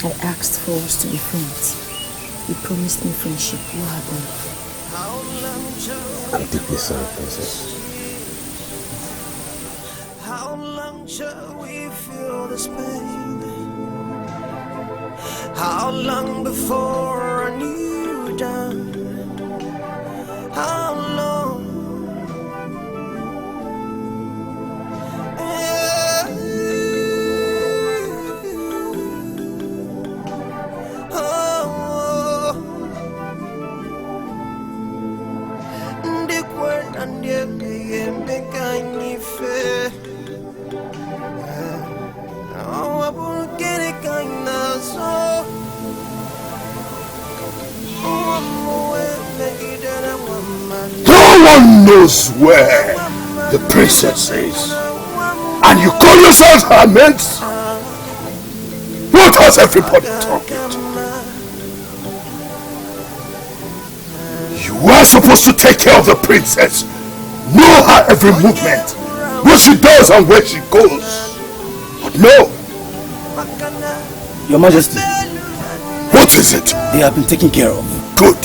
I asked for us to be friends. You promised me friendship. What happened? I'm deeply sorry, princess. How long shall we feel this pain? How long before a new dawn? How long? No one knows where the princess is, and you call yourselves her mates? What has everybody talking to? You are supposed to take care of the princess, know her every movement, what she does and where she goes. But no. Your Majesty. What is it? They have been taken care of. Good.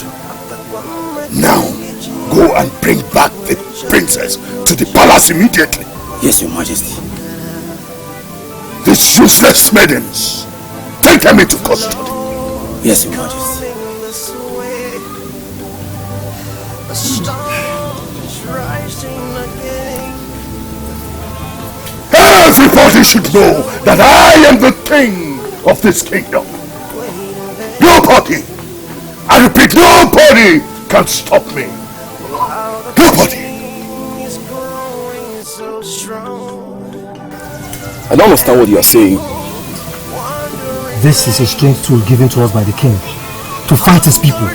Now, go and bring back the princess to the palace immediately. Yes, Your Majesty. These useless maidens, take them into custody. Yes, Your Majesty. Everybody should know that I am the king of this kingdom. Nobody, I repeat, nobody can stop me. Nobody. I don't understand what you are saying. This is a strange tool given to us by the king to fight his people.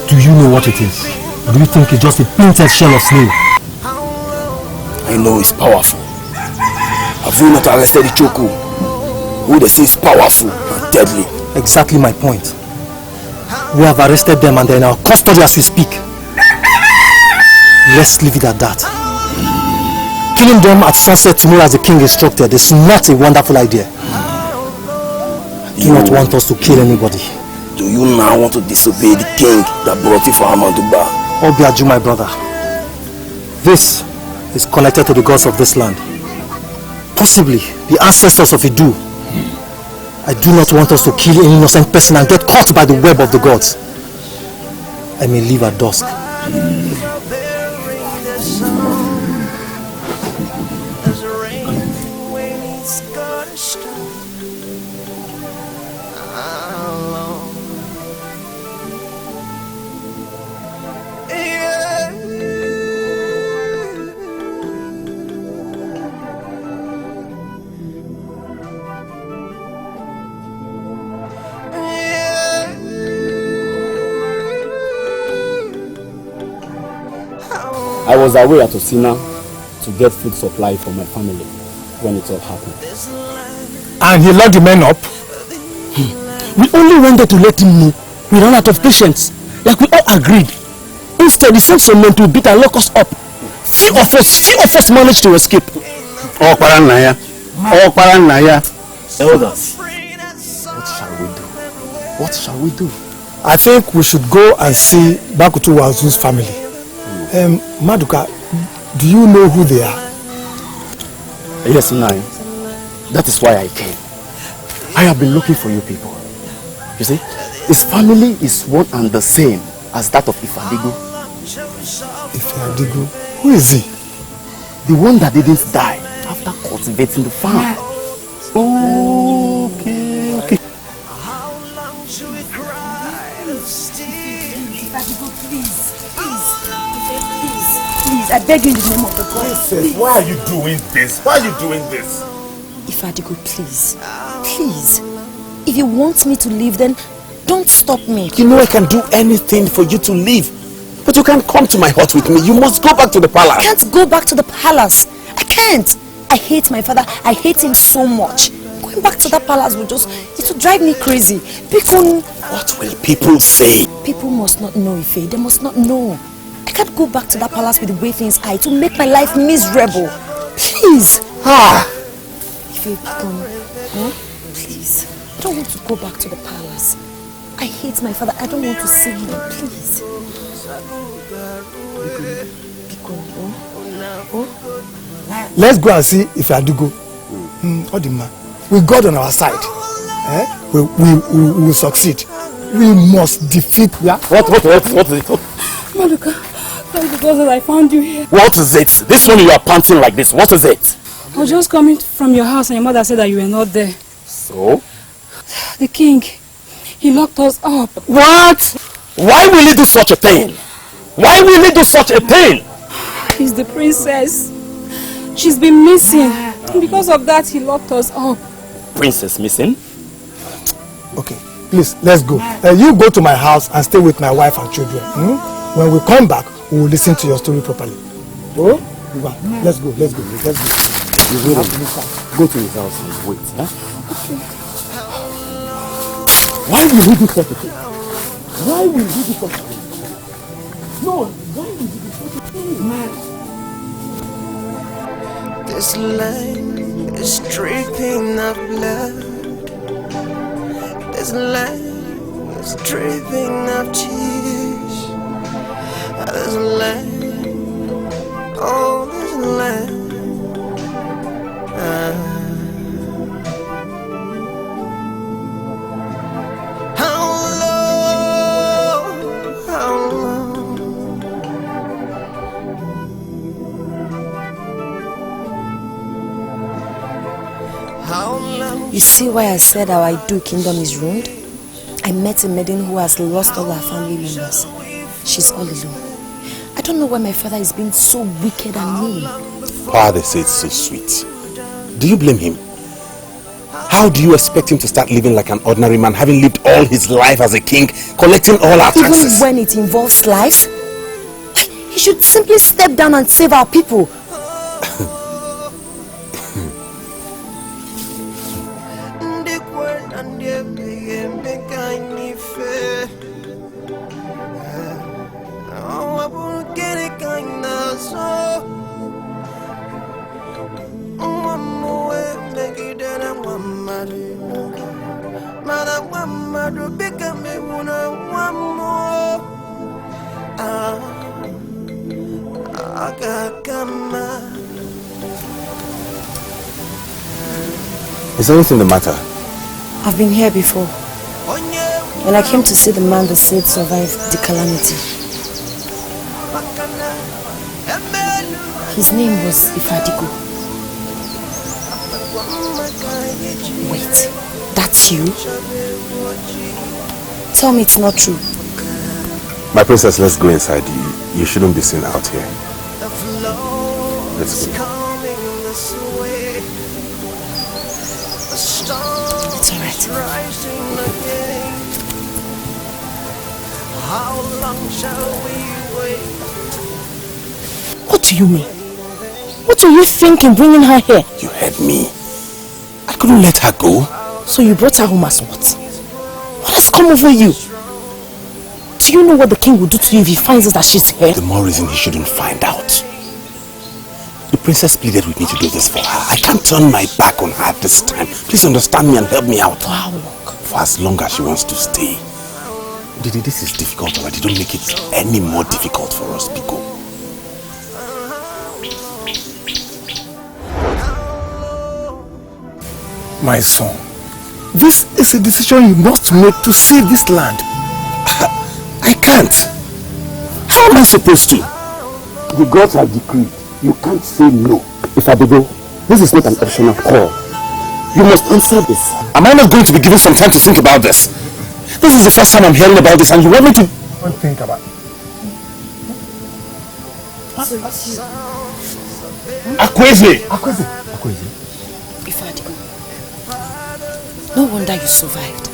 Do you know what it is? Or do you think it's just a painted shell of slave? I know it's powerful. Have we not arrested Ichoku, who they say is powerful and deadly? Exactly my point. We have arrested them and they're in our custody as we speak. Let's leave it at that. Killing them at sunset tomorrow as the king instructed is not a wonderful idea. Do not want us to kill anybody. Do you now want to disobey the king that brought you for Amanduba? Obiagu, my brother. This is connected to the gods of this land. Possibly the ancestors of Idu. I I do not want us to kill an innocent person and get caught by the web of the gods. I may leave at dusk. I was away at Osina to get food supply for my family when it all happened. And he locked the men up? We only went there to let him know we ran out of patience, like we all agreed. Instead, he sent some men to beat and lock us up. Few of us managed to escape. Oh, Paranaya. Oh, Paranaya. Elders, what shall we do? What shall we do? I think we should go and see Bakutu Wazu's family. Maduka, do you know who they are? Yes, Nai. That is why I came. I have been looking for you people. You see, his family is one and the same as that of Ifadigo. Ifadigo? Who is he? The one that didn't die after cultivating the farm. Okay. Please, I beg you in the name of the God. Why are you doing this? Why are you doing this? Ifadigo, please. Please. If you want me to leave, then don't stop me. You know I can do anything for you to leave. But you can't come to my hut with me. You must go back to the palace. I can't go back to the palace. I can't. I hate my father. I hate him so much. Going back to that palace will it will drive me crazy. What will people say? People must not know, Ife. They must not know. I can't go back to that palace with the way things are. It will make my life miserable. Please. Ife, please. I don't want to go back to the palace. I hate my father. I don't want to see him. Please. Let's go and see if I do go. With God on our side, we will succeed. We must defeat. What is it? Maduka, thank God that I found you here. What is it? This one you are panting like this. What is it? I was just coming from your house and your mother said that you were not there. So? The king, he locked us up. What? Why will he do such a thing? Why will he do such a thing? He's the princess. She's been missing. And because of that, he locked us up. Princess missing? Okay, please, let's go. You go to my house and stay with my wife and children. When we come back, we will listen to your story properly. Oh? Let's go. You go to his house and wait. Huh? Okay. Why will he do such a thing? Why will he do such a thing? No, why will he do such a thing? This land is dripping of blood. This land is dripping of tears. This land, oh, this land. How long? You see why I said our Idu kingdom is ruined? I met a maiden who has lost all her family members. She's all alone. I don't know why my father is being so wicked and mean. Father says so sweet. Do you blame him? How do you expect him to start living like an ordinary man, having lived all his life as a king, collecting all our taxes? Even when it involves life, he should simply step down and save our people. Is anything the matter? I've been here before. When I came to see the man they said survived the calamity. His name was Ifadigo. Wait, that's you? Tell me it's not true. My princess, let's go inside. You shouldn't be seen out here. Let's go. It's alright. How long shall we wait? What do you mean? What are you thinking bringing her here? You heard me. I couldn't let her go. So you brought her home as what? What has come over you? Do you know what the king will do to you if he finds out that she's here? The more reason he shouldn't find out. The princess pleaded with me to do this for her. I can't turn my back on her this time. Please understand me and help me out. For how long? For as long as she wants to stay. Didi, this is difficult already. Don't make it any more difficult for us, Biko. My son, this is a decision you must make to save this land. I can't. How am I supposed to? The gods have decreed. You can't say no. If I go, this is not an optional call. You must answer this. Am I not going to be given some time to think about this? This is the first time I'm hearing about this and you want me to... Don't think about it. Akweze! Ifadigo. No wonder you survived.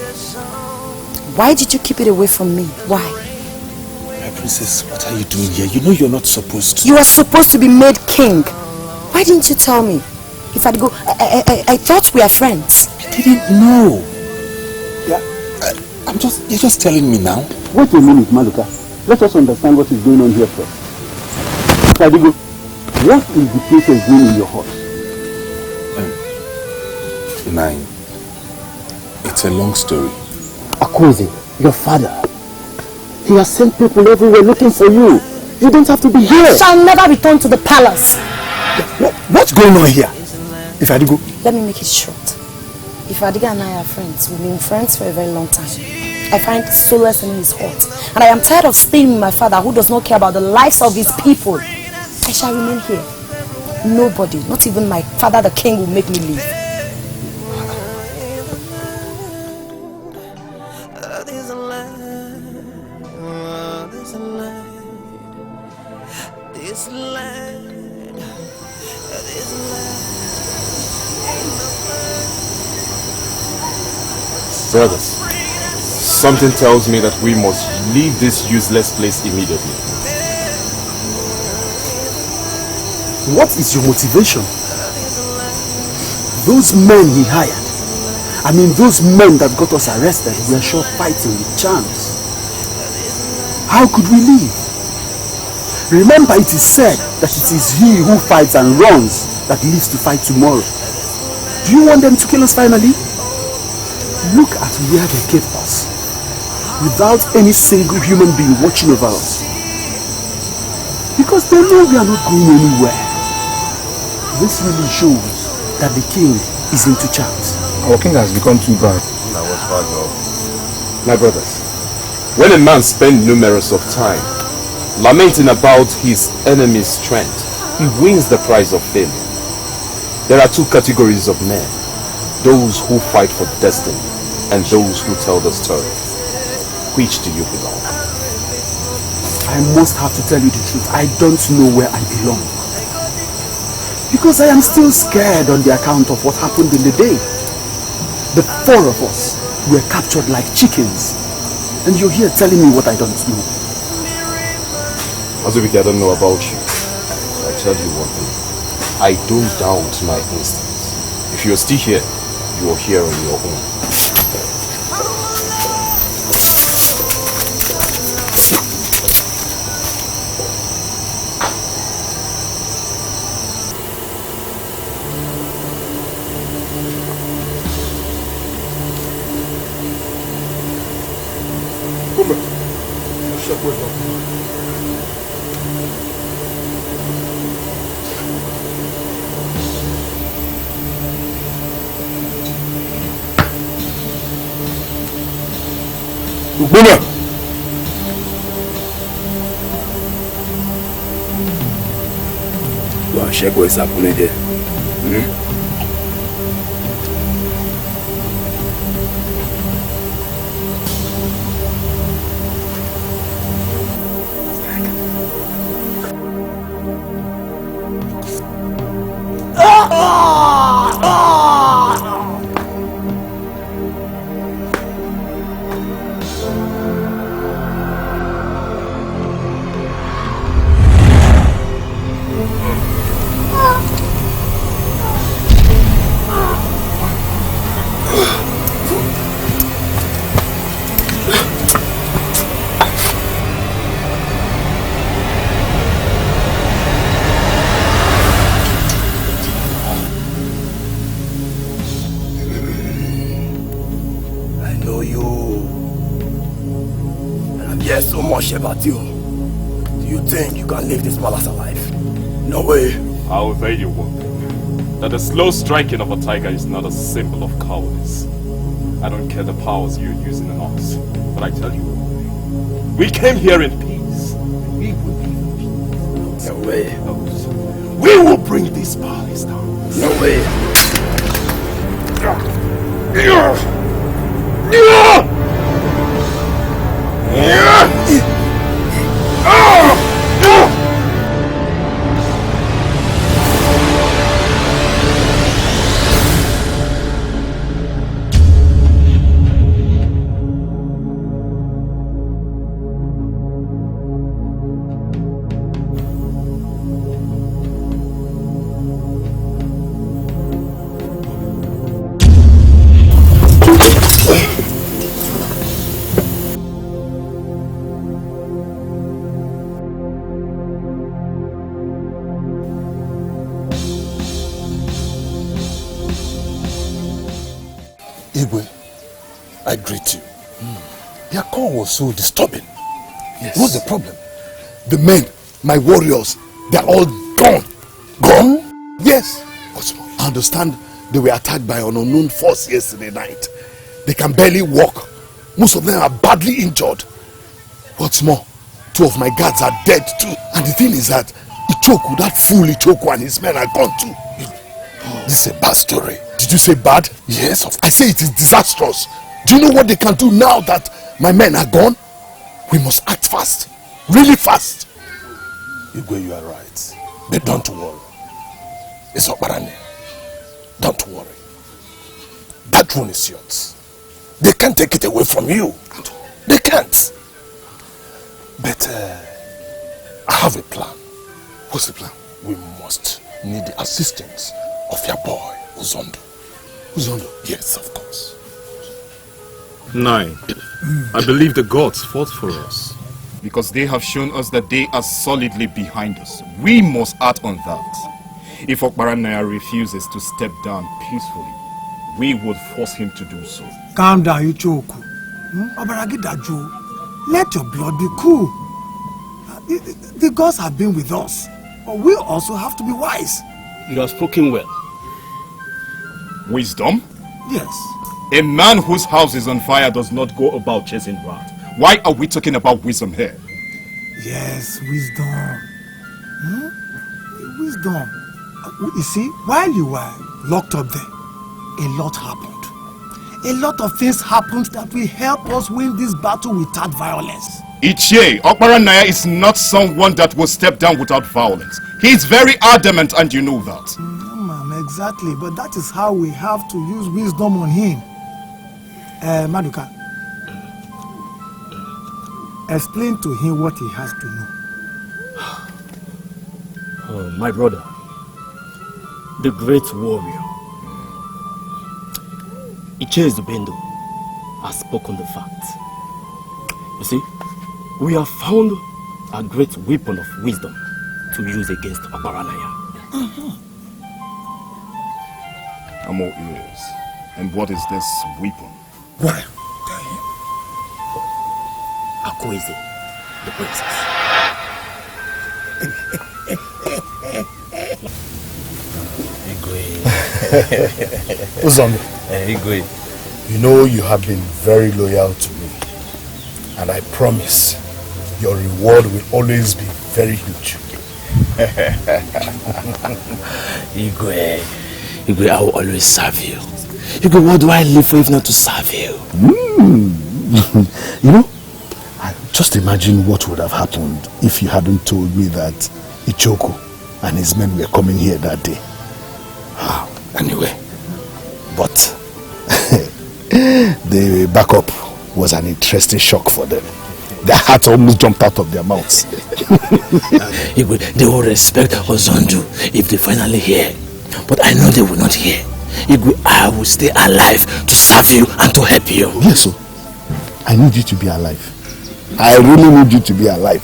Why did you keep it away from me? Why? My princess, what are you doing here? You know you're not supposed to. You are supposed to be made king. Why didn't you tell me? Ifadigo, I thought we are friends. I didn't know. Yeah, you're just telling me now. Wait a minute, Maluka. Let us understand what is going on here first. Ifadigo, what is the princess doing in your house? 9. It's a long story. Akweze, your father. He has sent people everywhere looking for you. You don't have to be here. I shall never return to the palace. What's going on here? Ifadigo? Let me make it short. Ifadigo and I are friends. We've been friends for a very long time. I find solace in his heart. And I am tired of staying with my father who does not care about the lives of his people. I shall remain here. Nobody, not even my father the king, will make me leave. Brothers, something tells me that we must leave this useless place immediately. What is your motivation? Those men he hired, those men that got us arrested, were sure fighting with charms. How could we leave? Remember, it is said that it is he who fights and runs that lives to fight tomorrow. Do you want them to kill us finally? Look at where they kept us, without any single human being watching over us. Because they know we are not going anywhere. This really shows that the king is into charms. Our king has become too bad. My brothers, when a man spends numerous of time lamenting about his enemy's strength, he wins the prize of failure. There are two categories of men: those who fight for destiny and those who tell the story. Which do you belong? I must have to tell you the truth. I don't know where I belong. Because I am still scared on the account of what happened in the day. The 4 of us were captured like chickens. And you're here telling me what I don't know. Azubike, I don't know about you. I tell you one thing. I don't doubt my instincts. If you're still here, you are here on your own. Ugbuna! Sheko is happening there. About you. Do you think you can leave this palace alive? No way. However you work, that the slow striking of a tiger is not a symbol of cowardice. I don't care the powers you're using on us, but I tell you, we came here in peace. We will leave in peace. No way. We will bring this palace down. No way. Igwe, I greet you. Their call was so disturbing. Yes. What's the problem? The men, my warriors, they're all gone. Gone? Yes. I understand they were attacked by an unknown force yesterday night. They can barely walk. Most of them are badly injured. What's more, 2 of my guards are dead too. And the thing is that Ichoku, that fool Ichoku and his men are gone too. This is a bad story. Did you say bad? Yes, I say it is disastrous. Do you know what they can do now that my men are gone? We must act fast. Really fast. Igwe, you are right. But don't worry. It's Okbarane. Don't worry. That one is yours. They can't take it away from you. They can't. But I have a plan. What's the plan? We must need the assistance of your boy, Uzondo. Uzondo? Yes, of course. 9. I believe the gods fought for us, because they have shown us that they are solidly behind us. We must act on that. If Okbaranaya refuses to step down peacefully, we would force him to do so. Calm down, Ichoku. Let your blood be cool. The gods have been with us, but we also have to be wise. You have spoken well. Wisdom? Yes. A man whose house is on fire does not go about chasing rats. Why are we talking about wisdom here? Yes, wisdom. Wisdom. You see, while you were locked up there, a lot happened. A lot of things happened that will help us win this battle without violence. Ichie, Okbaranaya is not someone that will step down without violence. He is very adamant and you know that. Exactly, but that is how we have to use wisdom on him. Maduka, explain to him what he has to know. Oh, my brother, the great warrior, Ichie Zubendo, has spoken the fact. You see, we have found a great weapon of wisdom to use against Okbaranaya. I'm all ears. And what is this weapon? What? Akoize, the princess. Uzondo, you know you have been very loyal to me. And I promise your reward will always be very huge. Igwe, I will always serve you. Igwe, what do I live for if not to serve you? You know, just imagine what would have happened if you hadn't told me that Ichoko and his men were coming here that day. Anyway, but the backup was an interesting shock for them. Their hearts almost jumped out of their mouths. They will respect Ozondu if they finally hear. But I know they will not hear. I will stay alive to serve you and to help you. Yes, sir. I need you to be alive. I really need you to be alive.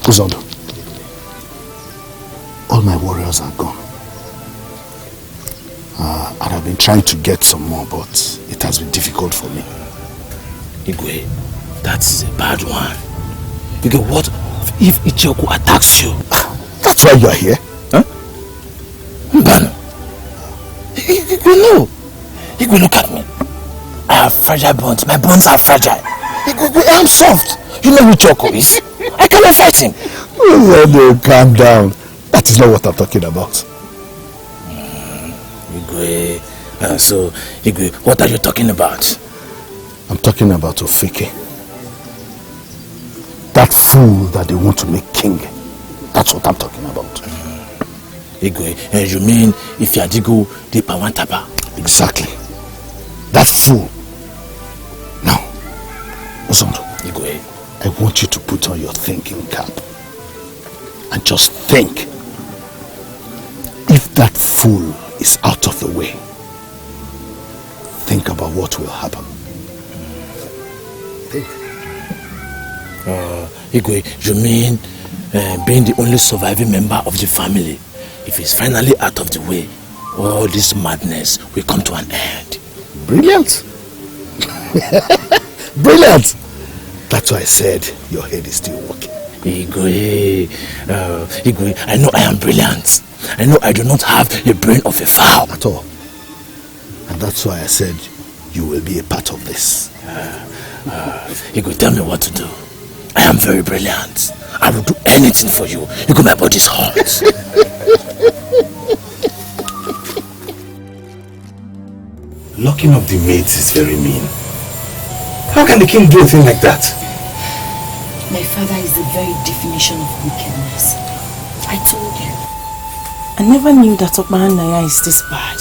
Ozondu, all my warriors are gone. And I've been trying to get some more, but it has been difficult for me. Igwe, that's a bad one. Igwe, what if Ichoko attacks you? That's why you are here. Huh? Mbano. Igwe, no. Igwe, look at me. I have fragile bones. My bones are fragile. Igwe, I'm soft. You know who Ichoko is. I cannot fight him. No, calm down. That is not what I'm talking about. Igwe, so Igwe, what are you talking about? I'm talking about Ofeke. That fool that they want to make king. That's what I'm talking about. Igwe, you mean if Yadigo the Pawantapa? Exactly. That fool. Now, Ozondu, Igwe, I want you to put on your thinking cap and just think. If that fool is out of the way, think about what will happen. Igwe, you mean being the only surviving member of the family? If he's finally out of the way, all this madness will come to an end. Brilliant. Brilliant. That's why I said your head is still working. Igwe, Igwe, I know I am brilliant. I know I do not have the brain of a fowl. At all. And that's why I said you will be a part of this. Igwe, tell me what to do. I am very brilliant. I will do anything for you. Igwe, my body's hot. Locking up the maids is very mean. How can the king do a thing like that? My father is the very definition of wickedness. I told you. I never knew that Okmaranaya is this bad.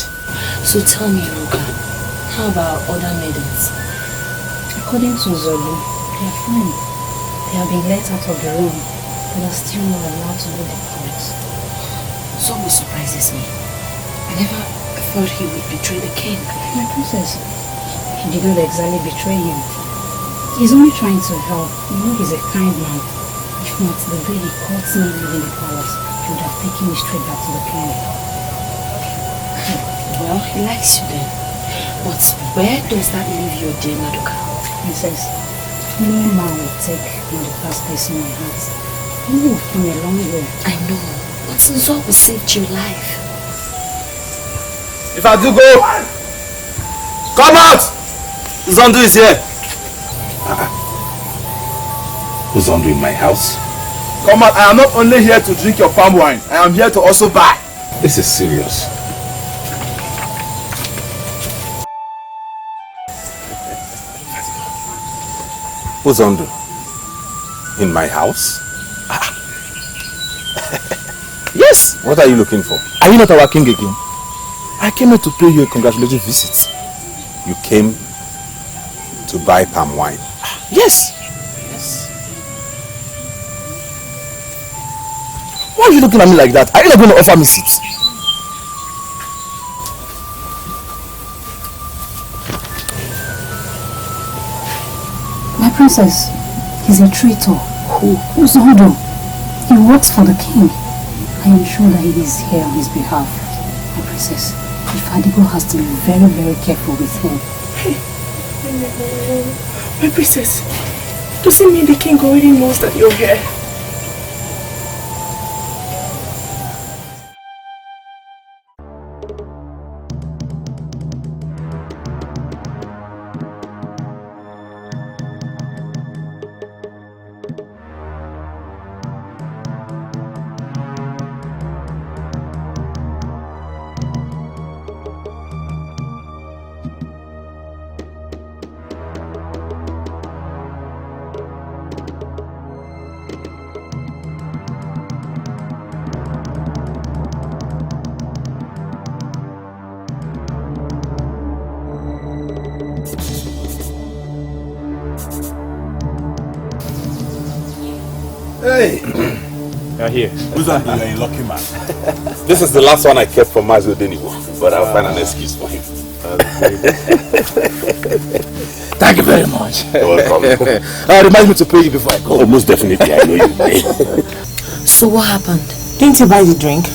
So tell me, Ruka, how about other maidens? According to Zolu, they are fine. They have been let out of the room, but are still not allowed to go the court. Zolu surprises me. I never thought he would betray the king. My princess, he did not exactly betray him. He's only trying to help. You know he's a kind man. If not, the day he caught me leaving the palace, he would have taken me straight back to the king. Well, he likes you then. But where does that leave your dear Madoka? Princess, no man will take Madoka's place in my heart. He will come a long way. I know, but Nzogu saved your life. If I do go, come out! Uzondu is here. Uzondu in my house? Come out, I am not only here to drink your palm wine, I am here to also buy. This is serious. Uzondu, in my house? Yes, what are you looking for? Are you not our king again? I came here to pay you a congratulatory visit. You came to buy palm wine? Yes. Why are you looking at me like that? Are you not going to offer me seats? My princess, he's a traitor. Who? Uzodo. He works for the king. I am sure that he is here on his behalf. My princess, if Adigo has to be very, very careful with him. My princess, does it mean the king already knows that you're here? Hey! You're here. Ugezu, you're a lucky man. This is the last one I kept for Mazu Deniwo, but I'll find an excuse for him. Thank you very much. You're welcome. Remind me to pay you before I go. Oh, most definitely, I know you may. So what happened? Didn't you buy the drink?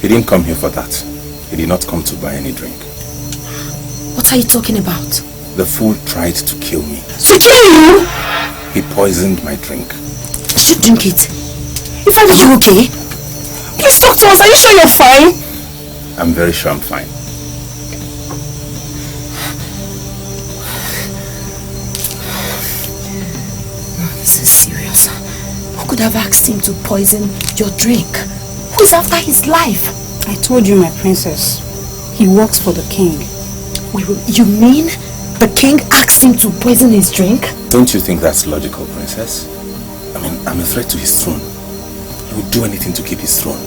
He didn't come here for that. He did not come to buy any drink. What are you talking about? The fool tried to kill me. To kill you? He poisoned my drink. Did you drink it? In fact, are you okay? Please talk to us. Are you sure you're fine? I'm very sure I'm fine. This is serious. Who could have asked him to poison your drink? Who is after his life? I told you, my princess. He works for the king. Wait, you mean the king asked him to poison his drink? Don't you think that's logical, princess? I mean, I'm a threat to his throne. He would do anything to keep his throne.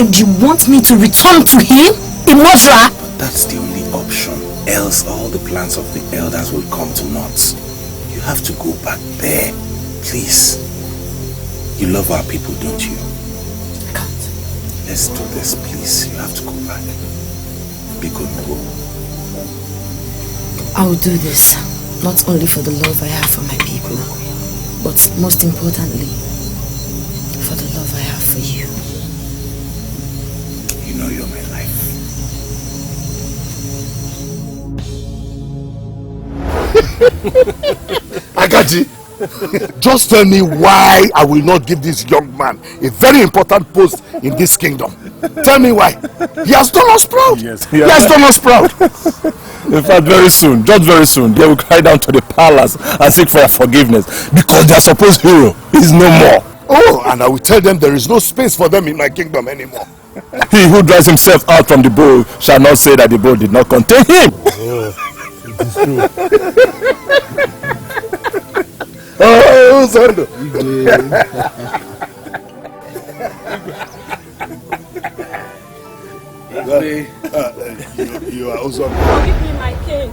And you want me to return to him? In Mosra? But that's the only option. Else all the plans of the elders will come to naught. You have to go back there. Please. You love our people, don't you? I can't. Let's do this, please. You have to go back. Be good, go. I will do this, not only for the love I have for my people, but most importantly, for the love I have for you. You know you're my life. Agaji, just tell me why I will not give this young man a very important post in this kingdom. Tell me why. He has done us proud. Yes, he has done us proud. In fact, very soon, just very soon, they will cry down to the palace and seek for forgiveness because their supposed hero is no more. Oh, and I will tell them there is no space for them in my kingdom anymore. He who drives himself out from the bowl shall not say that the bowl did not contain him. It is true. Oh, Zondo. You are also. Forgive me, my king.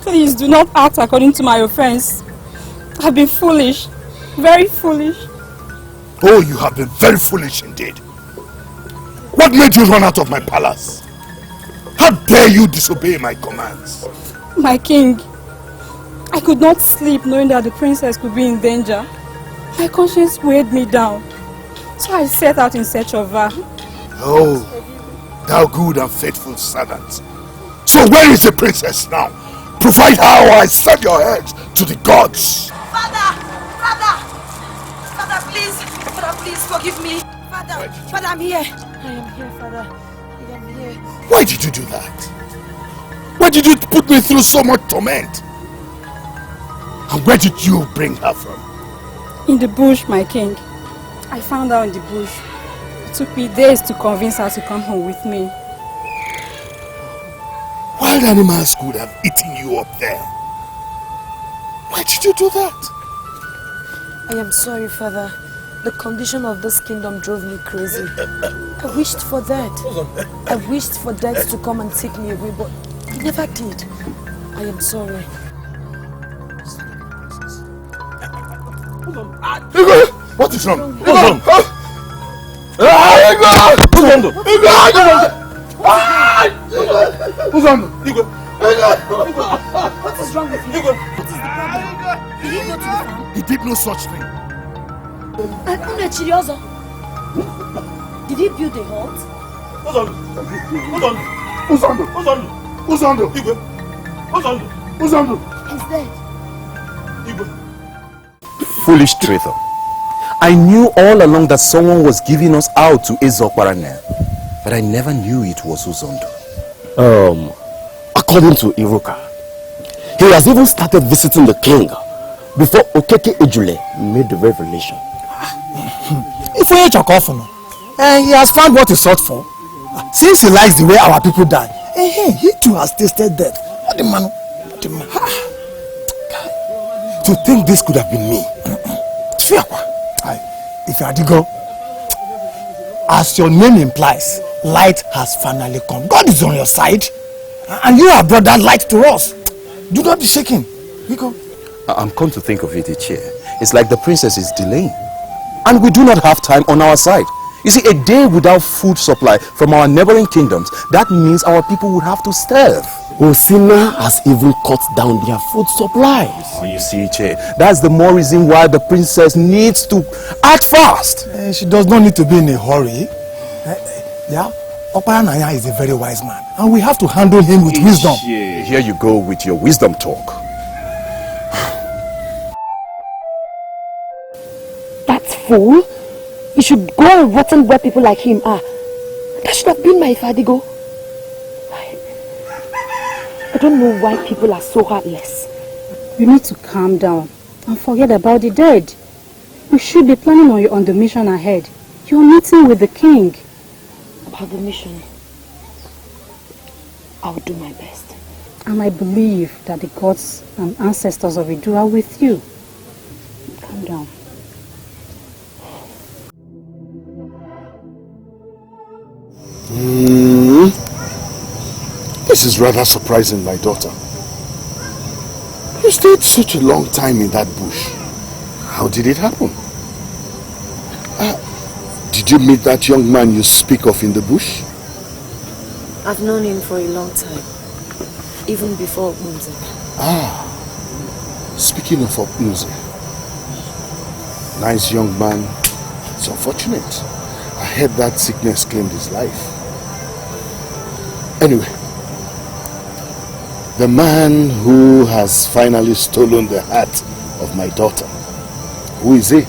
Please do not act according to my offense. I've been foolish, very foolish. Oh, you have been very foolish indeed. What made you run out of my palace? How dare you disobey my commands? My king, I could not sleep knowing that the princess could be in danger. My conscience weighed me down, so I set out in search of her. Oh, thou good and faithful servant. So where is the princess now? Provide her or I send your head to the gods. Father, please forgive me. Father, I'm here. I am here, Father. I am here. Why did you do that? Why did you put me through so much torment? And where did you bring her from? In the bush, my king. I found her in the bush. It took me days to convince her to come home with me. Wild animals could have eaten you up there. Why did you do that? I am sorry, Father. The condition of this kingdom drove me crazy. I wished for that. I wished for death to come and take me away, but it never did. I am sorry. What is wrong? What's wrong? What is wrong with you? What is the problem? Did he go to the farm? He did no such thing. Did he build a hut? He's dead. Foolish traitor. I knew all along that someone was giving us out to Is African Nigerian, but I never knew it was Uzondo. According to Iruka, he has even started visiting the king before Okeke Ejule made the revelation. If we he has found what he sought for. Since he likes the way our people die, he too has tasted death. What the man? To think this could have been me. If you are the go, as your name implies, light has finally come. God is on your side, and you have brought that light to us. Do not be shaken. I'm come to think of it, Ichie. It's like the princess is delaying. And we do not have time on our side. You see, a day without food supply from our neighboring kingdoms, that means our people would have to starve. Osina has even cut down their food supplies. Oh, you see, Che, that's the more reason why the princess needs to act fast. She does not need to be in a hurry. Yeah, Opara Naya is a very wise man, and we have to handle him with wisdom. Here you go with your wisdom talk. That fool? You should go and rotten where people like him are. That should have been my Fadigo. I don't know why people are so heartless. You need to calm down and forget about the dead. You should be planning on the mission ahead. You're meeting with the king. About the mission, I will do my best. And I believe that the gods and ancestors of Idu are with you. Calm down. This is rather surprising, my daughter. You stayed such a long time in that bush. How did it happen? Did you meet that young man you speak of in the bush? I've known him for a long time, even before Obiagu. Speaking of Obiagu, nice young man. It's unfortunate. I heard that sickness claimed his life. Anyway, the man who has finally stolen the heart of my daughter, who is he?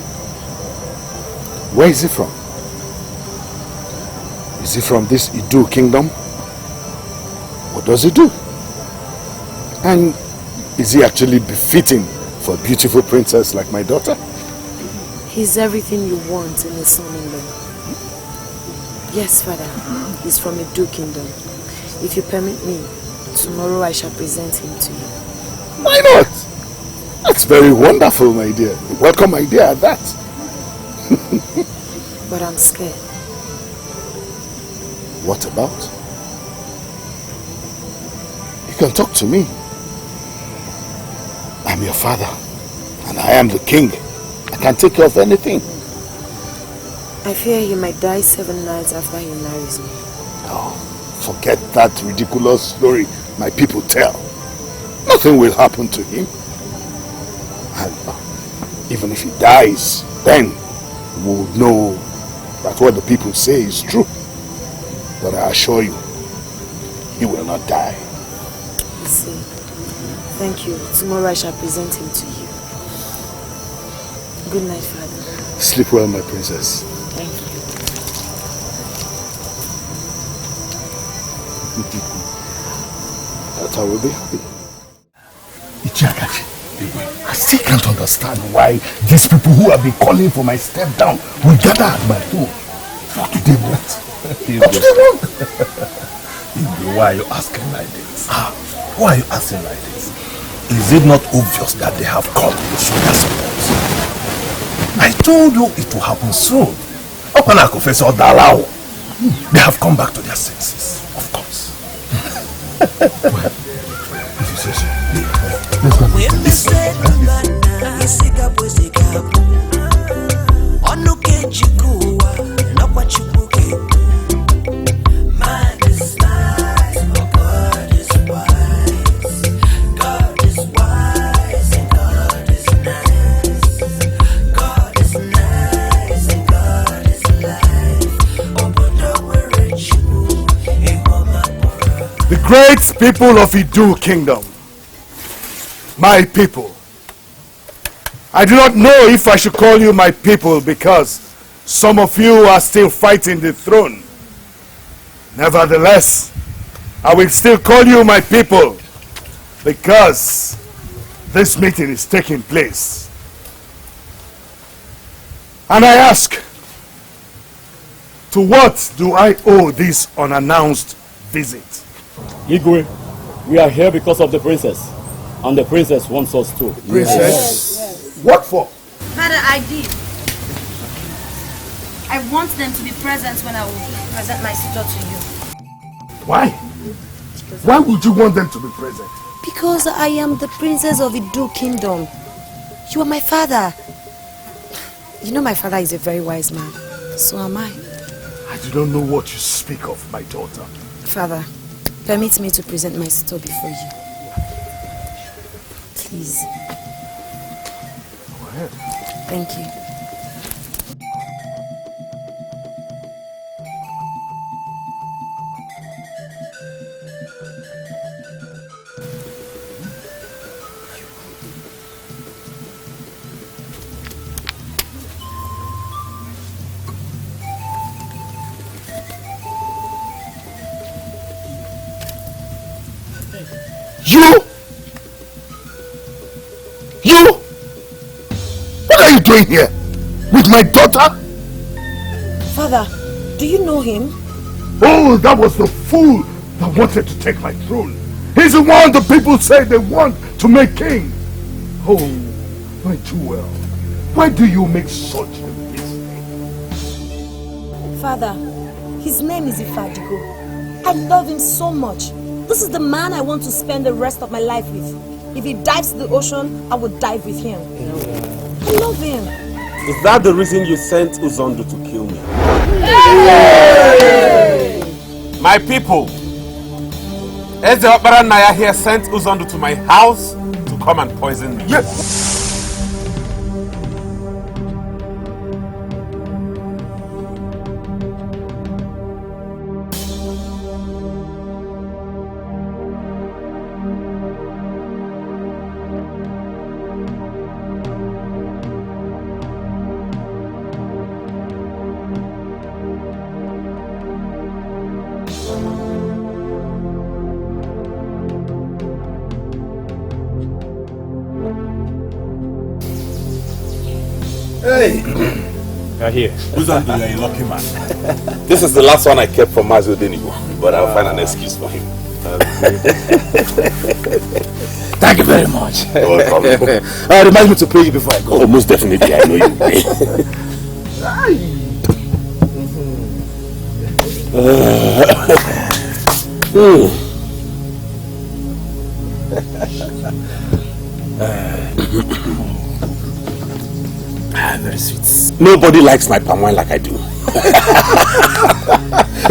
Where is he from? Is he from this Idu kingdom? What does he do? And is he actually befitting for a beautiful princess like my daughter? He's everything you want in a son-in-law. Yes, father. He's from Idu kingdom. If you permit me, tomorrow I shall present him to you. Why not? That's very wonderful, my dear. Welcome idea at that. But I'm scared. What about? You can talk to me. I'm your father, and I am the king. I can take care of anything. I fear he might die 7 nights after he marries me. Oh, forget that ridiculous story my people tell. Nothing will happen to him. And even if he dies, then we'll know that what the people say is true. But I assure you, he will not die. You see. Thank you. Tomorrow I shall present him to you. Good night, father. Sleep well, my princess. Thank you. That I will be happy. Ichakachi, I still can't understand why these people who have been calling for my step down will gather at my door. What do they want? What do they want? Why are you asking like this? Why are you asking like this? Is it not obvious that they have come to show their support? I told you it will happen soon. Opana Confessor Dalao. They have come back to their senses, of course. Well, if you say so. Let's go. The great people of Idu Kingdom, my people. I do not know if I should call you my people because some of you are still fighting the throne. Nevertheless, I will still call you my people because this meeting is taking place. And I ask, to what do I owe this unannounced visit? Igwe, we are here because of the princess. And the princess wants us too. Princess? Yes. What for? Father, I did. I want them to be present when I will present my suitor to you. Why? Why would you want them to be present? Because I am the princess of Idu Kingdom. You are my father. You know my father is a very wise man. So am I. I do not know what you speak of, my daughter. Father, permit me to present my suitor before you. Please. Go ahead. Thank you. What are you doing here? With my daughter? Father, do you know him? Oh, that was the fool that wanted to take my throne. He's the one the people say they want to make king. Oh, my jewel, why do you make such a mistake? Father, his name is Ifadigo. I love him so much. This is the man I want to spend the rest of my life with. If he dives to the ocean, I would dive with him. I love him. Is that the reason you sent Uzondo to kill me? Hey! My people, Eze Okpara Naya here sent Uzondo to my house to come and poison me. Yes! Hey! You're here. Uzondo, you're a lucky man. This is the last one I kept from Mazo Denigo, but I'll find an excuse for him. Thank you very much. You're welcome. Remind me to pray you before I go. Oh, most definitely, I know you. Very sweet. Nobody likes my palm wine like I do.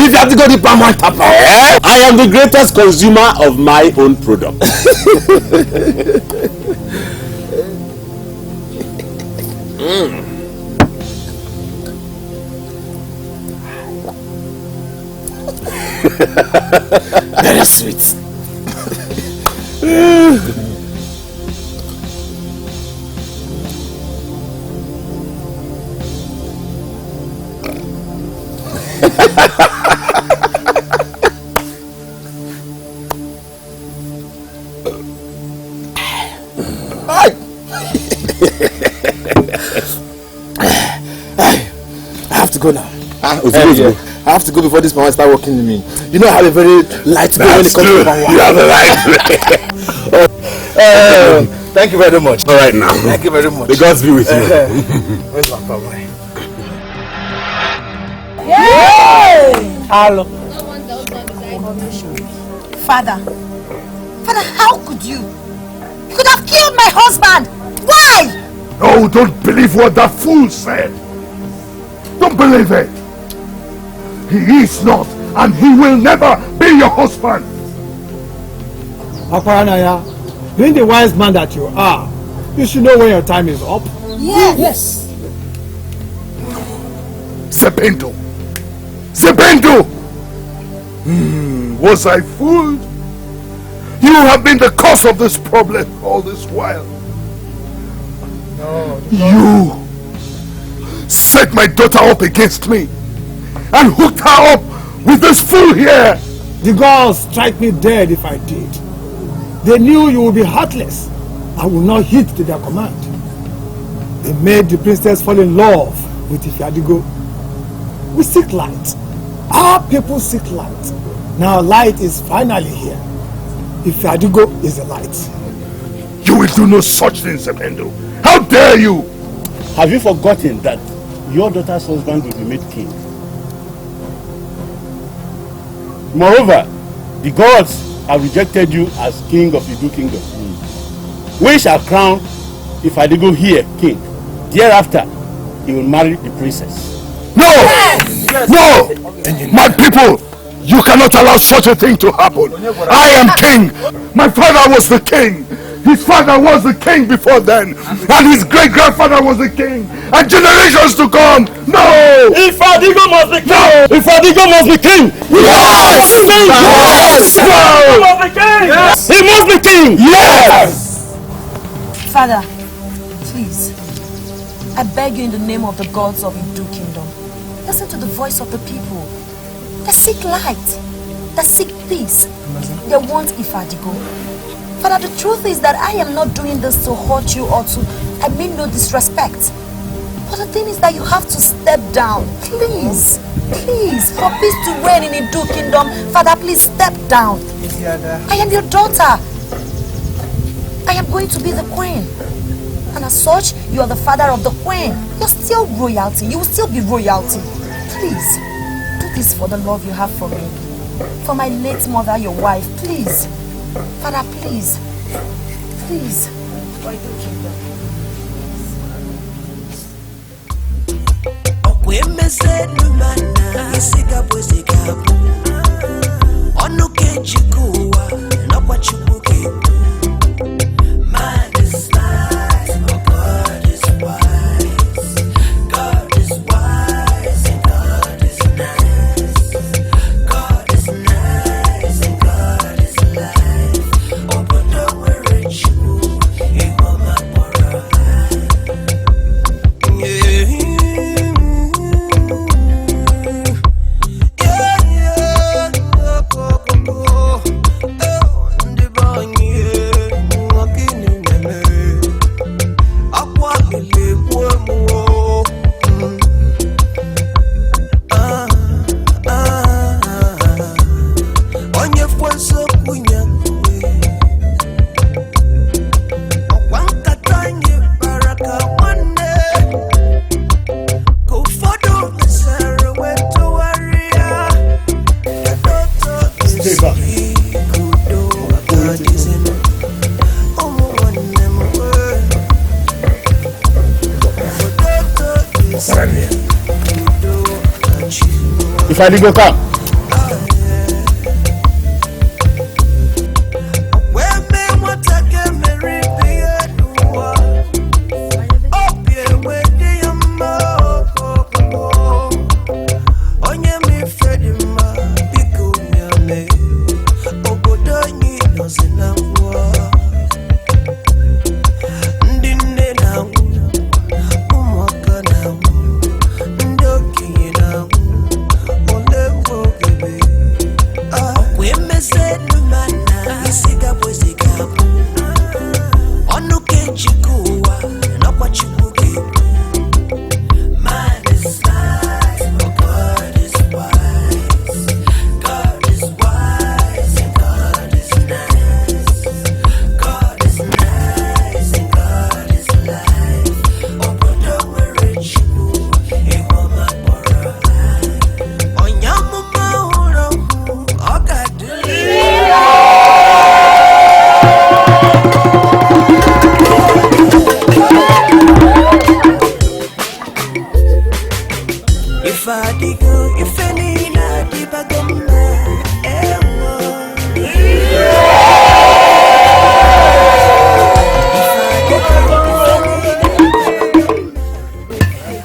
If you have to go to palm wine tap, I am the greatest consumer of my own product. Very sweet. I have to go now. I have to go before this man start working with me. You know I have a very light way when it comes to power. You have a light way. Thank you very much. All right now. Thank you very much. The gods be with you. Where's my power? Yay! Hello. Father, how could you? You could have killed my husband. Why? No, don't believe what that fool said. Don't believe it. He is not, and he will never be your husband. Okpara Naya, being the wise man that you are, you should know when your time is up. Yes. Zebendo! Was I fooled? You have been the cause of this problem all this while. No. You set my daughter up against me and hooked her up with this fool here. The gods strike me dead if I did. They knew you would be heartless and would not heed to their command. They made the princess fall in love with Ifadigo. We seek light. Our people seek light. Now light is finally here. Ifadigo is the light. You will do no such thing, Zebendo. How dare you? Have you forgotten that your daughter's husband will be made king? Moreover, the gods have rejected you as king of the Idu kingdom. We shall crown Ifadigo here king. Thereafter, he will marry the princess. No! Yes. No! My people, you cannot allow such a thing to happen. I am king. My father was the king. His father was the king before then. And his great-grandfather was the king. And generations to come. No! Ifadigo must be king! No! Ifadigo must be king! Yes! Yes! No! He must be king! Yes! He must be king! Yes! Father, please, I beg you in the name of the gods of Idu Kingdom, listen to the voice of the people. They seek light. They seek peace. They want Ifadigo. Father, the truth is that I am not doing this to hurt you or to, I mean no disrespect. But the thing is that you have to step down. Please, please, for peace to reign in Idu Kingdom, Father, please step down. I am your daughter. I am going to be the queen. And as such, you are the father of the queen. You're still royalty. You will still be royalty. Please, do this for the love you have for me. For my late mother, your wife. Please. Father, please. Please. For Idu Kingdom. Man is nice, but God is wise. God is wise and God is nice. God is nice and God is life. Open the way, you, in my border. Ifadigo, come.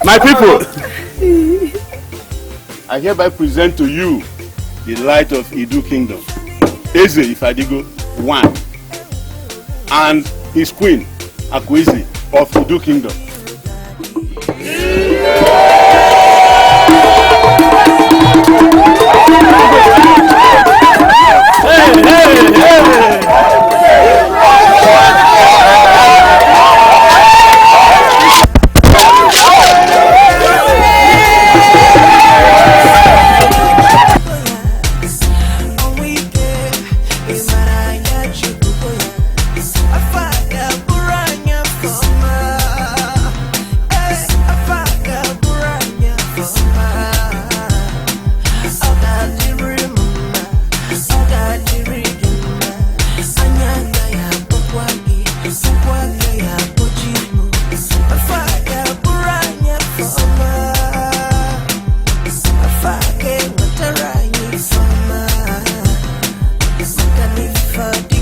My people, I hereby present to you the light of Idu Kingdom, Eze Ifadigo I, and his queen, Akwezi of Idu Kingdom. never